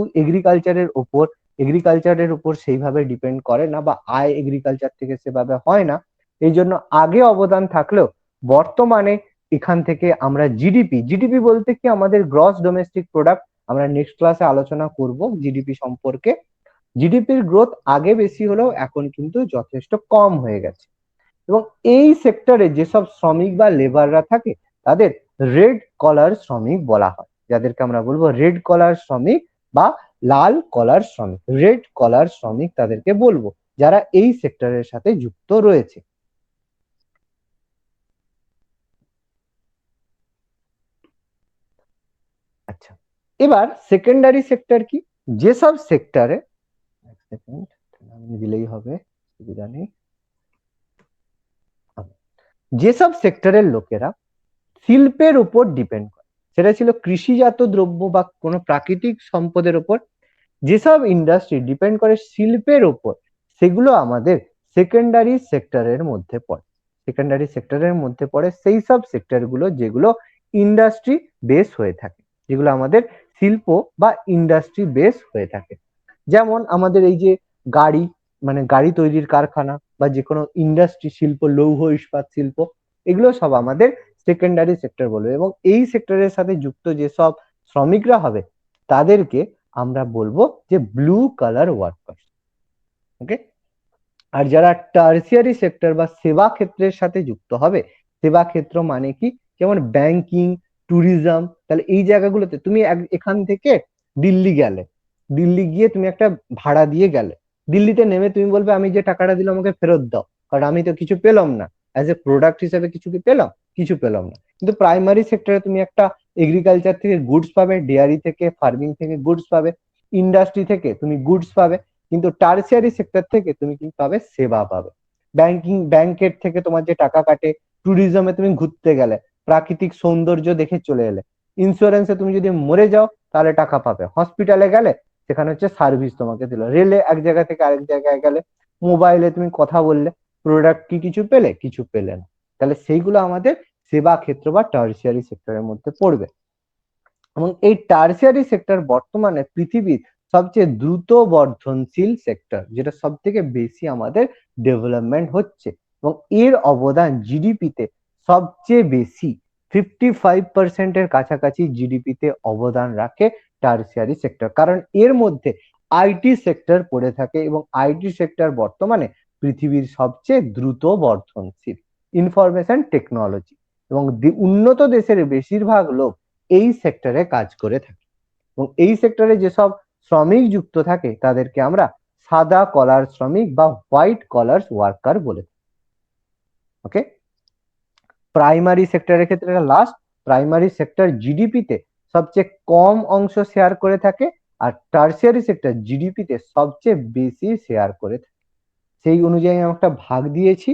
এগ্রিকালচারের উপর সেইভাবে ডিপেন্ড করে না, বা আয় এগ্রিকালচার থেকে সেভাবে হয় না, এই জন্য আগে অবদান থাকলেও বর্তমানে এখান থেকে আমরা জিডিপি বলতে কি, আমাদের গ্রস ডোমেস্টিক প্রোডাক্ট, আমরা নেক্সট ক্লাসে আলোচনা করব জিডিপি সম্পর্কে। জিডিপির গ্রোথ আগে বেশি হলেও এখন কিন্তু যথেষ্ট কম হয়ে গেছে। এবং এই সেক্টরে যেসব শ্রমিক বা লেবাররা থাকে তাদের রেড কলার শ্রমিক বলা হয়, যাদেরকে আমরা বলবো রেড কলার শ্রমিক বা লাল কলার শ্রমিক। রেড কলার শ্রমিক তাদেরকে বলবো, যারা এই সেক্টরের সাথে যুক্ত রয়েছে। আচ্ছা, এবার সেকেন্ডারি সেক্টর কি? যেসব সেক্টরে, দিলেই হবে, সুবিধা নেই। যেসব সেক্টরের লোকেরা শিল্পের উপর ডিপেন্ড করে, সেটা ছিল কৃষিজাত দ্রব্য বা কোনো প্রাকৃতিক সম্পদের উপর, যেসব ইন্ডাস্ট্রি ডিপেন্ড করে শিল্পের উপর, সেগুলো আমাদের সেকেন্ডারি সেক্টরের মধ্যে পড়ে। সেকেন্ডারি সেক্টরের মধ্যে পড়ে সেই সব সেক্টরগুলো যেগুলো ইন্ডাস্ট্রি বেস হয়ে থাকে, যেগুলো আমাদের শিল্প বা ইন্ডাস্ট্রি বেস হয়ে থাকে। যেমন আমাদের এই যে গাড়ি, মানে গাড়ি তৈরির কারখানা, বা যে কোনো ইন্ডাস্ট্রি শিল্প, লৌহ ইস্পাত শিল্প, এগুলো সব আমাদের সেকেন্ডারি সেক্টর বলবো। এবং এই সেক্টরের সাথে যুক্ত যেসব শ্রমিকরা হবে তাদেরকে আমরা বলবো যে ব্লু কালার ওয়ার্কার। ওকে। আর যারা টার্সিয়ারি সেক্টর বা সেবা ক্ষেত্রের সাথে যুক্ত হবে, সেবা ক্ষেত্র মানে কি, যেমন ব্যাংকিং, ট্যুরিজম, তাহলে এই জায়গাগুলোতে তুমি এখান থেকে দিল্লি গেলে, দিল্লি গিয়ে তুমি একটা ভাড়া দিয়ে গেলে, দিল্লিতে নেমে তুমি বলবে আমি যে টাকাটা দিলাম আমাকে ফেরত দাও, কারণ আমি তো কিছু পেলাম না, অ্যাজ এ প্রোডাক্ট হিসেবে কিছু কি পেলাম, কিছু পেলাম না। কিন্তু প্রাইমারি সেক্টরে তুমি একটা এগ্রিকালচার থেকে গুডস পাবে, ডেয়ারি থেকে, ফার্মিং থেকে গুডস পাবে, ইন্ডাস্ট্রি থেকে তুমি গুডস পাবে, কিন্তু টার্সিয়ারি সেক্টর থেকে তুমি কি পাবে, সেবা পাবে। ব্যাংকের থেকে তোমার যে টাকা কাটে, ট্যুরিজমে তুমি ঘুরতে গেলে প্রাকৃতিক সৌন্দর্য দেখে চলে এলে, ইন্স্যুরেন্সে তুমি যদি মরে যাও তাহলে টাকা পাবে, হসপিটালে গেলে সেখানে হচ্ছে সার্ভিস তোমাকে দিল, রেলে এক জায়গা থেকে আরেক জায়গায় গেলে, মোবাইলে তুমি কথা বললে, প্রোডাক্ট কি কিছু পেলে, কিছু পেলে না, তাহলে সেইগুলো আমাদের সেবা ক্ষেত্র বা টার্সিয়ারি সেক্টরের মধ্যে পড়বে। এবং এই টার্সিয়ারি সেক্টর বর্তমানে পৃথিবীর সবচেয়ে দ্রুত বর্ধনশীল সেক্টর, যেটা সব থেকে বেশি আমাদের ডেভেলপমেন্ট হচ্ছে, এবং এর অবদান জিডিপিতে সবচেয়ে বেশি, 55%-এর কাছাকাছি জিডিপিতে অবদান রাখে টার্সিয়ারি সেক্টর, কারণ এর মধ্যে আইটি সেক্টর পড়ে থাকে, এবং আইটি সেক্টর বর্তমানে পৃথিবীর সবচেয়ে দ্রুত বর্ধনশীল ইনফরমেশন টেকনোলজি, এবং উন্নত দেশের বেশিরভাগ লোক এই সেক্টরে কাজ করে থাকে। এবং এই সেক্টরে যেসব শ্রমিক যুক্ত থাকে তাদেরকে আমরা সাদা কলার শ্রমিক বা হোয়াইট কলার ওয়ার্কার বলে থাকি। ওকে। প্রাইমারি সেক্টরের ক্ষেত্রে লাস্ট, প্রাইমারি সেক্টর জিডিপিতে সবচেয়ে কম অংশ শেয়ার করে থাকে, আর টার্সিয়ারি সেক্টর জিডিপিতে সবচেয়ে বেশি শেয়ার করে থাকে। সেই অনুযায়ী আমি একটা ভাগ দিয়েছি,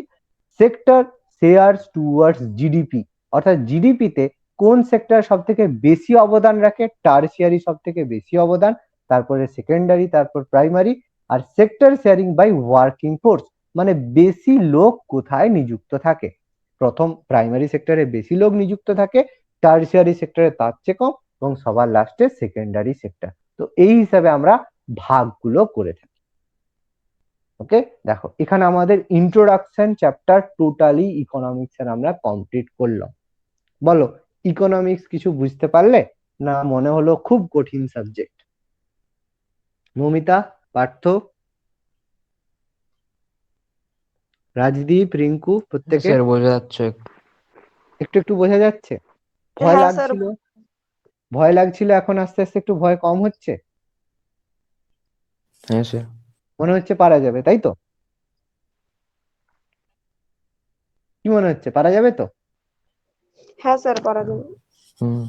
সেক্টর শেয়ার টুয়ার্ডস জিডিপি, অর্থাৎ জিডিপিতে কোন সেক্টর সব থেকে বেশি অবদান রাখে, টার্সিয়ারি সব থেকে বেশি অবদান, তারপরে সেকেন্ডারি, তারপর প্রাইমারি, আর sector sharing by working force, মানে বেশি লোক কোথায় নিযুক্ত থাকে। প্রথম প্রাইমারি সেক্টরে বেশি লোক নিযুক্ত থাকে, টার্সিয়ারি সেক্টরে তার চেয়ে কম, এবং সবার লাস্টে সেকেন্ডারি সেক্টর। তো এই হিসাবে আমরা ভাগগুলো করে থাকি। ওকে, দেখো এখানে আমাদের ইন্ট্রোডাকশন চ্যাপ্টার টোটালি ইকোনমিক্স এর আমরা কমপ্লিট করলাম। বলো, ইকোনমিক্স কিছু বুঝতে পারলে, না মনে হলো খুব কঠিন সাবজেক্ট? মৌমিতা, পার্থ, রাজদীপ, রিঙ্কু, প্রত্যেকে স্যার বোঝা যাচ্ছে। একটু একটু বোঝা যাচ্ছে? ভয় লাগছিল, ভয় লাগছিল, এখন আস্তে আস্তে একটু ভয় কম হচ্ছে, হ্যাঁ স্যার। মনে হচ্ছে পারা যাবে, তাই তো? কি মনে হচ্ছে, পারা যাবে তো? হ্যাঁ স্যার, পারা যাবে। হুম।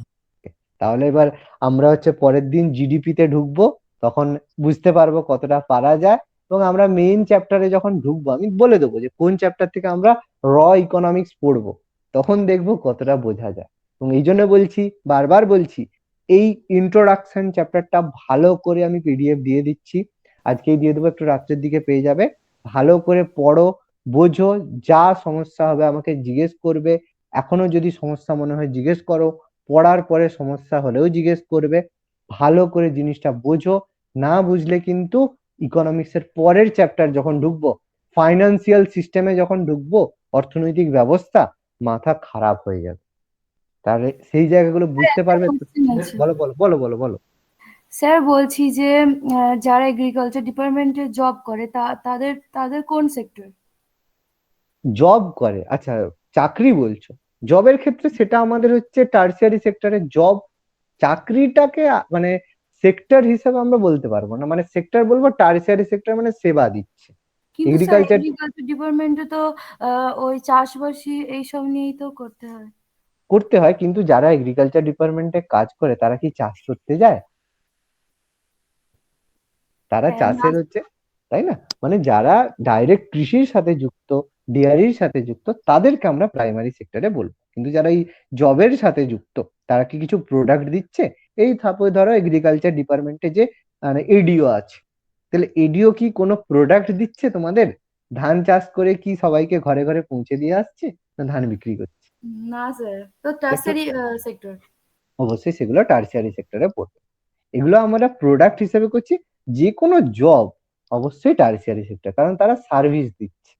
তাহলে এবার আমরা হচ্ছে পরের দিন জিডিপি তে ঢুকবো, তখন বুঝতে পারবো কতটা পারা যায়। এবং আমরা মেইন চ্যাপ্টারে যখন ঢুকবো আমি বলে দেবো যে কোন চ্যাপ্টার থেকে আমরা ইকোনমিক্স পড়বো, তখন দেখবো কতটা বোঝা যায়। এবং এই জন্য বলছি, বারবার বলছি, এই ইন্ট্রোডাকশন চ্যাপ্টারটা ভালো করে আমি পিডিএফ দিয়ে দিচ্ছি, আজকেই দিয়ে দেবো, একটু রাত্রের দিকে পেয়ে যাবে। ভালো করে পড়ো, বোঝো, যা সমস্যা হবে আমাকে জিজ্ঞেস করবে, এখনো যদি সমস্যা মনে হয় জিজ্ঞেস করো, পড়ার পরে সমস্যা হলেও জিজ্ঞেস করবে। ভালো করে জিনিসটা বোঝো, না বুঝলে কিন্তু ইকোনমিক্স এর পরের চ্যাপ্টার যখন ঢুকবো, ফাইন্যান্সিয়াল সিস্টেমে যখন ঢুকবো, অর্থনৈতিক ব্যবস্থা, মাথা খারাপ হয়ে যাবে। তাহলে সেই জায়গাগুলো বুঝতে পারবে তো। কোশ্চেন আছে বলো বলো বলো বলো বলো। স্যার, বলছি যে যারা এগ্রিকালচার ডিপার্টমেন্টে জব করে তাদের তাদের কোন সেক্টর? জব করে, আচ্ছা চাকরি বলছো, জবের ক্ষেত্রে সেটা আমাদের হচ্ছে টার্সিয়ারি সেক্টরে জব। চাকরিটাকে মানে সেক্টর হিসেবে আমরা বলতে পারবো না, মানে সেক্টর বলবো টার্সিয়ারি সেক্টর মানে সেবা দিচ্ছে। কিন্তু স্যার এগ্রিকালচার এগ্রিকালচার ডিপার্টমেন্টে তো ওই চাষবাসী এইসব নিয়েই তো করতে হয়। করতে হয়, কিন্তু যারা এগ্রিকালচার ডিপার্টমেন্টে কাজ করে তারা কি চাষ করতে যায়? তারা হ্যাঁ, চাষের হচ্ছে, তাই না? মানে যারা ডাইরেক্ট কৃষির সাথে যুক্ত, ডেয়ারির সাথে যুক্ত, তাদেরকে আমরা প্রাইমারি সেক্টরে বলবো। কিন্তু যারা এই জবের সাথে যুক্ত, তারা কি কিছু প্রোডাক্ট দিচ্ছে? এই ধরো এগ্রিকালচার ডিপার্টমেন্টে যে মানে এডিও আছে, তাহলে এডিও কি কোনো প্রোডাক্ট দিচ্ছে তোমাদের? ধান চাষ করে কি সবাইকে ঘরে ঘরে পৌঁছে দিয়ে আসছে, না ধান বিক্রি করছে? না স্যার, তো টার্সারি সেক্টর। অবশ্যই সেগুলো টার্সিয়ারি সেক্টরে পড়বে। এগুলো আমরা প্রোডাক্ট হিসেবে করছি। যে কোনো জব অবশ্যই টার্সিয়ারি সেক্টর, কারণ তারা সার্ভিস দিচ্ছে,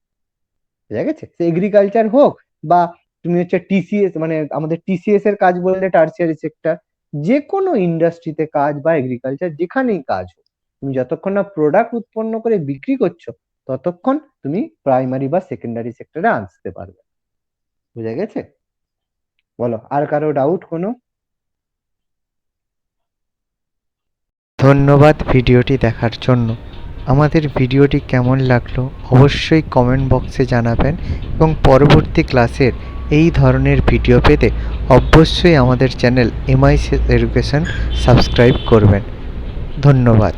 বুঝা গেছে? সে এগ্রিকালচার হোক বা তুমি হচ্ছে টিসিএস, মানে আমাদের টিসিএস এর কাজ বললে টার্সিয়ারি সেক্টর। যে কোনো ইন্ডাস্ট্রিতে কাজ বা এগ্রিকালচার যেখানেই কাজ হোক, তুমি যতক্ষণ না প্রোডাক্ট উৎপন্ন করে বিক্রি করছো, ততক্ষণ তুমি প্রাইমারি বা সেকেন্ডারি সেক্টরে আসতে পারবে। বুঝা গেছে? বলো, আর কারো ডাউট কোনো? ধন্যবাদ ভিডিওটি দেখার জন্য। আমাদের ভিডিওটি কেমন লাগলো অবশ্যই কমেন্ট বক্সে জানাবেন এবং পরবর্তী ক্লাসের এই ধরনের ভিডিও পেতে অবশ্যই আমাদের চ্যানেল এমআইসিএস এডুকেশন সাবস্ক্রাইব করবেন। ধন্যবাদ।